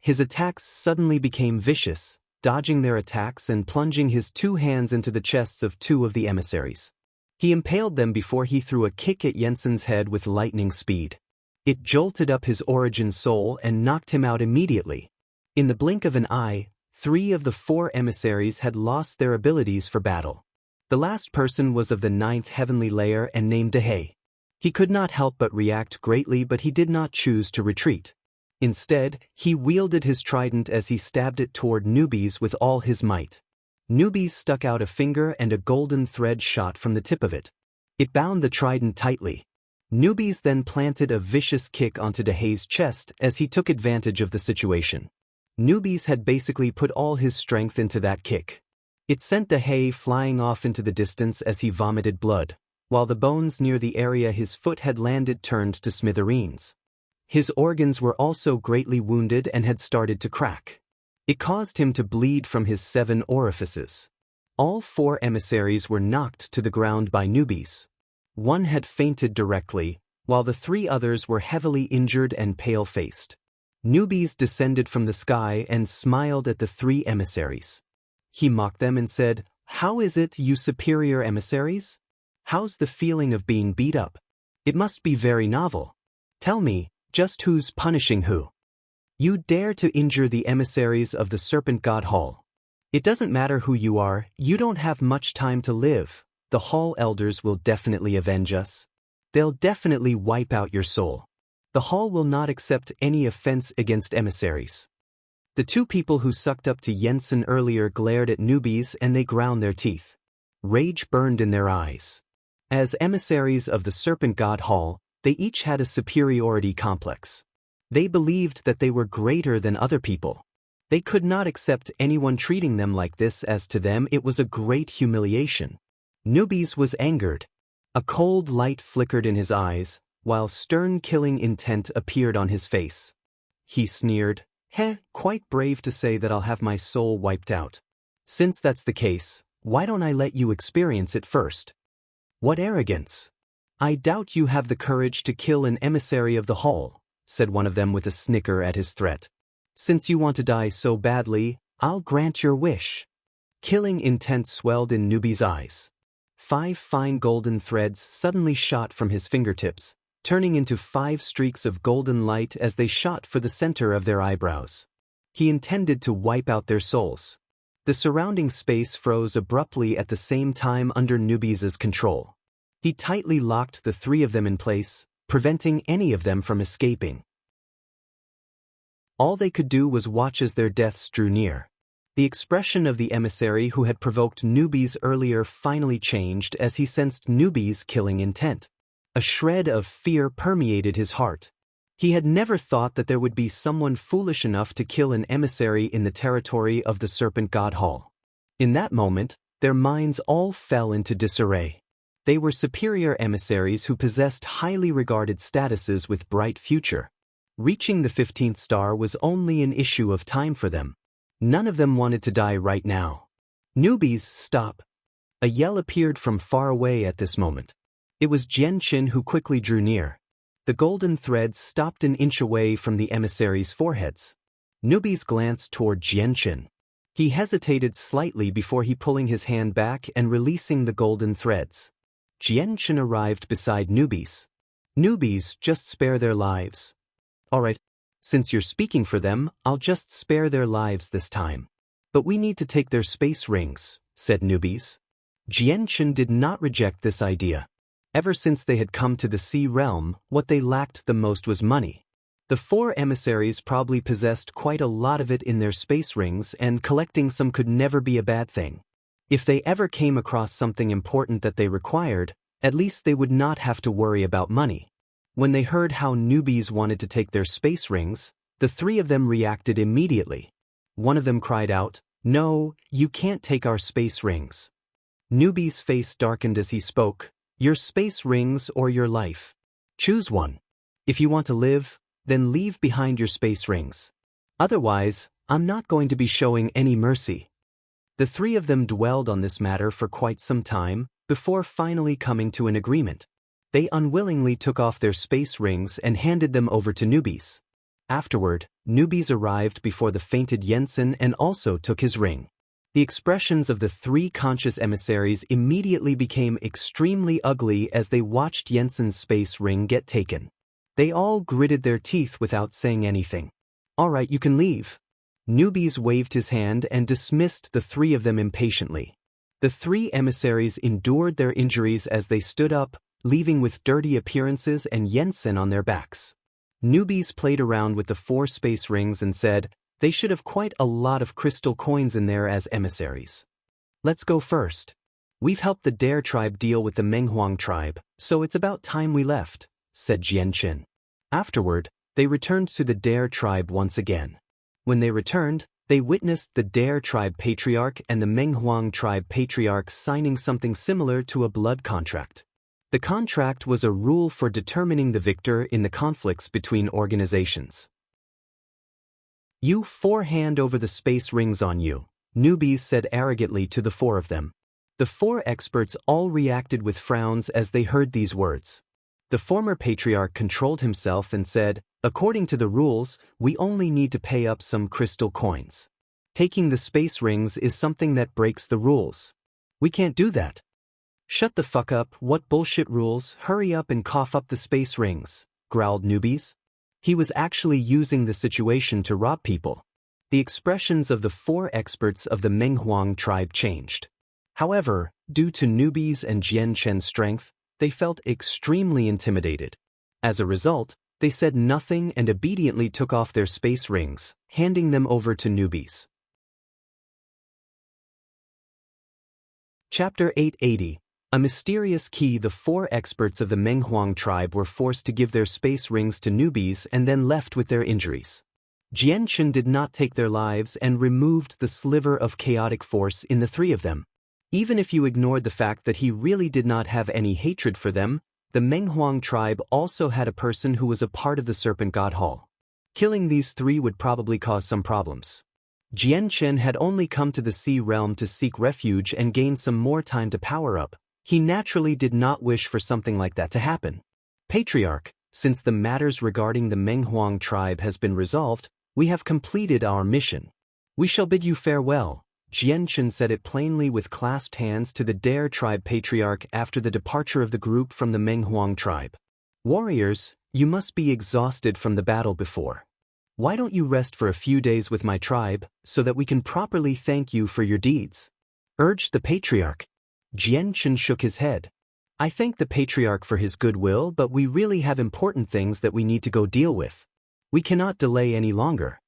His attacks suddenly became vicious, dodging their attacks and plunging his 2 hands into the chests of 2 of the emissaries. He impaled them before he threw a kick at Yensen's head with lightning speed. It jolted up his origin soul and knocked him out immediately. In the blink of an eye, 3 of the 4 emissaries had lost their abilities for battle. The last person was of the 9th heavenly layer and named Dehei. He could not help but react greatly, but he did not choose to retreat. Instead, he wielded his trident as he stabbed it toward newbies with all his might. Newbies stuck out a finger and a golden thread shot from the tip of it. It bound the trident tightly. Newbies then planted a vicious kick onto Dehei's chest as he took advantage of the situation. Newbies had basically put all his strength into that kick. It sent Dehei flying off into the distance as he vomited blood, while the bones near the area his foot had landed turned to smithereens. His organs were also greatly wounded and had started to crack. It caused him to bleed from his 7 orifices. All 4 emissaries were knocked to the ground by newbies. 1 had fainted directly, while the 3 others were heavily injured and pale-faced. Newbies descended from the sky and smiled at the 3 emissaries. He mocked them and said, "How is it, you superior emissaries? How's the feeling of being beat up? It must be very novel. Tell me, just who's punishing who? You dare to injure the emissaries of the Serpent God Hall. It doesn't matter who you are, you don't have much time to live. The Hall elders will definitely avenge us. They'll definitely wipe out your soul. The Hall will not accept any offense against emissaries. The two people who sucked up to Jensen earlier glared at newbies and they ground their teeth. Rage burned in their eyes. As emissaries of the Serpent God Hall, they each had a superiority complex. They believed that they were greater than other people. They could not accept anyone treating them like this, as to them it was a great humiliation. Newbies was angered. A cold light flickered in his eyes, while stern killing intent appeared on his face. He sneered, quite brave to say that I'll have my soul wiped out. Since that's the case, why don't I let you experience it first? What arrogance! I doubt you have the courage to kill an emissary of the Hall, said one of them with a snicker at his threat. Since you want to die so badly, I'll grant your wish. Killing intent swelled in Newbie's eyes. 5 fine golden threads suddenly shot from his fingertips, turning into 5 streaks of golden light as they shot for the center of their eyebrows. He intended to wipe out their souls. The surrounding space froze abruptly at the same time under Newbies' control. He tightly locked the 3 of them in place, preventing any of them from escaping. All they could do was watch as their deaths drew near. The expression of the emissary who had provoked Newbies earlier finally changed as he sensed Newbies' killing intent. A shred of fear permeated his heart. He had never thought that there would be someone foolish enough to kill an emissary in the territory of the Serpent God Hall. In that moment, their minds all fell into disarray. They were superior emissaries who possessed highly regarded statuses with bright future. Reaching the 15th star was only an issue of time for them. None of them wanted to die right now. Newbies, stop! A yell appeared from far away at this moment. It was Jian-Chin who quickly drew near. The golden threads stopped an inch away from the emissaries' foreheads. Newbies glanced toward Jian-Chin. He hesitated slightly before he pulling his hand back and releasing the golden threads. Jian-Chin arrived beside Newbies. Newbies, just spare their lives. All right. Since you're speaking for them, I'll just spare their lives this time. But we need to take their space rings, said Newbies. Jian-Chin did not reject this idea. Ever since they had come to the Sea Realm, what they lacked the most was money. The 4 emissaries probably possessed quite a lot of it in their space rings, and collecting some could never be a bad thing. If they ever came across something important that they required, at least they would not have to worry about money. When they heard how Newbies wanted to take their space rings, the 3 of them reacted immediately. One of them cried out, "No, you can't take our space rings." Newbies' face darkened as he spoke, "Your space rings or your life. Choose one. If you want to live, then leave behind your space rings. Otherwise, I'm not going to be showing any mercy." The 3 of them dwelled on this matter for quite some time, before finally coming to an agreement. They unwillingly took off their space rings and handed them over to Newbies. Afterward, Newbies arrived before the fainted Jensen and also took his ring. The expressions of the 3 conscious emissaries immediately became extremely ugly as they watched Jensen's space ring get taken. They all gritted their teeth without saying anything. "All right, you can leave." Newbies waved his hand and dismissed the 3 of them impatiently. The 3 emissaries endured their injuries as they stood up, leaving with dirty appearances and Jensen on their backs. Newbies played around with the 4 space rings and said they should have quite a lot of crystal coins in there as emissaries. "Let's go first. We've helped the Dare tribe deal with the Menghuang tribe, so it's about time we left," said Jian-Chin. Afterward, they returned to the Dare tribe once again. When they returned, they witnessed the Dare tribe patriarch and the Menghuang tribe patriarch signing something similar to a blood contract. The contract was a rule for determining the victor in the conflicts between organizations. "You 4 hand over the space rings on you," Newbies said arrogantly to the 4 of them. The 4 experts all reacted with frowns as they heard these words. The former patriarch controlled himself and said, "According to the rules, we only need to pay up some crystal coins. Taking the space rings is something that breaks the rules. We can't do that." "Shut the fuck up, what bullshit rules, hurry up and cough up the space rings," growled Newbies. He was actually using the situation to rob people. The expressions of the 4 experts of the Menghuang tribe changed. However, due to Newbies and Jian Chen's strength, they felt extremely intimidated. As a result, they said nothing and obediently took off their space rings, handing them over to Newbies. Chapter 880. A mysterious key. The 4 experts of the Menghuang tribe were forced to give their space rings to Newbies and then left with their injuries. Jian Chen did not take their lives and removed the sliver of chaotic force in the 3 of them. Even if you ignored the fact that he really did not have any hatred for them, the Menghuang tribe also had a person who was a part of the Serpent God Hall. Killing these 3 would probably cause some problems. Jian Chen had only come to the Sea Realm to seek refuge and gain some more time to power up. He naturally did not wish for something like that to happen. Patriarch, since the matters regarding the Menghuang tribe has been resolved, we have completed our mission. We shall bid you farewell. Jian Chen said it plainly with clasped hands to the Dare tribe patriarch after the departure of the group from the Menghuang tribe. Warriors, you must be exhausted from the battle before. Why don't you rest for a few days with my tribe, so that we can properly thank you for your deeds? Urged the patriarch. Jian Chen shook his head. I thank the patriarch for his goodwill, but we really have important things that we need to go deal with. We cannot delay any longer.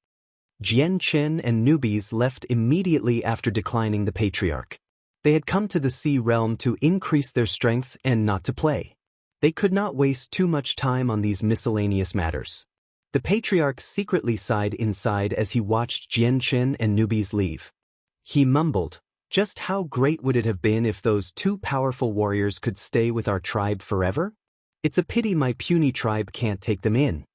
Jian Chen and Newbies left immediately after declining the patriarch. They had come to the Sea Realm to increase their strength and not to play. They could not waste too much time on these miscellaneous matters. The patriarch secretly sighed inside as he watched Jian Chen and Newbies leave. He mumbled, "Just how great would it have been if those 2 powerful warriors could stay with our tribe forever? It's a pity my puny tribe can't take them in."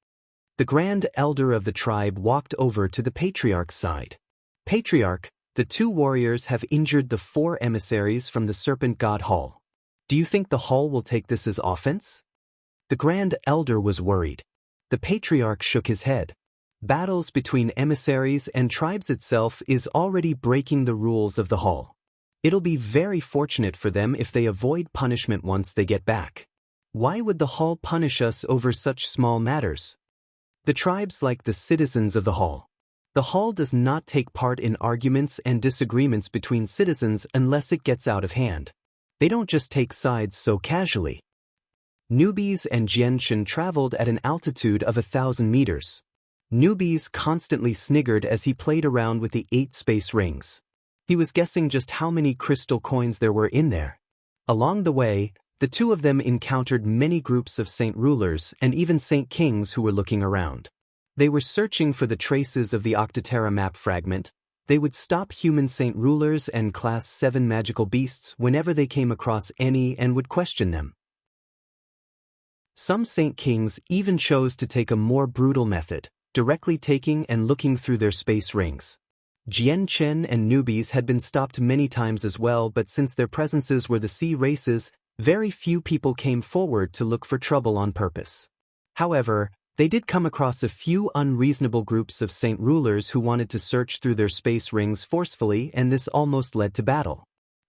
The Grand Elder of the tribe walked over to the Patriarch's side. "Patriarch, the 2 warriors have injured the 4 emissaries from the Serpent God Hall. Do you think the Hall will take this as offense?" The Grand Elder was worried. The Patriarch shook his head. Battles between emissaries and tribes itself is already breaking the rules of the Hall. It'll be very fortunate for them if they avoid punishment once they get back. Why would the Hall punish us over such small matters? The tribes like the citizens of the Hall. The Hall does not take part in arguments and disagreements between citizens unless it gets out of hand. They don't just take sides so casually. Newbies and Jian Chen traveled at an altitude of 1,000 meters. Newbies constantly sniggered as he played around with the 8 space rings. He was guessing just how many crystal coins there were in there. Along the way, the 2 of them encountered many groups of saint rulers and even saint kings who were looking around. They were searching for the traces of the Octaterra map fragment. They would stop human saint rulers and Class 7 magical beasts whenever they came across any and would question them. Some saint kings even chose to take a more brutal method, directly taking and looking through their space rings. Jian Chen and Newbies had been stopped many times as well, but since their presences were the sea races, very few people came forward to look for trouble on purpose. However, they did come across a few unreasonable groups of saint rulers who wanted to search through their space rings forcefully, and this almost led to battle.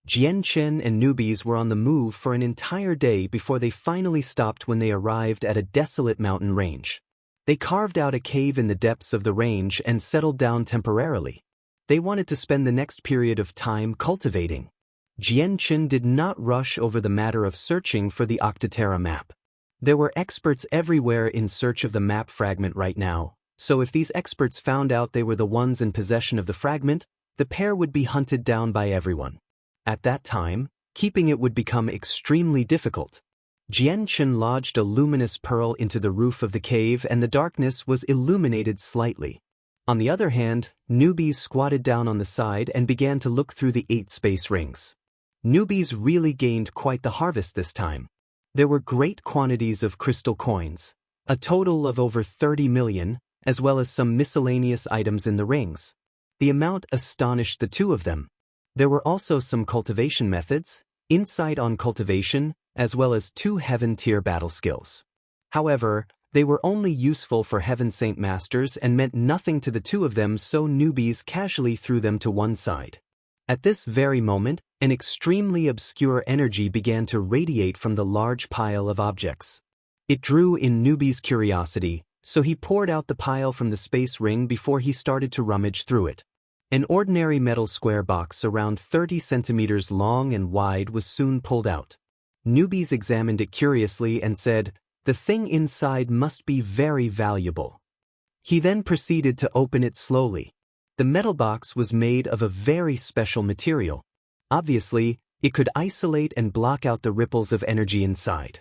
Jian Chen and Newbies were on the move for an entire day before they finally stopped when they arrived at a desolate mountain range. They carved out a cave in the depths of the range and settled down temporarily. They wanted to spend the next period of time cultivating. Jian Chen did not rush over the matter of searching for the Octaterra map. There were experts everywhere in search of the map fragment right now, so if these experts found out they were the ones in possession of the fragment, the pair would be hunted down by everyone. At that time, keeping it would become extremely difficult. Jian Chen lodged a luminous pearl into the roof of the cave and the darkness was illuminated slightly. On the other hand, Newbies squatted down on the side and began to look through the 8 space rings. Newbies really gained quite the harvest this time. There were great quantities of crystal coins, a total of over 30 million, as well as some miscellaneous items in the rings. The amount astonished the 2 of them. There were also some cultivation methods, insight on cultivation, as well as 2 heaven-tier battle skills. However, they were only useful for Heaven Saint Masters and meant nothing to the 2 of them, so Newbies casually threw them to one side. At this very moment, an extremely obscure energy began to radiate from the large pile of objects. It drew in Newbie's curiosity, so he poured out the pile from the space ring before he started to rummage through it. An ordinary metal square box around 30 centimeters long and wide was soon pulled out. Newbies examined it curiously and said, "The thing inside must be very valuable." He then proceeded to open it slowly. The metal box was made of a very special material. Obviously, it could isolate and block out the ripples of energy inside.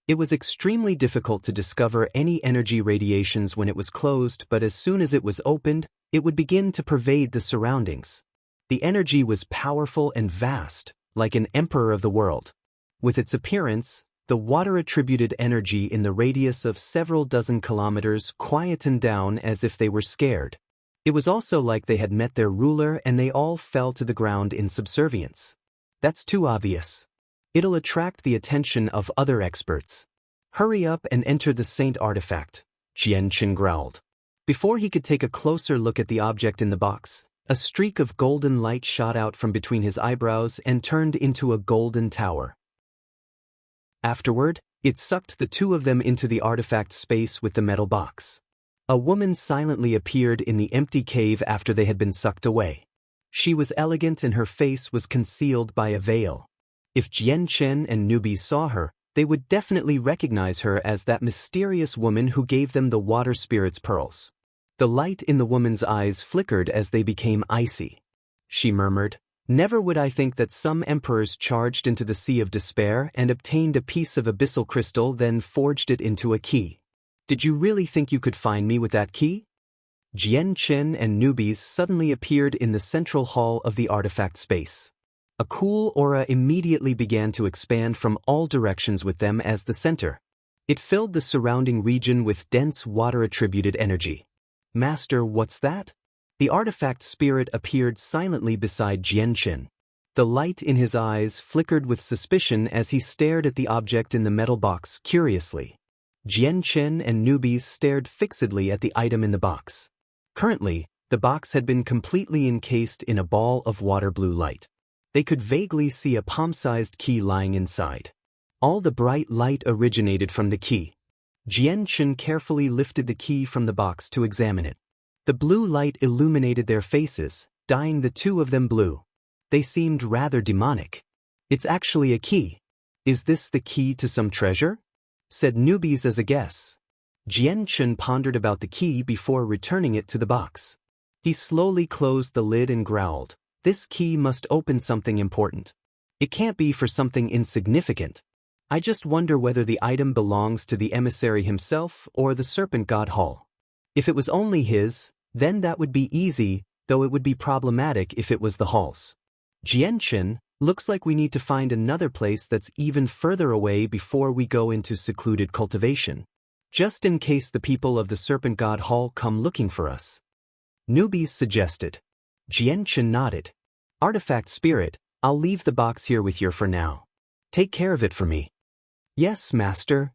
It was extremely difficult to discover any energy radiations when it was closed, but as soon as it was opened, it would begin to pervade the surroundings. The energy was powerful and vast, like an emperor of the world. With its appearance, the water-attributed energy in the radius of several dozen kilometers quietened down as if they were scared. It was also like they had met their ruler and they all fell to the ground in subservience. That's too obvious. It'll attract the attention of other experts. Hurry up and enter the saint artifact, Jianqin growled. Before he could take a closer look at the object in the box, a streak of golden light shot out from between his eyebrows and turned into a golden tower. Afterward, it sucked the two of them into the artifact space with the metal box. A woman silently appeared in the empty cave after they had been sucked away. She was elegant and her face was concealed by a veil. If Jianchen and Newbie saw her, they would definitely recognize her as that mysterious woman who gave them the water spirit's pearls. The light in the woman's eyes flickered as they became icy. She murmured, "Never would I think that some emperors charged into the sea of despair and obtained a piece of abyssal crystal, then forged it into a key. Did you really think you could find me with that key?" Jianchen and Newbies suddenly appeared in the central hall of the artifact space. A cool aura immediately began to expand from all directions with them as the center. It filled the surrounding region with dense water-attributed energy. "Master, what's that?" The artifact spirit appeared silently beside Jianchen. The light in his eyes flickered with suspicion as he stared at the object in the metal box curiously. Jianchen and Newbies stared fixedly at the item in the box. Currently, the box had been completely encased in a ball of water blue light. They could vaguely see a palm-sized key lying inside. All the bright light originated from the key. Jianchen carefully lifted the key from the box to examine it. The blue light illuminated their faces, dyeing the two of them blue. They seemed rather demonic. "It's actually a key. Is this the key to some treasure?" said Newbies as a guess. Jianchen pondered about the key before returning it to the box. He slowly closed the lid and growled, "This key must open something important. It can't be for something insignificant. I just wonder whether the item belongs to the emissary himself or the Serpent God Hall. If it was only his, then that would be easy, though it would be problematic if it was the Hall's. Jianchen, looks like we need to find another place that's even further away before we go into secluded cultivation. Just in case the people of the Serpent God Hall come looking for us," Newbies suggested. Jianchen nodded. "Artifact Spirit, I'll leave the box here with you for now. Take care of it for me." "Yes, Master."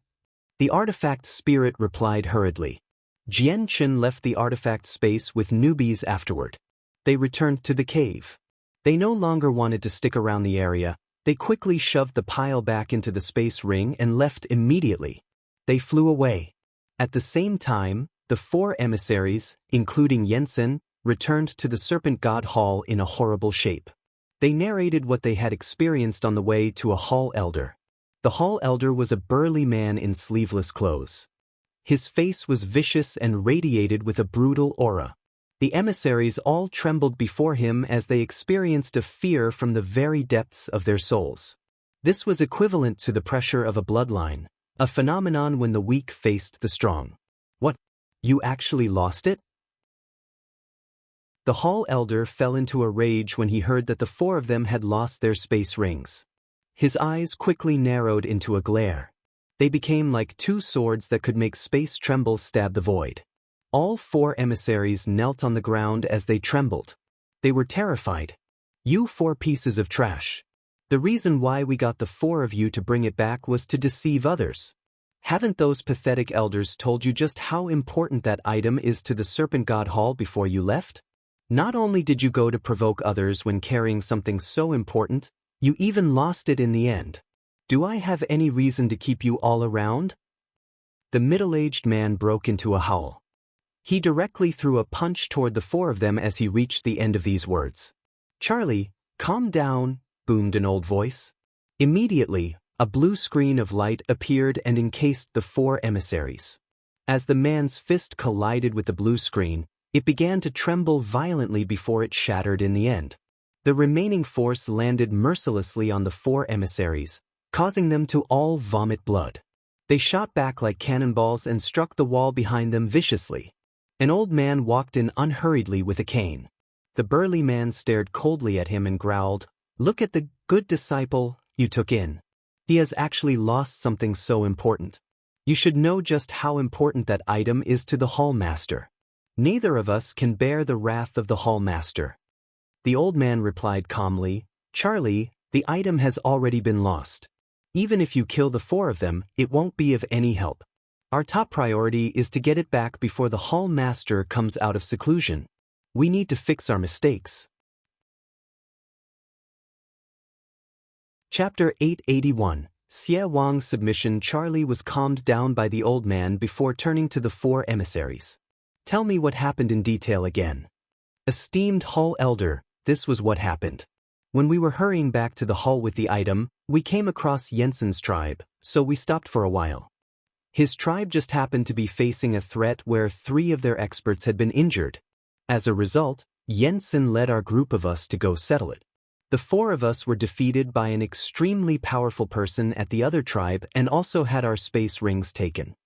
The Artifact Spirit replied hurriedly. Jianchen left the artifact space with Newbies afterward. They returned to the cave. They no longer wanted to stick around the area. They quickly shoved the pile back into the space ring and left immediately. They flew away. At the same time, the four emissaries, including Jensen, returned to the Serpent God Hall in a horrible shape. They narrated what they had experienced on the way to a hall elder. The hall elder was a burly man in sleeveless clothes. His face was vicious and radiated with a brutal aura. The emissaries all trembled before him as they experienced a fear from the very depths of their souls. This was equivalent to the pressure of a bloodline, a phenomenon when the weak faced the strong. "What? You actually lost it?" The hall elder fell into a rage when he heard that the four of them had lost their space rings. His eyes quickly narrowed into a glare. They became like two swords that could make space tremble stab the void. All four emissaries knelt on the ground as they trembled. They were terrified. "You four pieces of trash. The reason why we got the four of you to bring it back was to deceive others. Haven't those pathetic elders told you just how important that item is to the Serpent God Hall before you left?" Not only did you go to provoke others when carrying something so important, you even lost it in the end. Do I have any reason to keep you all around? The middle-aged man broke into a howl. He directly threw a punch toward the four of them as he reached the end of these words. "Charlie, calm down," boomed an old voice. Immediately, a blue screen of light appeared and encased the four emissaries. As the man's fist collided with the blue screen, it began to tremble violently before it shattered in the end. The remaining force landed mercilessly on the four emissaries, causing them to all vomit blood. They shot back like cannonballs and struck the wall behind them viciously. An old man walked in unhurriedly with a cane. The burly man stared coldly at him and growled, "Look at the good disciple you took in. He has actually lost something so important. You should know just how important that item is to the hallmaster. Neither of us can bear the wrath of the hallmaster." The old man replied calmly, "Charlie, the item has already been lost. Even if you kill the four of them, it won't be of any help. Our top priority is to get it back before the hallmaster comes out of seclusion. We need to fix our mistakes." Chapter 881. Xie Wang's submission. Charlie was calmed down by the old man before turning to the four emissaries. "Tell me what happened in detail again." "Esteemed hall elder, this was what happened. When we were hurrying back to the hall with the item, we came across Jensen's tribe, so we stopped for a while. His tribe just happened to be facing a threat where 3 of their experts had been injured. As a result, Jensen led our group of us to go settle it. The 4 of us were defeated by an extremely powerful person at the other tribe and also had our space rings taken.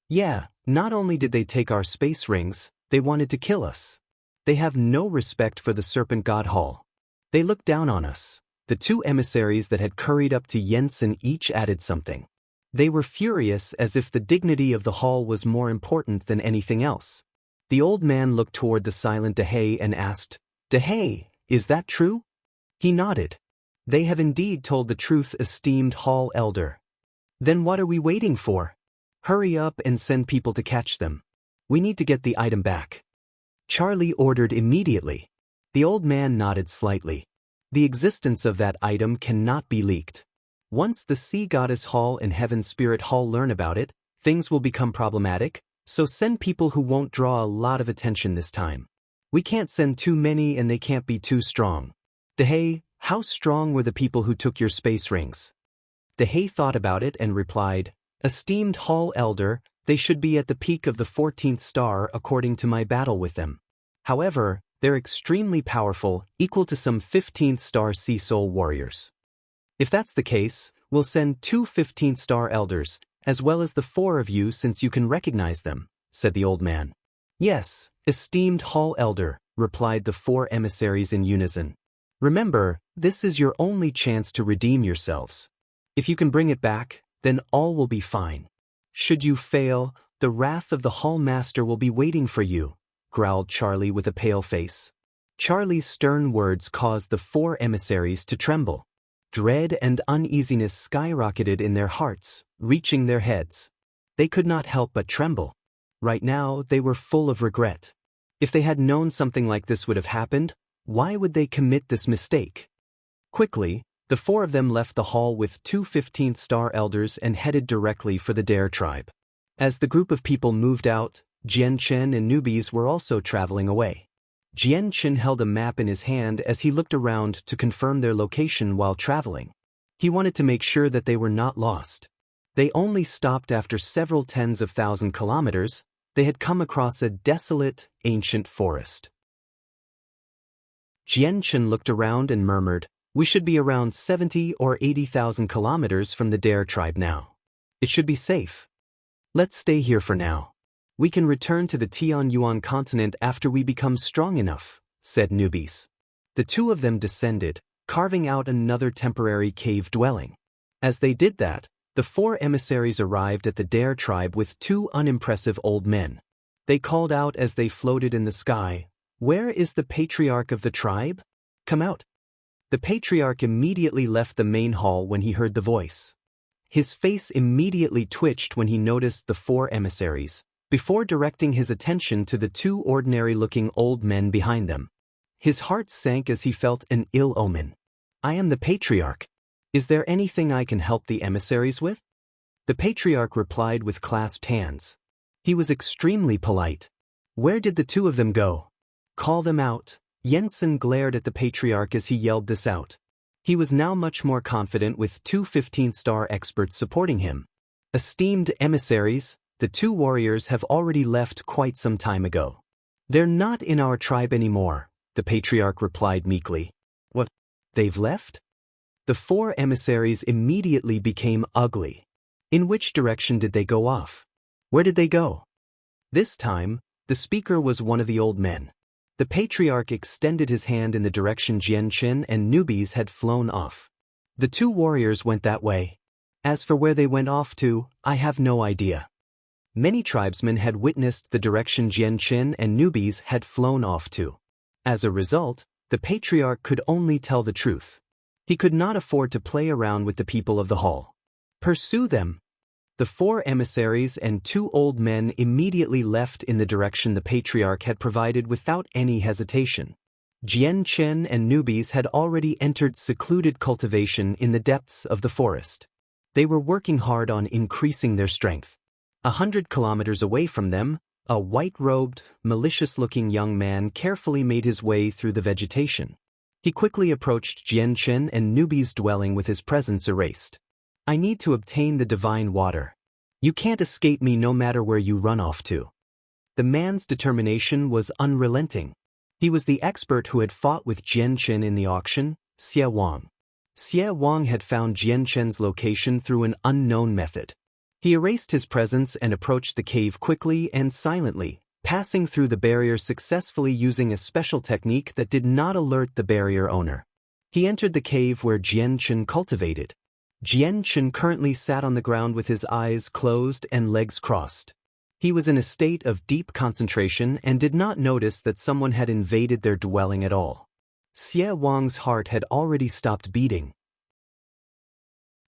Yeah, not only did they take our space rings, they wanted to kill us. They have no respect for the Serpent God Hall. They looked down on us." The 2 emissaries that had curried up to Jensen each added something. They were furious as if the dignity of the hall was more important than anything else. The old man looked toward the silent Dehay and asked, "Dehay, is that true?" He nodded. "They have indeed told the truth, esteemed hall elder." "Then what are we waiting for? Hurry up and send people to catch them. We need to get the item back." Charlie ordered immediately. The old man nodded slightly. "The existence of that item cannot be leaked. Once the Sea Goddess Hall and Heaven Spirit Hall learn about it, things will become problematic, so send people who won't draw a lot of attention this time. We can't send too many and they can't be too strong." "Dehay, how strong were the people who took your space rings?" Dehay thought about it and replied, "Esteemed hall elder, they should be at the peak of the 14th star according to my battle with them. However, they're extremely powerful, equal to some 15th star sea soul warriors. If that's the case, we'll send 2 15th star elders, as well as the 4 of you since you can recognize them," said the old man. "Yes, esteemed hall elder," replied the 4 emissaries in unison. "Remember, this is your only chance to redeem yourselves. If you can bring it back, then all will be fine. Should you fail, the wrath of the hallmaster will be waiting for you," growled Charlie with a pale face. Charlie's stern words caused the 4 emissaries to tremble. Dread and uneasiness skyrocketed in their hearts, reaching their heads. They could not help but tremble. Right now, they were full of regret. If they had known something like this would have happened, why would they commit this mistake? Quickly, the 4 of them left the hall with 2 15th star elders and headed directly for the Dare tribe. As the group of people moved out, Jian Chen and newbies were also traveling away. Jian Chen held a map in his hand as he looked around to confirm their location while traveling. He wanted to make sure that they were not lost. They only stopped after several tens of thousand kilometers. They had come across a desolate, ancient forest. Jian Chen looked around and murmured, "We should be around 70 or 80,000 kilometers from the Dare tribe now. It should be safe. Let's stay here for now. We can return to the Tianyuan continent after we become strong enough," said newbies. The 2 of them descended, carving out another temporary cave dwelling. As they did that, the 4 emissaries arrived at the Dare tribe with 2 unimpressive old men. They called out as they floated in the sky, "Where is the patriarch of the tribe? Come out." The patriarch immediately left the main hall when he heard the voice. His face immediately twitched when he noticed the 4 emissaries, before directing his attention to the 2 ordinary-looking old men behind them. His heart sank as he felt an ill omen. I am the patriarch. Is there anything I can help the emissaries with? The patriarch replied with clasped hands. He was extremely polite. Where did the two of them go? Call them out. Jensen glared at the patriarch as he yelled this out. He was now much more confident with two 15th-star experts supporting him. Esteemed emissaries, the two warriors have already left quite some time ago. They're not in our tribe anymore, the patriarch replied meekly. What? They've left? The four emissaries immediately became ugly. In which direction did they go off? Where did they go? This time, the speaker was one of the old men. The patriarch extended his hand in the direction Jianchen and newbies had flown off. The two warriors went that way. As for where they went off to, I have no idea. Many tribesmen had witnessed the direction Jianchen and newbies had flown off to. As a result, the patriarch could only tell the truth. He could not afford to play around with the people of the hall. Pursue them. The four emissaries and two old men immediately left in the direction the patriarch had provided without any hesitation. Jianchen and newbies had already entered secluded cultivation in the depths of the forest. They were working hard on increasing their strength. 100 kilometers away from them, a white-robed, malicious-looking young man carefully made his way through the vegetation. He quickly approached Jianchen and newbies' dwelling with his presence erased. I need to obtain the divine water. You can't escape me no matter where you run off to. The man's determination was unrelenting. He was the expert who had fought with Jianchen in the auction, Xie Wang. Xie Wang had found Jianchen's location through an unknown method. He erased his presence and approached the cave quickly and silently, passing through the barrier successfully using a special technique that did not alert the barrier owner. He entered the cave where Jianchen cultivated. Jianchen currently sat on the ground with his eyes closed and legs crossed. He was in a state of deep concentration and did not notice that someone had invaded their dwelling at all. Xie Wang's heart had already stopped beating.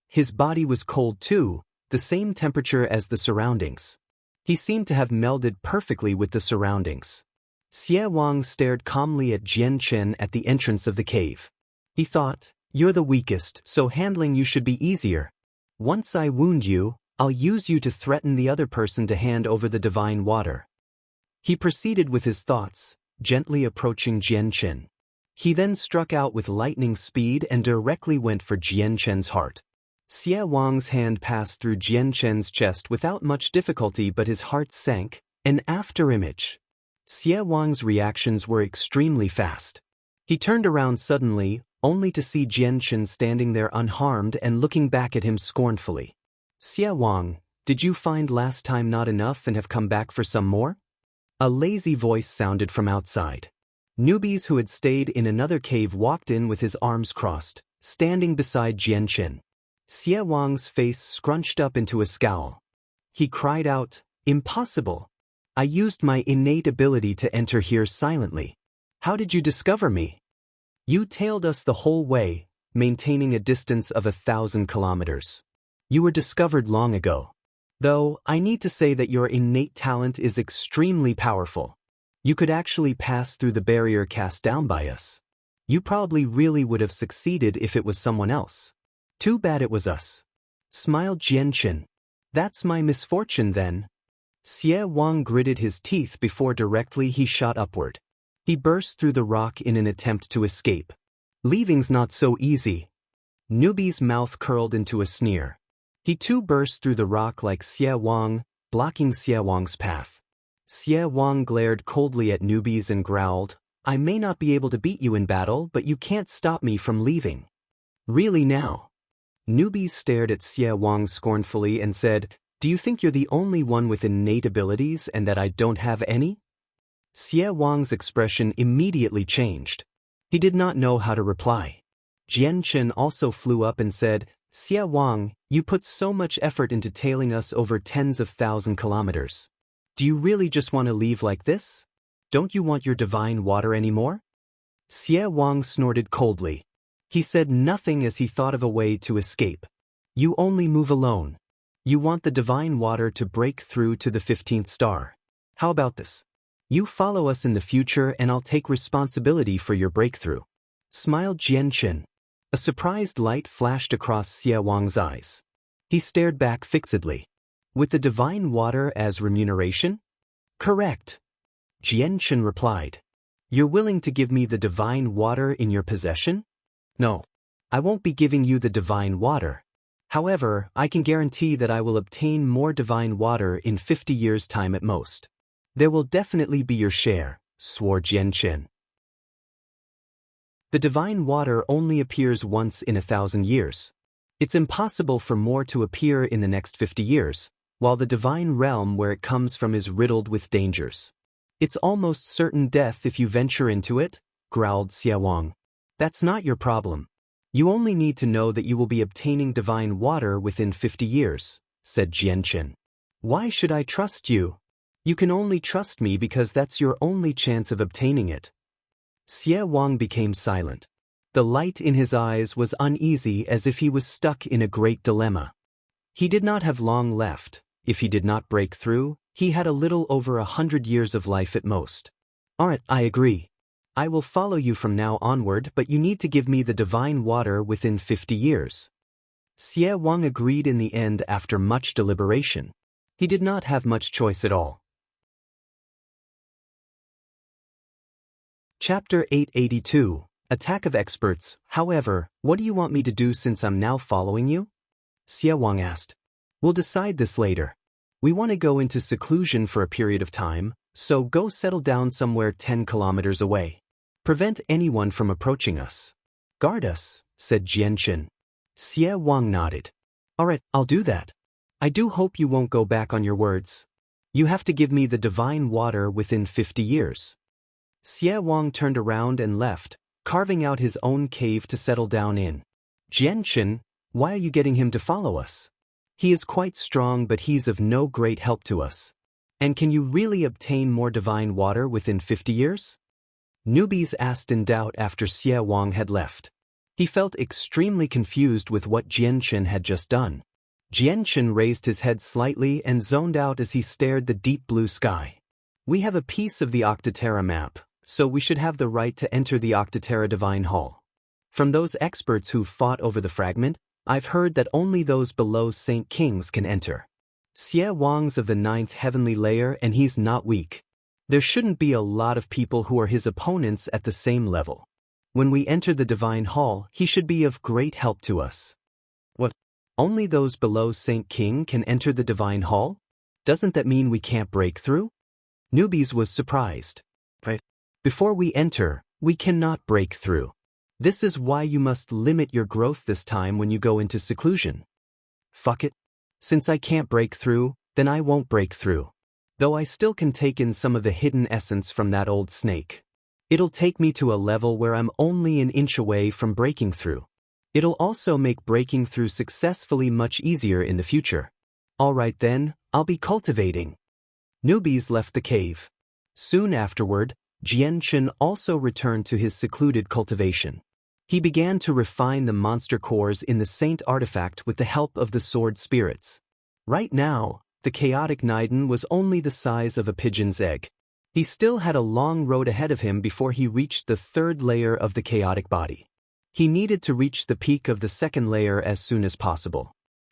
His body was cold too, the same temperature as the surroundings. He seemed to have melded perfectly with the surroundings. Xie Wang stared calmly at Jianchen at the entrance of the cave. He thought, you're the weakest, so handling you should be easier. Once I wound you, I'll use you to threaten the other person to hand over the divine water. He proceeded with his thoughts, gently approaching Jianchen. He then struck out with lightning speed and directly went for Jianchen's heart. Xie Wang's hand passed through Jianchen's chest without much difficulty, but his heart sank, an afterimage. Xie Wang's reactions were extremely fast. He turned around suddenly, only to see Jianchen standing there unharmed and looking back at him scornfully. Xie Wang, did you find last time not enough and have come back for some more? A lazy voice sounded from outside. Newbies who had stayed in another cave walked in with his arms crossed, standing beside Jianchen. Xie Wang's face scrunched up into a scowl. He cried out, "Impossible! I used my innate ability to enter here silently. How did you discover me? You tailed us the whole way, maintaining a distance of 1,000 kilometers. You were discovered long ago. Though, I need to say that your innate talent is extremely powerful. You could actually pass through the barrier cast down by us. You probably really would have succeeded if it was someone else. Too bad it was us." Smiled Jianchen. "That's my misfortune then." Xie Wang gritted his teeth before directly he shot upward. He burst through the rock in an attempt to escape. "Leaving's not so easy." Newbie's mouth curled into a sneer. He too burst through the rock like Xie Wang, blocking Xie Wang's path. Xie Wang glared coldly at Newbies and growled, "I may not be able to beat you in battle, but you can't stop me from leaving." "Really now?" Newbies stared at Xie Wang scornfully and said, "Do you think you're the only one with innate abilities and that I don't have any?" Xie Wang's expression immediately changed. He did not know how to reply. Jianchen also flew up and said, "Xie Wang, you put so much effort into tailing us over tens of 1,000 kilometers. Do you really just want to leave like this? Don't you want your divine water anymore?" Xie Wang snorted coldly. He said nothing as he thought of a way to escape. "You only move alone. You want the divine water to break through to the 15th star. How about this? You follow us in the future and I'll take responsibility for your breakthrough. Smiled Jianchen. A surprised light flashed across Xie Wang's eyes. He stared back fixedly. With the divine water as remuneration? Correct. Jianchen replied. You're willing to give me the divine water in your possession? No. I won't be giving you the divine water. However, I can guarantee that I will obtain more divine water in 50 years' time at most. There will definitely be your share, swore Jianchen. The divine water only appears once in 1,000 years. It's impossible for more to appear in the next 50 years, while the divine realm where it comes from is riddled with dangers. It's almost certain death if you venture into it, growled Xie Wang. That's not your problem. You only need to know that you will be obtaining divine water within 50 years, said Jianchen. Why should I trust you? You can only trust me because that's your only chance of obtaining it. Xie Wang became silent. The light in his eyes was uneasy as if he was stuck in a great dilemma. He did not have long left. If he did not break through, he had a little over 100 years of life at most. Alright, I agree. I will follow you from now onward, but you need to give me the divine water within 50 years. Xie Wang agreed in the end after much deliberation. He did not have much choice at all. Chapter 882, Attack of Experts. However, what do you want me to do since I'm now following you? Xie Wang asked. We'll decide this later. We want to go into seclusion for a period of time, so go settle down somewhere 10 kilometers away. Prevent anyone from approaching us. Guard us, said Jianchen. Xie Wang nodded. Alright, I'll do that. I do hope you won't go back on your words. You have to give me the divine water within 50 years. Xie Wang turned around and left, carving out his own cave to settle down in. Jianchen, why are you getting him to follow us? He is quite strong, but he's of no great help to us. And can you really obtain more divine water within 50 years? Newbies asked in doubt after Xie Wang had left. He felt extremely confused with what Jianchen had just done. Jianchen raised his head slightly and zoned out as he stared the deep blue sky. We have a piece of the Octaterra map, so we should have the right to enter the Octaterra Divine Hall. From those experts who fought over the fragment, I've heard that only those below Saint Kings can enter. Xie Wang's of the 9th heavenly layer and he's not weak. There shouldn't be a lot of people who are his opponents at the same level. When we enter the Divine Hall, he should be of great help to us. What? Only those below Saint King can enter the Divine Hall? Doesn't that mean we can't break through? Newbies was surprised. Right. Before we enter, we cannot break through. This is why you must limit your growth this time when you go into seclusion. Fuck it. Since I can't break through, then I won't break through. Though I still can take in some of the hidden essence from that old snake. It'll take me to a level where I'm only an inch away from breaking through. It'll also make breaking through successfully much easier in the future. Alright then, I'll be cultivating. Newbies left the cave. Soon afterward, Jianchen also returned to his secluded cultivation. He began to refine the monster cores in the Saint artifact with the help of the sword spirits. Right now, the chaotic Niden was only the size of a pigeon's egg. He still had a long road ahead of him before he reached the 3rd layer of the chaotic body. He needed to reach the peak of the 2nd layer as soon as possible.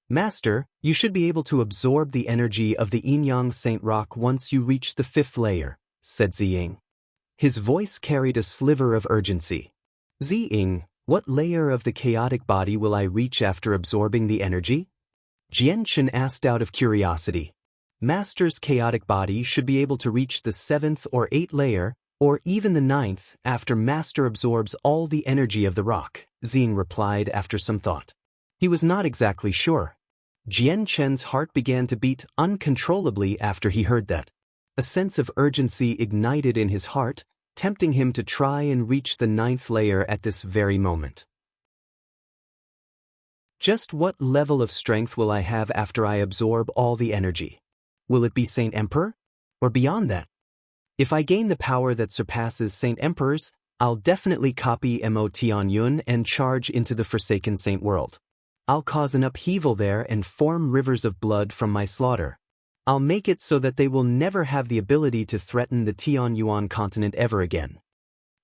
Master, you should be able to absorb the energy of the Yin-Yang Saint Rock once you reach the 5th layer, said Ziying. His voice carried a sliver of urgency. Ziying, what layer of the chaotic body will I reach after absorbing the energy? Jianchen asked out of curiosity. Master's chaotic body should be able to reach the 7th or 8th layer, or even the 9th, after Master absorbs all the energy of the rock, Ziying replied after some thought. He was not exactly sure. Jianchen's heart began to beat uncontrollably after he heard that. A sense of urgency ignited in his heart, tempting him to try and reach the 9th layer at this very moment. Just what level of strength will I have after I absorb all the energy? Will it be Saint Emperor? Or beyond that? If I gain the power that surpasses Saint Emperor's, I'll definitely copy Mo Tianyun and charge into the Forsaken Saint world. I'll cause an upheaval there and form rivers of blood from my slaughter. I'll make it so that they will never have the ability to threaten the Tianyuan continent ever again.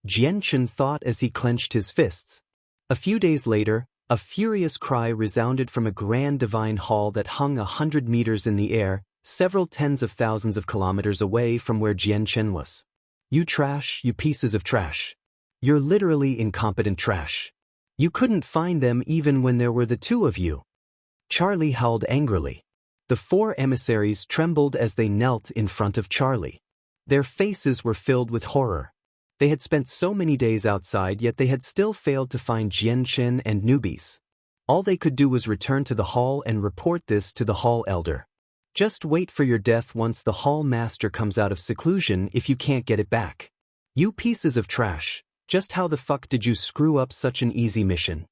Jianchen thought as he clenched his fists. A few days later, a furious cry resounded from a grand divine hall that hung 100 meters in the air, several tens of thousands of kilometers away from where Jianchen was. You trash, you pieces of trash. You're literally incompetent trash. You couldn't find them even when there were the two of you. Charlie howled angrily. The 4 emissaries trembled as they knelt in front of Charlie. Their faces were filled with horror. They had spent so many days outside, yet they had still failed to find Jianchen and newbies. All they could do was return to the hall and report this to the hall elder. Just wait for your death once the hall master comes out of seclusion if you can't get it back. You pieces of trash, just how the fuck did you screw up such an easy mission?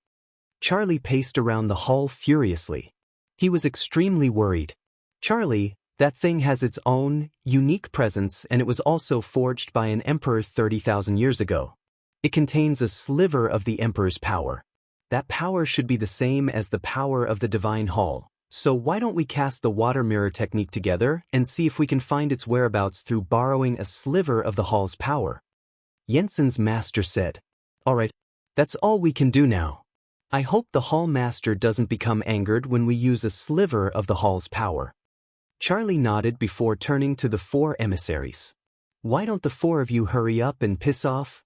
Charlie paced around the hall furiously. He was extremely worried. Charlie, that thing has its own, unique presence, and it was also forged by an emperor 30,000 years ago. It contains a sliver of the emperor's power. That power should be the same as the power of the divine hall. So why don't we cast the water mirror technique together and see if we can find its whereabouts through borrowing a sliver of the hall's power? Jensen's master said. All right, that's all we can do now. I hope the hall master doesn't become angered when we use a sliver of the hall's power. Charlie nodded before turning to the 4 emissaries. Why don't the 4 of you hurry up and piss off?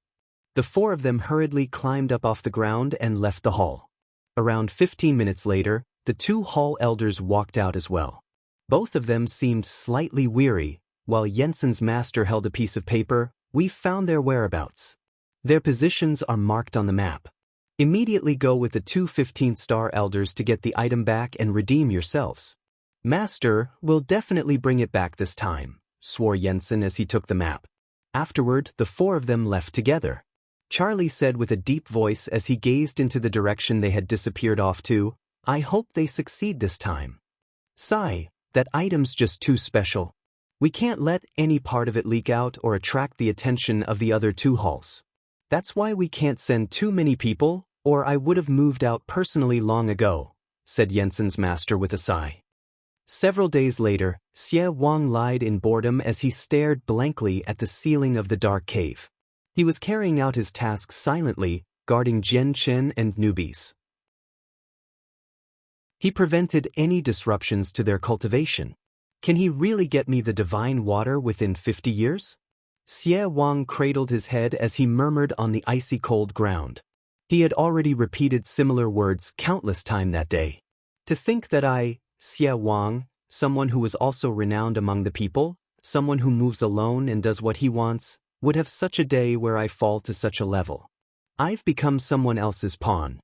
The 4 of them hurriedly climbed up off the ground and left the hall. Around 15 minutes later, the 2 hall elders walked out as well. Both of them seemed slightly weary, while Jensen's master held a piece of paper. We've found their whereabouts. Their positions are marked on the map. Immediately go with the 2 15-star elders to get the item back and redeem yourselves. Master, we'll definitely bring it back this time, swore Jensen as he took the map. Afterward, the 4 of them left together. Charlie said with a deep voice as he gazed into the direction they had disappeared off to, I hope they succeed this time. Sigh, that item's just too special. We can't let any part of it leak out or attract the attention of the other 2 halls. That's why we can't send too many people, or I would have moved out personally long ago, said Jensen's master with a sigh. Several days later, Xie Wang lied in boredom as he stared blankly at the ceiling of the dark cave. He was carrying out his tasks silently, guarding Jianchen and newbies. He prevented any disruptions to their cultivation. Can he really get me the divine water within 50 years? Xie Wang cradled his head as he murmured on the icy cold ground. He had already repeated similar words countless times that day. To think that I, Xie Wang, someone who was also renowned among the people, someone who moves alone and does what he wants, would have such a day where I fall to such a level. I've become someone else's pawn.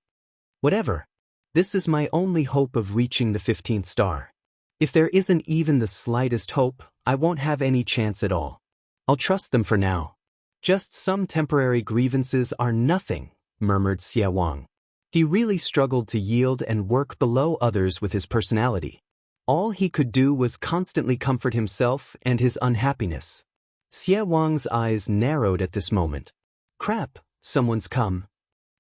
Whatever. This is my only hope of reaching the 15th star. If there isn't even the slightest hope, I won't have any chance at all. I'll trust them for now. Just some temporary grievances are nothing, murmured Xie Wang. He really struggled to yield and work below others with his personality. All he could do was constantly comfort himself and his unhappiness. Xie Wang's eyes narrowed at this moment. Crap, someone's come.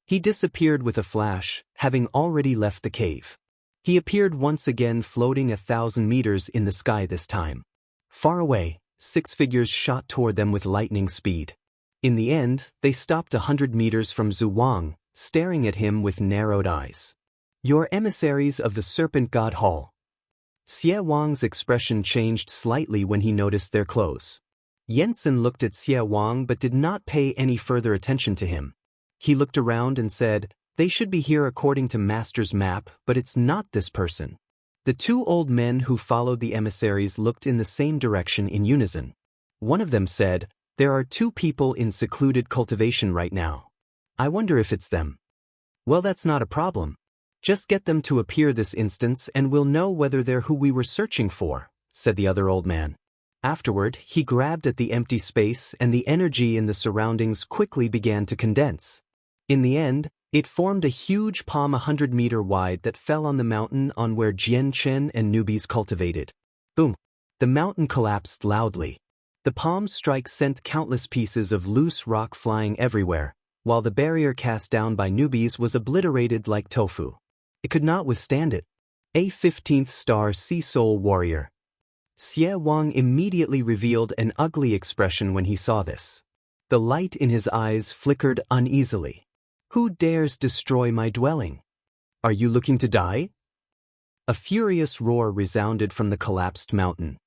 He disappeared with a flash, having already left the cave. He appeared once again floating 1,000 meters in the sky this time. Far away, 6 figures shot toward them with lightning speed. In the end, they stopped 100 meters from Zhu Wang, staring at him with narrowed eyes. You're emissaries of the Serpent God Hall. Xie Wang's expression changed slightly when he noticed their clothes. Jensen looked at Xie Wang but did not pay any further attention to him. He looked around and said, they should be here according to Master's map, but it's not this person. The 2 old men who followed the emissaries looked in the same direction in unison. One of them said, there are 2 people in secluded cultivation right now. I wonder if it's them. Well, that's not a problem. Just get them to appear this instance and we'll know whether they're who we were searching for, said the other old man. Afterward, he grabbed at the empty space and the energy in the surroundings quickly began to condense. In the end, it formed a huge palm 100 meter wide that fell on the mountain on where Jianchen and newbies cultivated. Boom! The mountain collapsed loudly. The palm's strike sent countless pieces of loose rock flying everywhere, while the barrier cast down by newbies was obliterated like tofu. It could not withstand it. A 15th star sea soul warrior. Xie Wang immediately revealed an ugly expression when he saw this. The light in his eyes flickered uneasily. Who dares destroy my dwelling? Are you looking to die? A furious roar resounded from the collapsed mountain.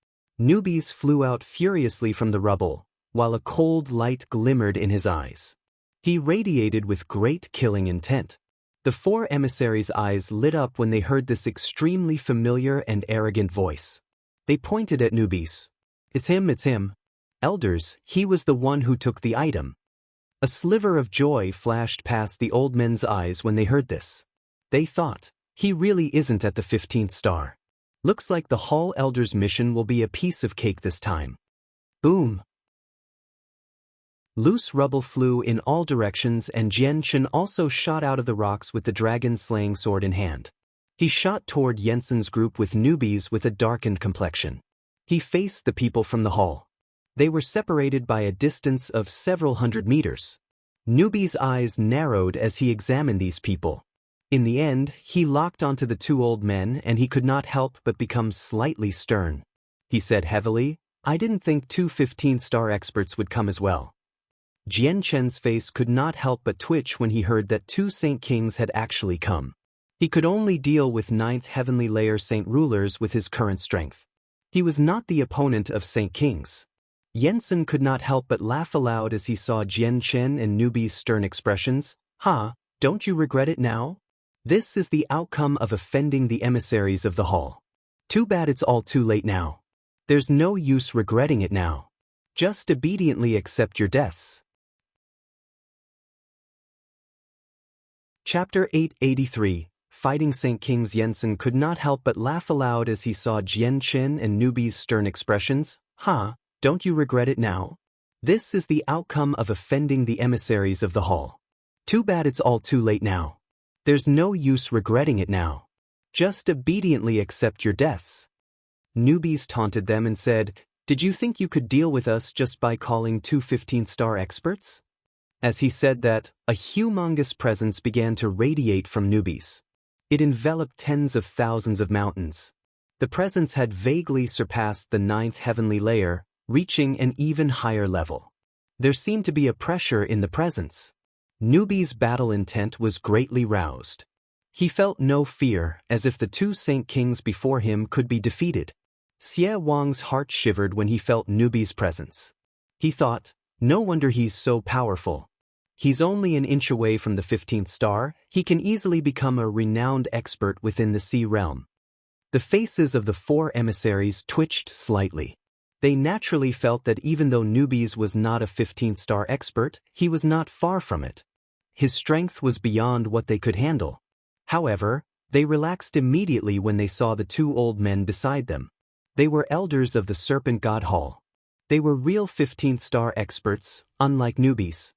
Newbies flew out furiously from the rubble, while a cold light glimmered in his eyes. He radiated with great killing intent. The 4 emissaries' eyes lit up when they heard this extremely familiar and arrogant voice. They pointed at Newbies. It's him, it's him. Elders, he was the one who took the item. A sliver of joy flashed past the old men's eyes when they heard this. They thought, he really isn't at the 15th star. Looks like the Hall Elder's mission will be a piece of cake this time. Boom! Loose rubble flew in all directions and Jianchen also shot out of the rocks with the dragon-slaying sword in hand. He shot toward Jensen's group with newbies with a darkened complexion. He faced the people from the hall. They were separated by a distance of several hundred meters. Newbie's eyes narrowed as he examined these people. In the end, he locked onto the 2 old men and he could not help but become slightly stern. He said heavily, I didn't think 2 15th-star experts would come as well. Jianchen's face could not help but twitch when he heard that 2 Saint Kings had actually come. He could only deal with 9th heavenly layer Saint Rulers with his current strength. He was not the opponent of Saint Kings. Jensen could not help but laugh aloud as he saw Jianchen and Newbie's stern expressions. Don't you regret it now? This is the outcome of offending the emissaries of the hall. Too bad it's all too late now. There's no use regretting it now. Just obediently accept your deaths. Chapter 883, Fighting Saint Kings. Jensen could not help but laugh aloud as he saw Jianchen and Newbie's stern expressions. Don't you regret it now? This is the outcome of offending the emissaries of the hall. Too bad it's all too late now. There's no use regretting it now. Just obediently accept your deaths. Newbies taunted them and said, Did you think you could deal with us just by calling 2 15th-star experts? As he said that, a humongous presence began to radiate from Newbies. It enveloped tens of thousands of mountains. The presence had vaguely surpassed the 9th heavenly layer, reaching an even higher level. There seemed to be a pressure in the presence. Newbie's battle intent was greatly roused. He felt no fear, as if the 2 Saint Kings before him could be defeated. Xie Wang's heart shivered when he felt Newbie's presence. He thought, no wonder he's so powerful. He's only an inch away from the 15th star, he can easily become a renowned expert within the sea realm. The faces of the 4 emissaries twitched slightly. They naturally felt that even though Newbies was not a 15th-star expert, he was not far from it. His strength was beyond what they could handle. However, they relaxed immediately when they saw the 2 old men beside them. They were elders of the Serpent God Hall. They were real 15th-star experts, unlike Newbies.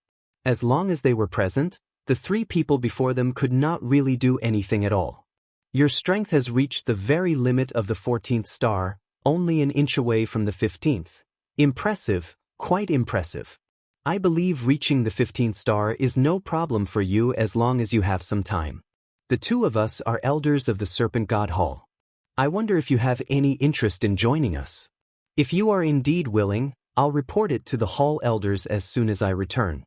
As long as they were present, the 3 people before them could not really do anything at all. Your strength has reached the very limit of the 14th star, only an inch away from the 15th. Impressive, quite impressive. I believe reaching the 15th star is no problem for you as long as you have some time. The 2 of us are elders of the Serpent God Hall. I wonder if you have any interest in joining us. If you are indeed willing, I'll report it to the Hall Elders as soon as I return.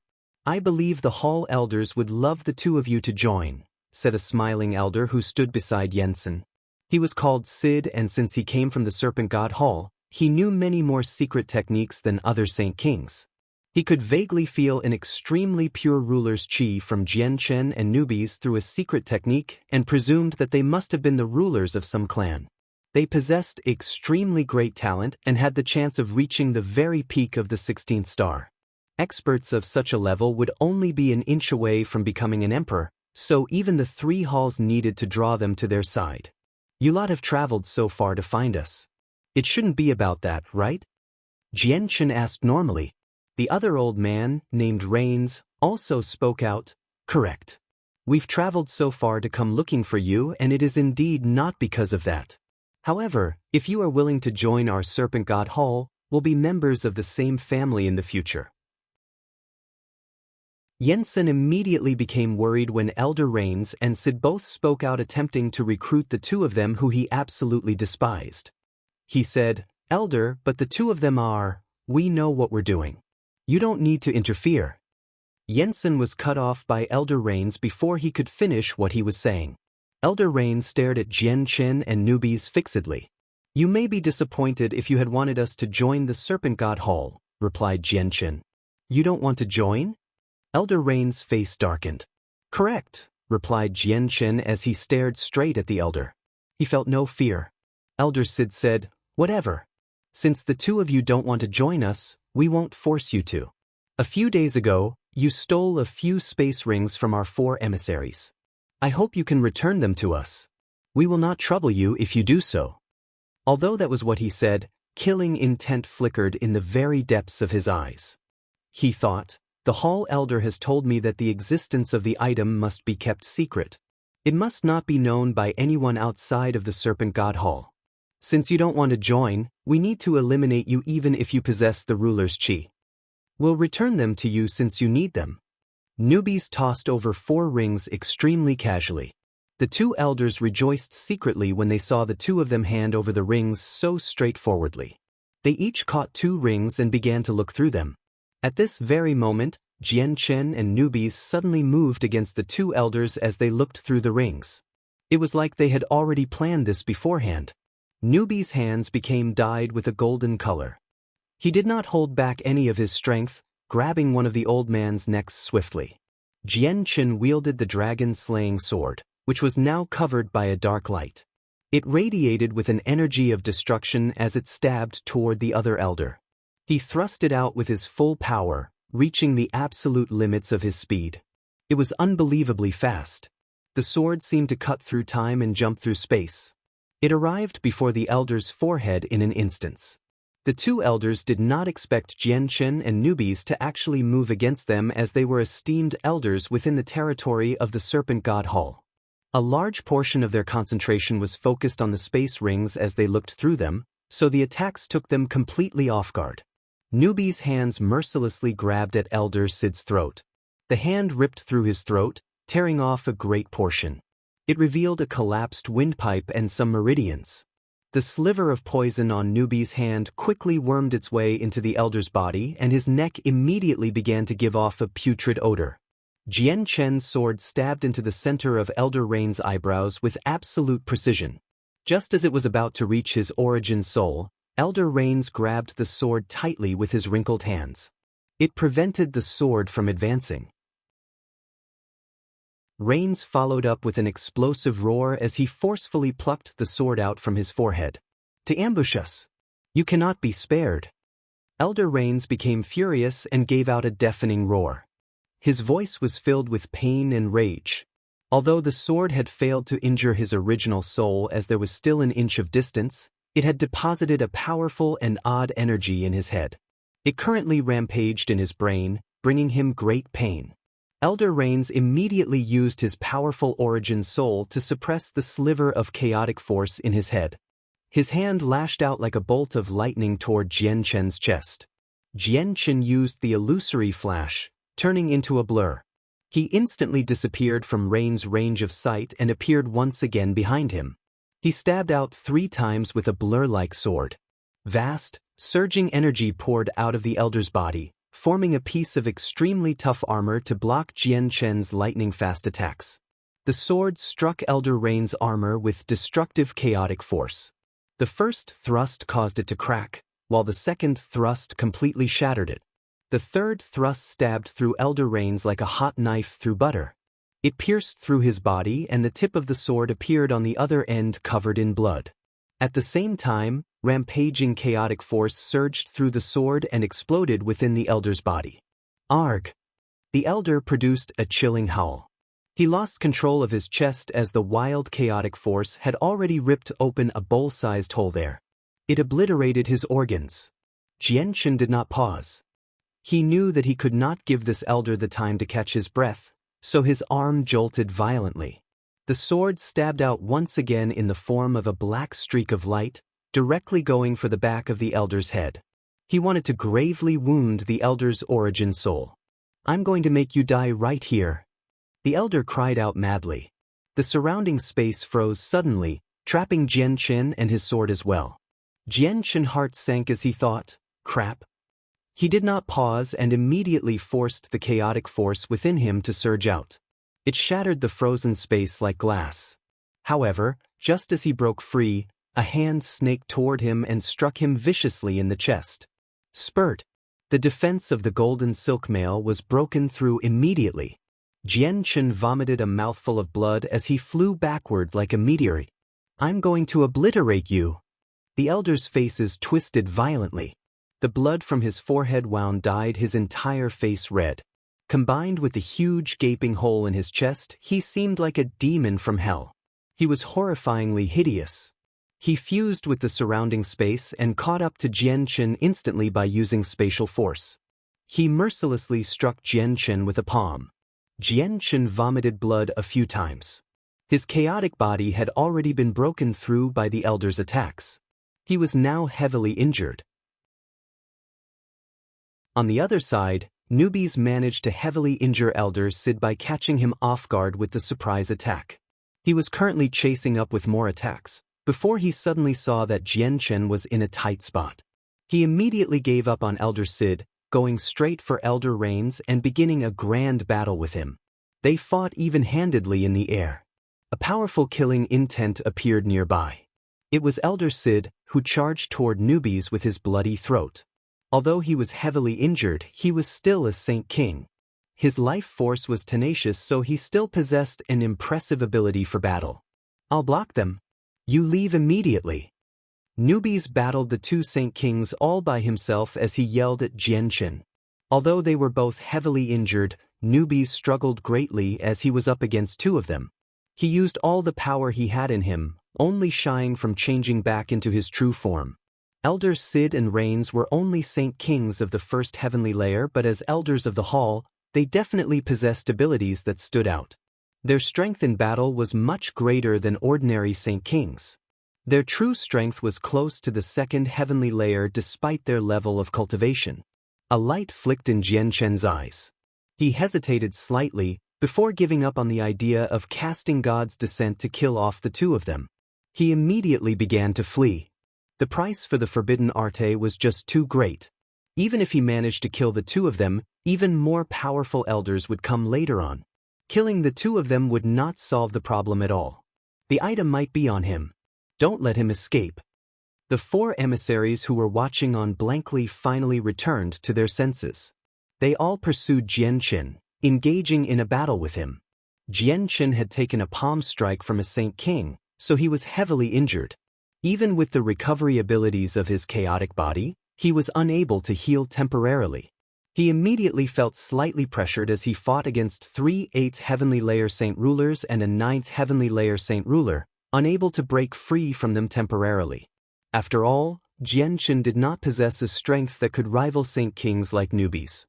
I believe the Hall Elders would love the 2 of you to join, said a smiling elder who stood beside Jensen. He was called Sid, and since he came from the Serpent God Hall, he knew many more secret techniques than other Saint Kings. He could vaguely feel an extremely pure ruler's chi from Jianchen and Newbies through a secret technique and presumed that they must have been the rulers of some clan. They possessed extremely great talent and had the chance of reaching the very peak of the 16th star. Experts of such a level would only be an inch away from becoming an emperor, so even the 3 halls needed to draw them to their side. You lot have traveled so far to find us. It shouldn't be about that, right? Jianchen asked normally. The other old man, named Rains, also spoke out, correct. We've traveled so far to come looking for you, and it is indeed not because of that. However, if you are willing to join our Serpent God Hall, we'll be members of the same family in the future. Jensen immediately became worried when Elder Rains and Sid both spoke out attempting to recruit the 2 of them who he absolutely despised. He said, Elder, but the two of them are, we know what we're doing. You don't need to interfere. Jensen was cut off by Elder Rains before he could finish what he was saying. Elder Rains stared at Jian Chen and newbies fixedly. You may be disappointed if you had wanted us to join the Serpent God Hall, replied Jian Chen. You don't want to join? Elder Rain's face darkened. Correct, replied Jian Chen as he stared straight at the elder. He felt no fear. Elder Sid said, whatever. Since the two of you don't want to join us, we won't force you to. A few days ago, you stole a few space rings from our 4 emissaries. I hope you can return them to us. We will not trouble you if you do so. Although that was what he said, killing intent flickered in the very depths of his eyes. He thought, the Hall Elder has told me that the existence of the item must be kept secret. It must not be known by anyone outside of the Serpent God Hall. Since you don't want to join, we need to eliminate you even if you possess the ruler's chi. We'll return them to you since you need them. Newbies tossed over 4 rings extremely casually. The 2 elders rejoiced secretly when they saw the 2 of them hand over the rings so straightforwardly. They each caught 2 rings and began to look through them. At this very moment, Jian Chen and newbies suddenly moved against the 2 elders as they looked through the rings. It was like they had already planned this beforehand. Newbie's hands became dyed with a golden color. He did not hold back any of his strength, grabbing one of the old man's necks swiftly. Jian Chen wielded the dragon-slaying sword, which was now covered by a dark light. It radiated with an energy of destruction as it stabbed toward the other elder. He thrust it out with his full power, reaching the absolute limits of his speed. It was unbelievably fast. The sword seemed to cut through time and jump through space. It arrived before the elder's forehead in an instant. The 2 elders did not expect Jian Chen and newbies to actually move against them as they were esteemed elders within the territory of the Serpent God Hall. A large portion of their concentration was focused on the space rings as they looked through them, so the attacks took them completely off guard. Newbie's hands mercilessly grabbed at Elder Sid's throat. The hand ripped through his throat, tearing off a great portion. It revealed a collapsed windpipe and some meridians. The sliver of poison on Newbie's hand quickly wormed its way into the elder's body and his neck immediately began to give off a putrid odor. Jian Chen's sword stabbed into the center of Elder Rain's eyebrows with absolute precision. Just as it was about to reach his origin soul, Elder Rains grabbed the sword tightly with his wrinkled hands. It prevented the sword from advancing. Rains followed up with an explosive roar as he forcefully plucked the sword out from his forehead. To ambush us! You cannot be spared! Elder Rains became furious and gave out a deafening roar. His voice was filled with pain and rage. Although the sword had failed to injure his original soul as there was still an inch of distance, it had deposited a powerful and odd energy in his head. It currently rampaged in his brain, bringing him great pain. Elder Rains immediately used his powerful origin soul to suppress the sliver of chaotic force in his head. His hand lashed out like a bolt of lightning toward Jian Chen's chest. Jian Chen used the illusory flash, turning into a blur. He instantly disappeared from Rain's range of sight and appeared once again behind him. He stabbed out 3 times with a blur-like sword. Vast, surging energy poured out of the elder's body, forming a piece of extremely tough armor to block Jian Chen's lightning-fast attacks. The sword struck Elder Rain's armor with destructive chaotic force. The first thrust caused it to crack, while the second thrust completely shattered it. The third thrust stabbed through Elder Rains like a hot knife through butter. It pierced through his body and the tip of the sword appeared on the other end covered in blood. At the same time, rampaging chaotic force surged through the sword and exploded within the elder's body. Arg! The elder produced a chilling howl. He lost control of his chest as the wild chaotic force had already ripped open a bowl-sized hole there. It obliterated his organs. Jian Chen did not pause. He knew that he could not give this elder the time to catch his breath, so his arm jolted violently. The sword stabbed out once again in the form of a black streak of light, directly going for the back of the elder's head. He wanted to gravely wound the elder's origin soul. "I'm going to make you die right here." The elder cried out madly. The surrounding space froze suddenly, trapping Jian Chen and his sword as well. Jianshan's heart sank as he thought, crap. He did not pause and immediately forced the chaotic force within him to surge out. It shattered the frozen space like glass. However, just as he broke free, a hand snaked toward him and struck him viciously in the chest. Spurt! The defense of the golden silk mail was broken through immediately. Jianshan vomited a mouthful of blood as he flew backward like a meteor. I'm going to obliterate you. The elders' faces twisted violently. The blood from his forehead wound dyed his entire face red. Combined with the huge gaping hole in his chest, he seemed like a demon from hell. He was horrifyingly hideous. He fused with the surrounding space and caught up to Jianshan instantly by using spatial force. He mercilessly struck Jianshan with a palm. Jianshan vomited blood a few times. His chaotic body had already been broken through by the elder's attacks. He was now heavily injured. On the other side, newbies managed to heavily injure Elder Sid by catching him off guard with the surprise attack. He was currently chasing up with more attacks, before he suddenly saw that Jianshan was in a tight spot. He immediately gave up on Elder Sid, going straight for Elder Reigns and beginning a grand battle with him. They fought even-handedly in the air. A powerful killing intent appeared nearby. It was Elder Sid, who charged toward newbies with his bloody throat. Although he was heavily injured, he was still a Saint King. His life force was tenacious, so he still possessed an impressive ability for battle. I'll block them. You leave immediately. Newbies battled the two Saint Kings all by himself as he yelled at Jianshan. Although they were both heavily injured, Newbies struggled greatly as he was up against two of them. He used all the power he had in him, only shying from changing back into his true form. Elders Sid and Reigns were only Saint Kings of the first heavenly layer, but as Elders of the Hall, they definitely possessed abilities that stood out. Their strength in battle was much greater than ordinary Saint Kings. Their true strength was close to the second heavenly layer despite their level of cultivation. A light flicked in Jianshan's eyes. He hesitated slightly before giving up on the idea of casting God's descent to kill off the two of them. He immediately began to flee. The price for the forbidden arte was just too great. Even if he managed to kill the two of them, even more powerful elders would come later on. Killing the two of them would not solve the problem at all. The item might be on him. Don't let him escape. The four emissaries who were watching on blankly finally returned to their senses. They all pursued Jianshan, engaging in a battle with him. Jianshan had taken a palm strike from a Saint King, so he was heavily injured. Even with the recovery abilities of his chaotic body, he was unable to heal temporarily. He immediately felt slightly pressured as he fought against 3 8th Heavenly Layer Saint Rulers and a 9th Heavenly Layer Saint Ruler, unable to break free from them temporarily. After all, Jianshan did not possess a strength that could rival Saint Kings like newbies.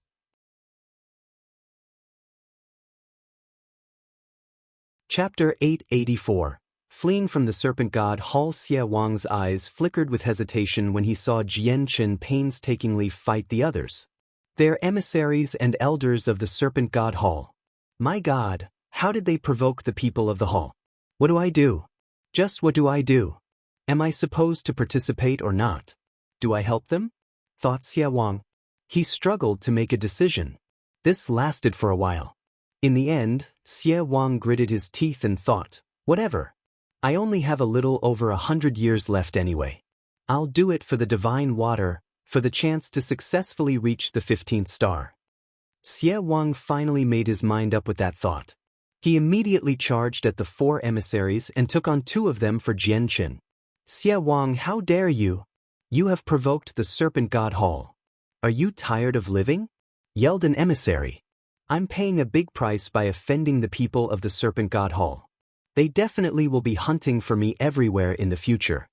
Chapter 884. Fleeing from the Serpent God Hall. Xie Wang's eyes flickered with hesitation when he saw Jianshan painstakingly fight the others. They're emissaries and elders of the Serpent God Hall. My God, how did they provoke the people of the hall? What do I do? Just what do I do? Am I supposed to participate or not? Do I help them? Thought Xie Wang. He struggled to make a decision. This lasted for a while. In the end, Xie Wang gritted his teeth and thought, whatever. I only have a little over 100 years left anyway. I'll do it for the divine water, for the chance to successfully reach the 15th star. Xie Wang finally made his mind up with that thought. He immediately charged at the 4 emissaries and took on 2 of them for Jianshan. Xie Wang, how dare you? You have provoked the Serpent God Hall. Are you tired of living? Yelled an emissary. I'm paying a big price by offending the people of the Serpent God Hall. They definitely will be hunting for me everywhere in the future.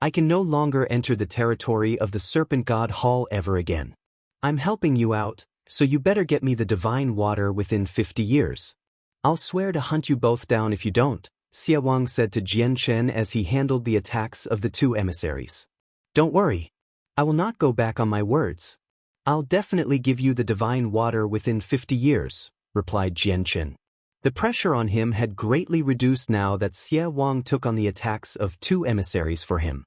I can no longer enter the territory of the Serpent God Hall ever again. I'm helping you out, so you better get me the divine water within 50 years. I'll swear to hunt you both down if you don't, Xie Wang said to Jianshan as he handled the attacks of the 2 emissaries. Don't worry. I will not go back on my words. I'll definitely give you the divine water within 50 years, replied Jianshan. The pressure on him had greatly reduced now that Xie Wang took on the attacks of 2 emissaries for him.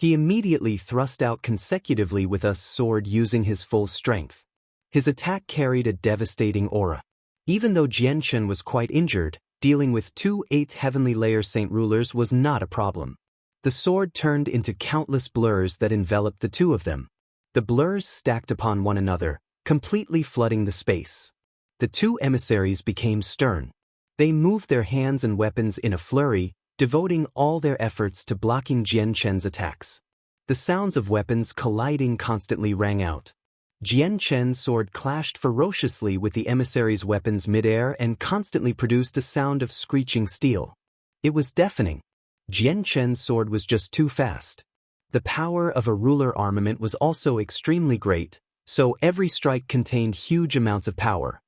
He immediately thrust out consecutively with a sword using his full strength. His attack carried a devastating aura. Even though Jianchen was quite injured, dealing with 2 8th heavenly layer saint rulers was not a problem. The sword turned into countless blurs that enveloped the two of them. The blurs stacked upon one another, completely flooding the space. The two emissaries became stern. They moved their hands and weapons in a flurry, devoting all their efforts to blocking Jianchen's attacks. The sounds of weapons colliding constantly rang out. Jianchen's sword clashed ferociously with the emissary's weapons midair and constantly produced a sound of screeching steel. It was deafening. Jianchen's sword was just too fast. The power of a ruler armament was also extremely great, so every strike contained huge amounts of power.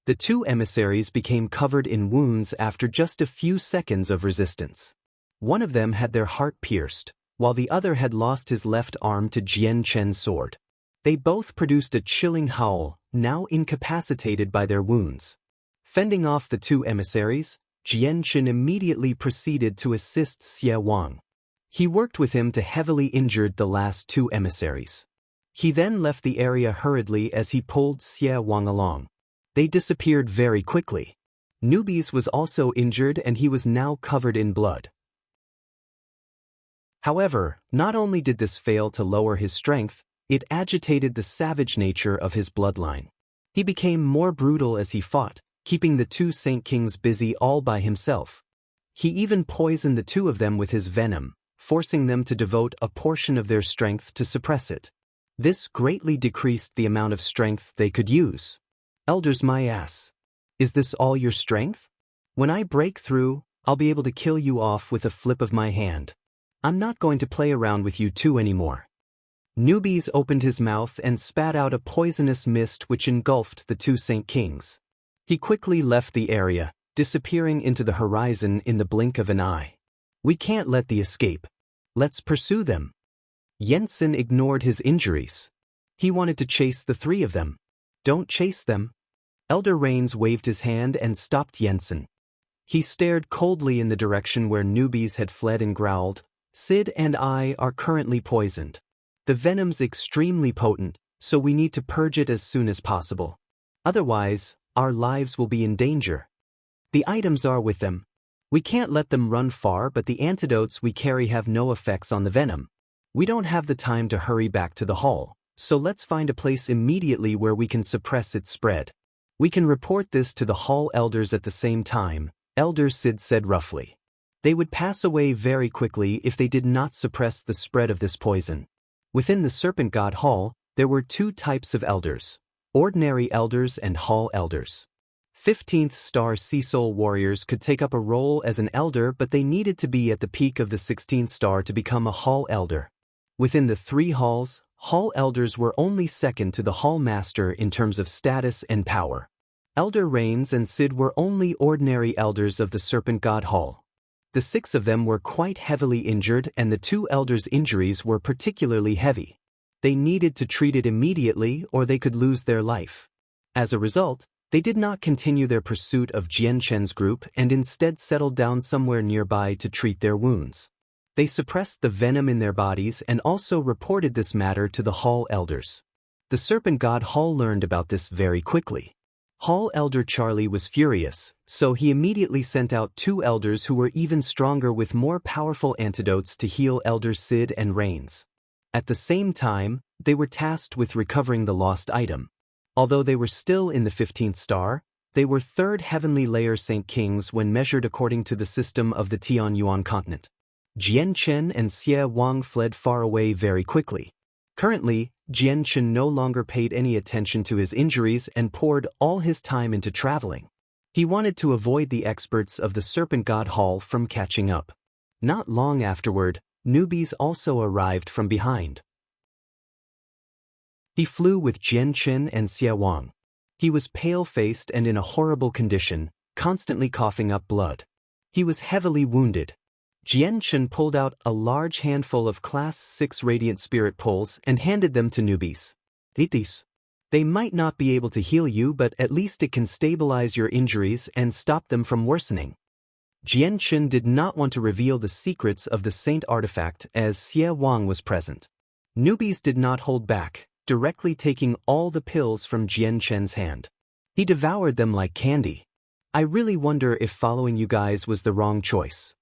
The two emissaries became covered in wounds after just a few seconds of resistance. One of them had their heart pierced, while the other had lost his left arm to Jianchen's sword. They both produced a chilling howl, now incapacitated by their wounds. Fending off the two emissaries, Jianchen immediately proceeded to assist Xie Wang. He worked with him to heavily injure the last two emissaries. He then left the area hurriedly as he pulled Xie Wang along. They disappeared very quickly. Newbies was also injured and he was now covered in blood. However, not only did this fail to lower his strength, it agitated the savage nature of his bloodline. He became more brutal as he fought, keeping the two Saint Kings busy all by himself. He even poisoned the two of them with his venom, forcing them to devote a portion of their strength to suppress it. This greatly decreased the amount of strength they could use. Elders, my ass. Is this all your strength? When I break through, I'll be able to kill you off with a flip of my hand. I'm not going to play around with you two anymore. Newbies opened his mouth and spat out a poisonous mist which engulfed the two Saint Kings. He quickly left the area, disappearing into the horizon in the blink of an eye. We can't let them escape. Let's pursue them. Jensen ignored his injuries. He wanted to chase the three of them. Don't chase them. Elder Rains waved his hand and stopped Jensen. He stared coldly in the direction where newbies had fled and growled, "Sid and I are currently poisoned. The venom's extremely potent, so we need to purge it as soon as possible. Otherwise, our lives will be in danger. The items are with them. We can't let them run far, but the antidotes we carry have no effects on the venom. We don't have the time to hurry back to the hall, so let's find a place immediately where we can suppress its spread. We can report this to the hall elders at the same time," Elder Sid said roughly. "They would pass away very quickly if they did not suppress the spread of this poison." Within the Serpent God Hall, there were two types of elders: ordinary elders and hall elders. 15th star Sea Soul warriors could take up a role as an elder, but they needed to be at the peak of the 16th star to become a hall elder. Within the three halls, hall elders were only second to the hall master in terms of status and power. Elder Rains and Sid were only ordinary elders of the Serpent God Hall. The 6 of them were quite heavily injured, and the 2 elders' injuries were particularly heavy. They needed to treat it immediately or they could lose their life. As a result, they did not continue their pursuit of Jianchen's group and instead settled down somewhere nearby to treat their wounds. They suppressed the venom in their bodies and also reported this matter to the hall elders. The Serpent God Hall learned about this very quickly. Hall Elder Charlie was furious, so he immediately sent out 2 elders who were even stronger with more powerful antidotes to heal Elders Sid and Rains. At the same time, they were tasked with recovering the lost item. Although they were still in the 15th star, they were 3rd heavenly layer Saint Kings when measured according to the system of the Tianyuan continent. Jianchen and Xie Wang fled far away very quickly. Currently, Jianchen no longer paid any attention to his injuries and poured all his time into traveling. He wanted to avoid the experts of the Serpent God Hall from catching up. Not long afterward, newbies also arrived from behind. He flew with Jianchen and Xie Wang. He was pale-faced and in a horrible condition, constantly coughing up blood. He was heavily wounded. Jianchen pulled out a large handful of Class 6 Radiant Spirit Pulls and handed them to newbies. "Eat these. They might not be able to heal you, but at least it can stabilize your injuries and stop them from worsening." Jianchen did not want to reveal the secrets of the saint artifact as Xie Wang was present. Newbies did not hold back, directly taking all the pills from Jianchen's hand. He devoured them like candy. I really wonder if following you guys was the wrong choice.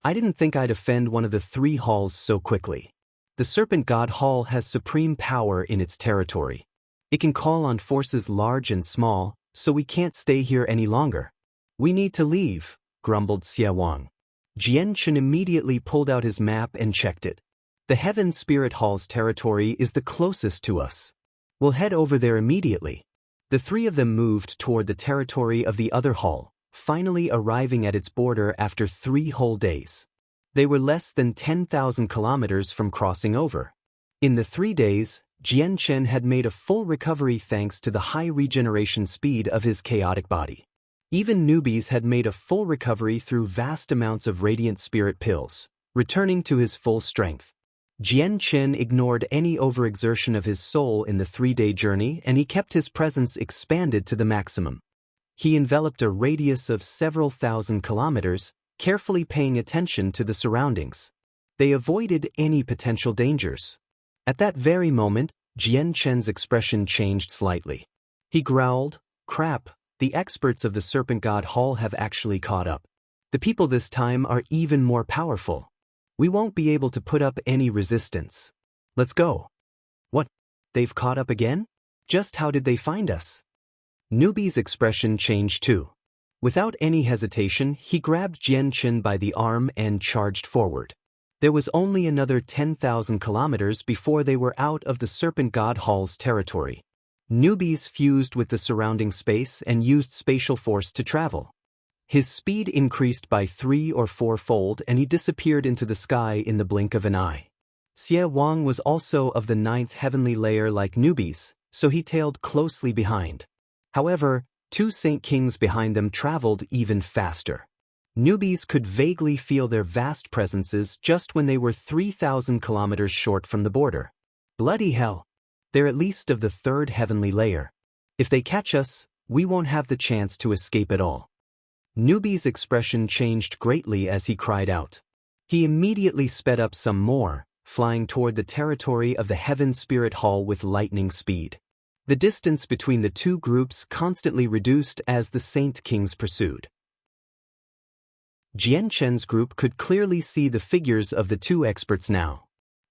I didn't think I'd offend one of the 3 halls so quickly. The Serpent God Hall has supreme power in its territory. It can call on forces large and small, so we can't stay here any longer. We need to leave, grumbled Xie Wang. Jianchen immediately pulled out his map and checked it. The Heaven Spirit Hall's territory is the closest to us. We'll head over there immediately. The 3 of them moved toward the territory of the other hall, finally arriving at its border after 3 whole days. They were less than 10,000 kilometers from crossing over. In the 3 days, Jianchen had made a full recovery thanks to the high regeneration speed of his chaotic body. Even newbies had made a full recovery through vast amounts of radiant spirit pills, returning to his full strength. Jianchen ignored any overexertion of his soul in the 3-day journey, and he kept his presence expanded to the maximum. He enveloped a radius of several thousand kilometers, carefully paying attention to the surroundings. They avoided any potential dangers. At that very moment, Jianchen's expression changed slightly. He growled, "Crap, the experts of the Serpent God Hall have actually caught up. The people this time are even more powerful. We won't be able to put up any resistance. Let's go." "What? They've caught up again? Just how did they find us?" Newbie's expression changed too. Without any hesitation, he grabbed Jianchen by the arm and charged forward. There was only another 10,000 kilometers before they were out of the Serpent God Hall's territory. Newbies fused with the surrounding space and used spatial force to travel. His speed increased by 3 or 4-fold, and he disappeared into the sky in the blink of an eye. Xie Wang was also of the 9th heavenly layer like newbies, so he tailed closely behind. However, 2 Saint Kings behind them traveled even faster. Newbies could vaguely feel their vast presences just when they were 3,000 kilometers short from the border. Bloody hell! They're at least of the 3rd heavenly layer. If they catch us, we won't have the chance to escape at all. Newbie's expression changed greatly as he cried out. He immediately sped up some more, flying toward the territory of the Heaven Spirit Hall with lightning speed. The distance between the 2 groups constantly reduced as the Saint Kings pursued. Jianchen's group could clearly see the figures of the 2 experts now.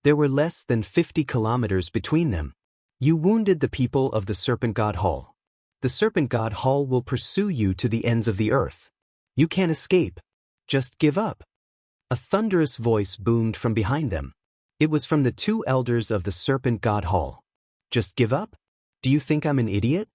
There were less than 50 kilometers between them. "You wounded the people of the Serpent God Hall. The Serpent God Hall will pursue you to the ends of the earth. You can't escape. Just give up." A thunderous voice boomed from behind them. It was from the 2 elders of the Serpent God Hall. "Just give up? Do you think I'm an idiot?"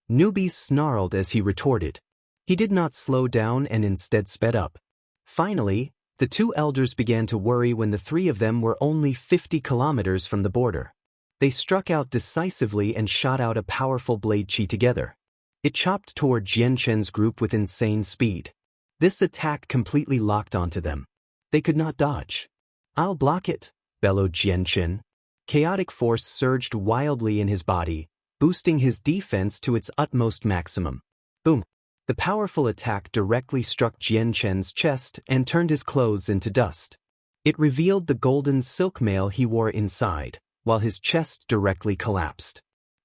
Newbie snarled as he retorted. He did not slow down and instead sped up. Finally, the 2 elders began to worry when the 3 of them were only 50 kilometers from the border. They struck out decisively and shot out a powerful blade chi together. It chopped toward Jianchen's group with insane speed. This attack completely locked onto them. They could not dodge. "I'll block it," bellowed Jianchen. Chaotic force surged wildly in his body, boosting his defense to its utmost maximum. Boom! The powerful attack directly struck Jianchen's chest and turned his clothes into dust. It revealed the golden silk mail he wore inside, while his chest directly collapsed.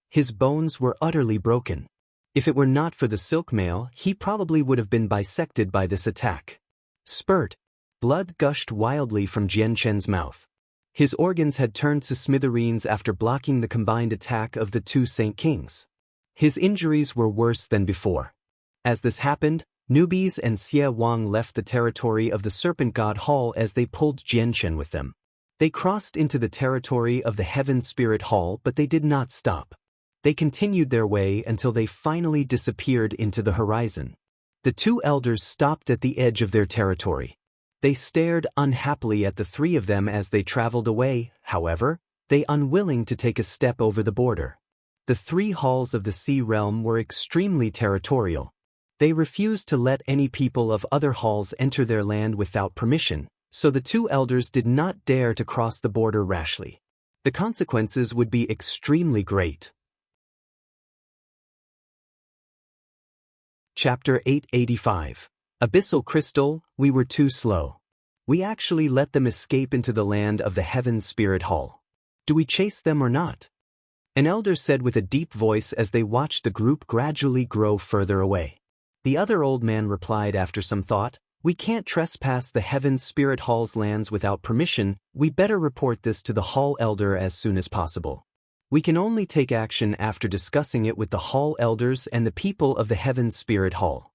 His bones were utterly broken. If it were not for the silk mail, he probably would have been bisected by this attack. Spurt! Blood gushed wildly from Jianchen's mouth. His organs had turned to smithereens after blocking the combined attack of the 2 Saint Kings. His injuries were worse than before. As this happened, newbies and Xie Wang left the territory of the Serpent God Hall as they pulled Jianchen with them. They crossed into the territory of the Heaven Spirit Hall, but they did not stop. They continued their way until they finally disappeared into the horizon. The 2 elders stopped at the edge of their territory. They stared unhappily at the 3 of them as they traveled away, however, they unwilling to take a step over the border. The 3 halls of the Sea Realm were extremely territorial. They refused to let any people of other halls enter their land without permission, so the 2 elders did not dare to cross the border rashly. The consequences would be extremely great. Chapter 885. Abyssal crystal, we were too slow. We actually let them escape into the land of the Heaven's Spirit Hall. Do we chase them or not? An elder said with a deep voice as they watched the group gradually grow further away. The other old man replied after some thought, "We can't trespass the Heaven's Spirit Hall's lands without permission. We better report this to the Hall Elder as soon as possible. We can only take action after discussing it with the Hall Elders and the people of the Heaven's Spirit Hall."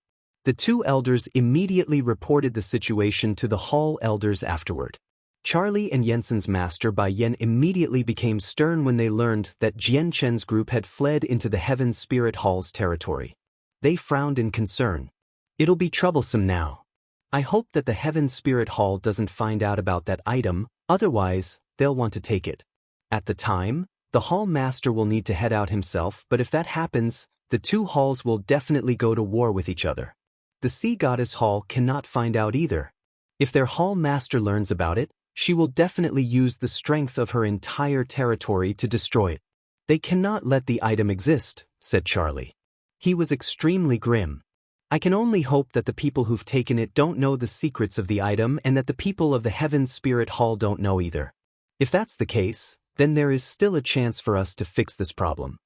The two elders immediately reported the situation to the Hall Elders afterward. Charlie and Jensen's master Bai Yen immediately became stern when they learned that Jian Chen's group had fled into the Heaven's Spirit Hall's territory. They frowned in concern. "It'll be troublesome now. I hope that the Heaven's Spirit Hall doesn't find out about that item, otherwise, they'll want to take it. At the time, the Hall Master will need to head out himself, but if that happens, the two halls will definitely go to war with each other. The Sea Goddess Hall cannot find out either. If their Hall Master learns about it, she will definitely use the strength of her entire territory to destroy it. They cannot let the item exist," said Charlie. He was extremely grim. "I can only hope that the people who've taken it don't know the secrets of the item and that the people of the Heaven's Spirit Hall don't know either. If that's the case, then there is still a chance for us to fix this problem."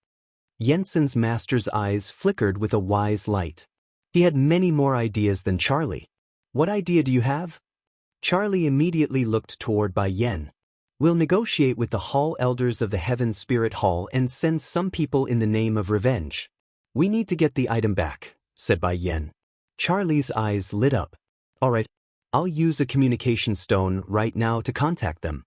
Jensen's master's eyes flickered with a wise light. He had many more ideas than Charlie. "What idea do you have?" Charlie immediately looked toward Bai Yen. "We'll negotiate with the Hall Elders of the Heaven's Spirit Hall and send some people in the name of revenge. We need to get the item back," said Bai Yen. Charlie's eyes lit up. "All right, I'll use a communication stone right now to contact them."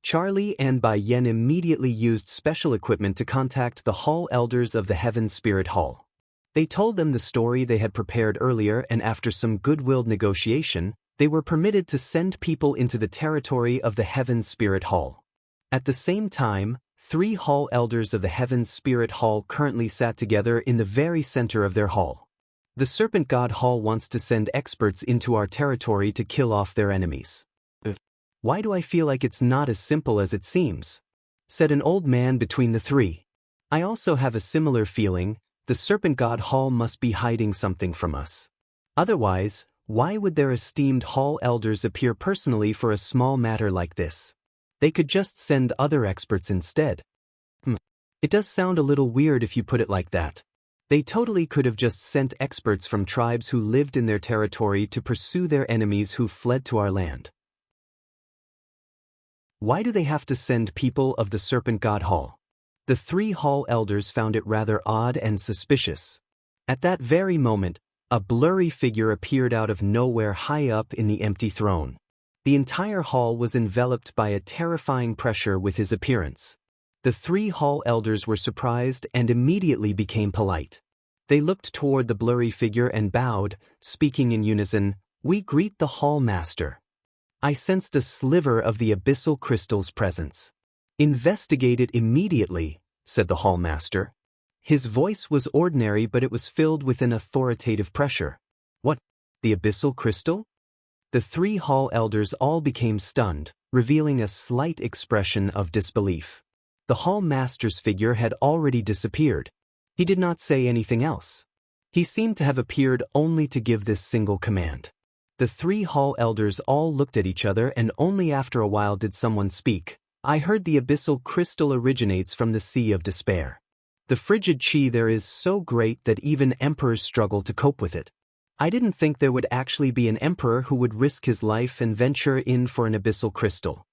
Charlie and Bai Yen immediately used special equipment to contact the Hall Elders of the Heaven's Spirit Hall. They told them the story they had prepared earlier, and after some good-willed negotiation, they were permitted to send people into the territory of the Heaven's Spirit Hall. At the same time, 3 Hall Elders of the Heaven's Spirit Hall currently sat together in the very center of their hall. "The Serpent God Hall wants to send experts into our territory to kill off their enemies. Why do I feel like it's not as simple as it seems?" said an old man between the 3. "I also have a similar feeling. The Serpent God Hall must be hiding something from us. Otherwise, why would their esteemed Hall Elders appear personally for a small matter like this? They could just send other experts instead." It does sound a little weird if you put it like that. They totally could have just sent experts from tribes who lived in their territory to pursue their enemies who fled to our land. Why do they have to send people of the Serpent God Hall? The 3 Hall Elders found it rather odd and suspicious. At that very moment, a blurry figure appeared out of nowhere high up in the empty throne. The entire hall was enveloped by a terrifying pressure with his appearance. The 3 Hall Elders were surprised and immediately became polite. They looked toward the blurry figure and bowed, speaking in unison, "We greet the Hall Master." I sensed a sliver of the abyssal crystal's presence. "Investigate it immediately," said the Hall Master. His voice was ordinary, but it was filled with an authoritative pressure. "What? The abyssal crystal?" The 3 Hall Elders all became stunned, revealing a slight expression of disbelief. The Hall Master's figure had already disappeared. He did not say anything else. He seemed to have appeared only to give this single command. The 3 Hall Elders all looked at each other, and only after a while did someone speak. "I heard the abyssal crystal originates from the Sea of Despair. The frigid chi there is so great that even emperors struggle to cope with it. I didn't think there would actually be an emperor who would risk his life and venture in for an abyssal crystal.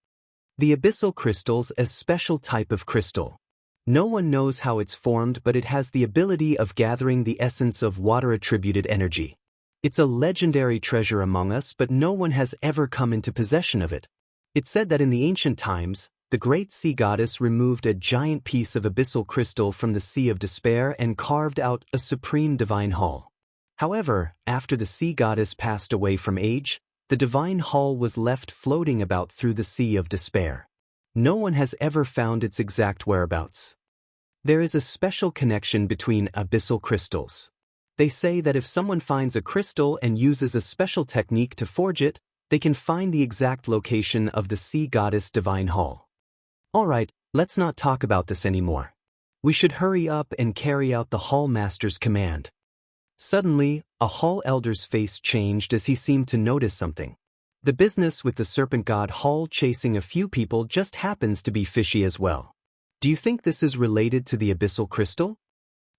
The abyssal crystal's a special type of crystal. No one knows how it's formed, but it has the ability of gathering the essence of water-attributed energy. It's a legendary treasure among us, but no one has ever come into possession of it. It's said that in the ancient times, the great sea goddess removed a giant piece of abyssal crystal from the Sea of Despair and carved out a supreme divine hall. However, after the sea goddess passed away from age, the divine hall was left floating about through the Sea of Despair. No one has ever found its exact whereabouts. There is a special connection between abyssal crystals. They say that if someone finds a crystal and uses a special technique to forge it, they can find the exact location of the sea goddess divine hall. All right, let's not talk about this anymore. We should hurry up and carry out the Hall Master's command. Suddenly, a hall elder's face changed as he seemed to notice something. The business with the serpent god Hall chasing a few people just happens to be fishy as well. Do you think this is related to the abyssal crystal?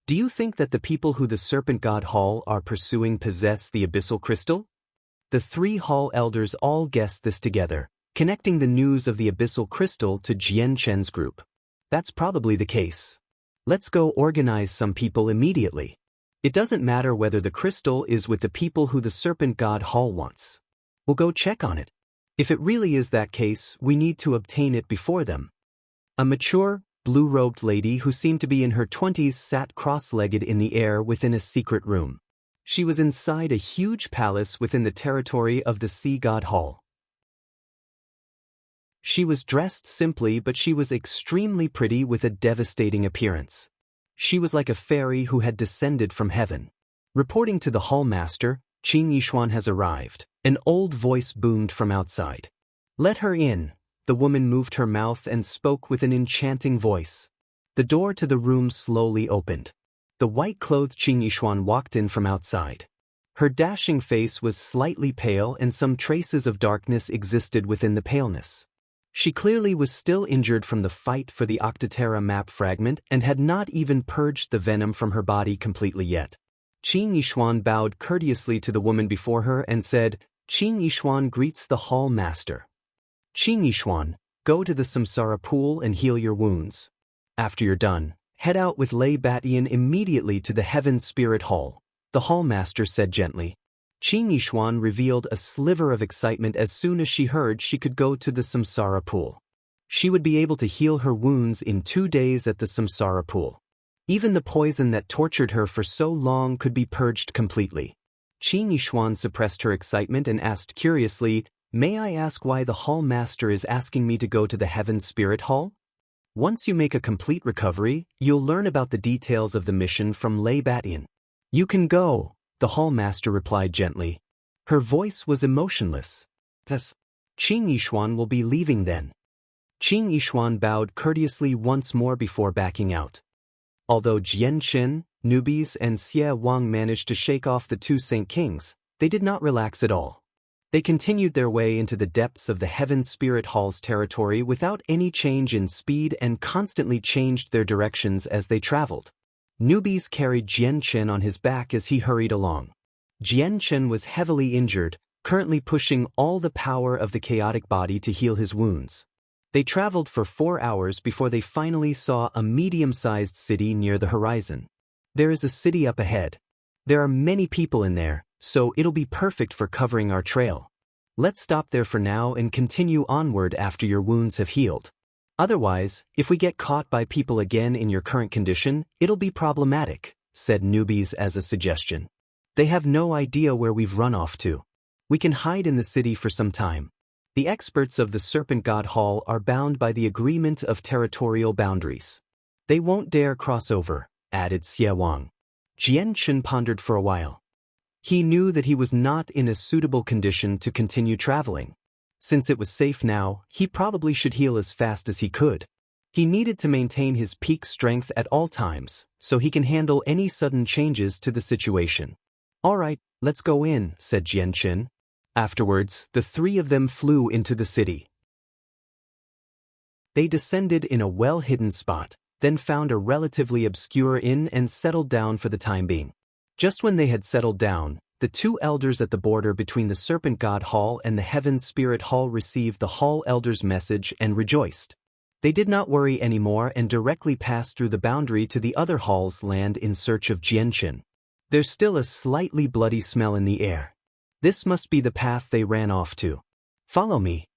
Do you think that the people who the serpent god Hall are pursuing possess the abyssal crystal? The three hall elders all guessed this together, connecting the news of the abyssal crystal to Jian Chen's group. That's probably the case. Let's go organize some people immediately. It doesn't matter whether the crystal is with the people who the serpent god Hall wants. We'll go check on it. If it really is that case, we need to obtain it before them. A mature, blue-robed lady who seemed to be in her 20s sat cross-legged in the air within a secret room. She was inside a huge palace within the territory of the sea god Hall. She was dressed simply, but she was extremely pretty with a devastating appearance. She was like a fairy who had descended from heaven. Reporting to the hall master, Qing Yishuan has arrived. An old voice boomed from outside. Let her in. The woman moved her mouth and spoke with an enchanting voice. The door to the room slowly opened. The white-clothed Qing Yishuan walked in from outside. Her dashing face was slightly pale and some traces of darkness existed within the paleness. She clearly was still injured from the fight for the Octaterra map fragment and had not even purged the venom from her body completely yet. Qing Yishuan bowed courteously to the woman before her and said, Qing Yishuan greets the hall master. Qing Yishuan, go to the samsara pool and heal your wounds. After you're done, head out with Lei Batian immediately to the Heaven Spirit Hall, the hall master said gently. Qing Yishuan revealed a sliver of excitement as soon as she heard she could go to the samsara pool. She would be able to heal her wounds in 2 days at the samsara pool. Even the poison that tortured her for so long could be purged completely. Qing Yishuan suppressed her excitement and asked curiously, May I ask why the hall master is asking me to go to the Heaven Spirit Hall? Once you make a complete recovery, you'll learn about the details of the mission from Lei Batian. You can go, the hall master replied gently. Her voice was emotionless. Yes. Qing Yishuan will be leaving then. Qing Yishuan bowed courteously once more before backing out. Although Jian Chen, Newbies and Xie Wang managed to shake off the 2 Saint Kings, they did not relax at all. They continued their way into the depths of the Heaven Spirit Hall's territory without any change in speed and constantly changed their directions as they traveled. Newbies carried Jian Chen on his back as he hurried along. Jian Chen was heavily injured, currently pushing all the power of the chaotic body to heal his wounds. They traveled for 4 hours before they finally saw a medium-sized city near the horizon. There is a city up ahead. There are many people in there, so it'll be perfect for covering our trail. Let's stop there for now and continue onward after your wounds have healed. Otherwise, if we get caught by people again in your current condition, it'll be problematic, said Newbies as a suggestion. They have no idea where we've run off to. We can hide in the city for some time. The experts of the Serpent God Hall are bound by the agreement of territorial boundaries. They won't dare cross over, added Xie Wang. Jian Chen pondered for a while. He knew that he was not in a suitable condition to continue traveling. Since it was safe now, he probably should heal as fast as he could. He needed to maintain his peak strength at all times, so he can handle any sudden changes to the situation. All right, let's go in, said Jian Chen. Afterwards, the 3 of them flew into the city. They descended in a well-hidden spot, then found a relatively obscure inn and settled down for the time being. Just when they had settled down, the 2 elders at the border between the Serpent God Hall and the Heaven Spirit Hall received the Hall Elders' message and rejoiced. They did not worry anymore and directly passed through the boundary to the other hall's land in search of Jianchen. There's still a slightly bloody smell in the air. This must be the path they ran off to. Follow me.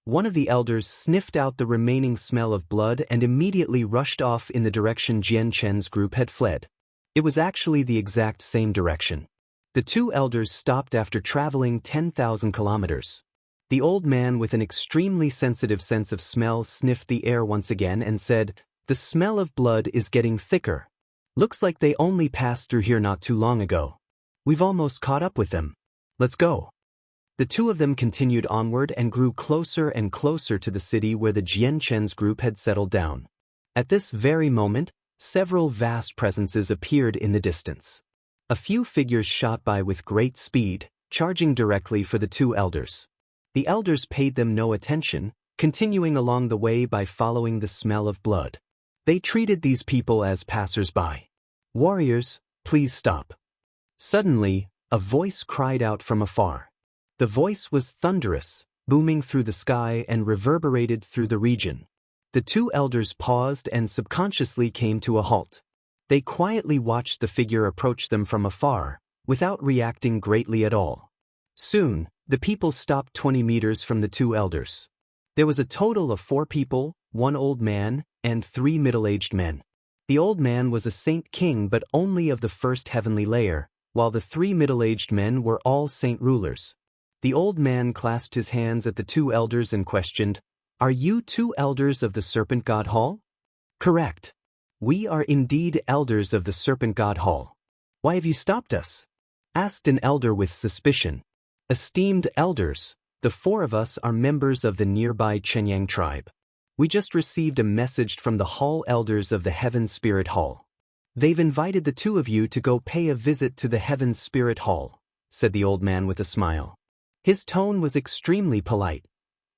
One of the elders sniffed out the remaining smell of blood and immediately rushed off in the direction Jian Chen's group had fled. It was actually the exact same direction. The 2 elders stopped after traveling 10,000 kilometers. The old man with an extremely sensitive sense of smell sniffed the air once again and said, "The smell of blood is getting thicker. Looks like they only passed through here not too long ago. We've almost caught up with them. Let's go." The 2 of them continued onward and grew closer and closer to the city where the Jian Chen's group had settled down. At this very moment, several vast presences appeared in the distance. A few figures shot by with great speed, charging directly for the two elders. The elders paid them no attention, continuing along the way by following the smell of blood. They treated these people as passers-by. "Warriors, please stop." Suddenly, a voice cried out from afar. The voice was thunderous, booming through the sky and reverberated through the region. The two elders paused and subconsciously came to a halt. They quietly watched the figure approach them from afar, without reacting greatly at all. Soon, the people stopped 20 meters from the two elders. There was a total of 4 people, 1 old man, and 3 middle-aged men. The old man was a saint king but only of the first heavenly layer, while the 3 middle-aged men were all saint rulers. The old man clasped his hands at the two elders and questioned, "Are you 2 elders of the Serpent God Hall?" "Correct. We are indeed elders of the Serpent God Hall." "Why have you stopped us?" asked an elder with suspicion. "Esteemed elders, the 4 of us are members of the nearby Chenyang tribe. We just received a message from the Hall elders of the Heaven Spirit Hall. They've invited the 2 of you to go pay a visit to the Heaven Spirit Hall," said the old man with a smile. His tone was extremely polite.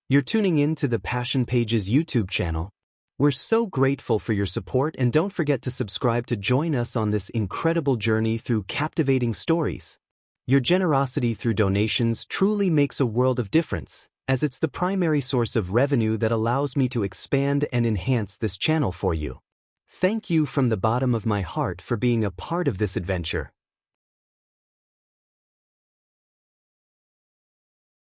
"You're tuning in to the Passion Pages YouTube channel. We're so grateful for your support, and don't forget to subscribe to join us on this incredible journey through captivating stories. Your generosity through donations truly makes a world of difference, as it's the primary source of revenue that allows me to expand and enhance this channel for you. Thank you from the bottom of my heart for being a part of this adventure.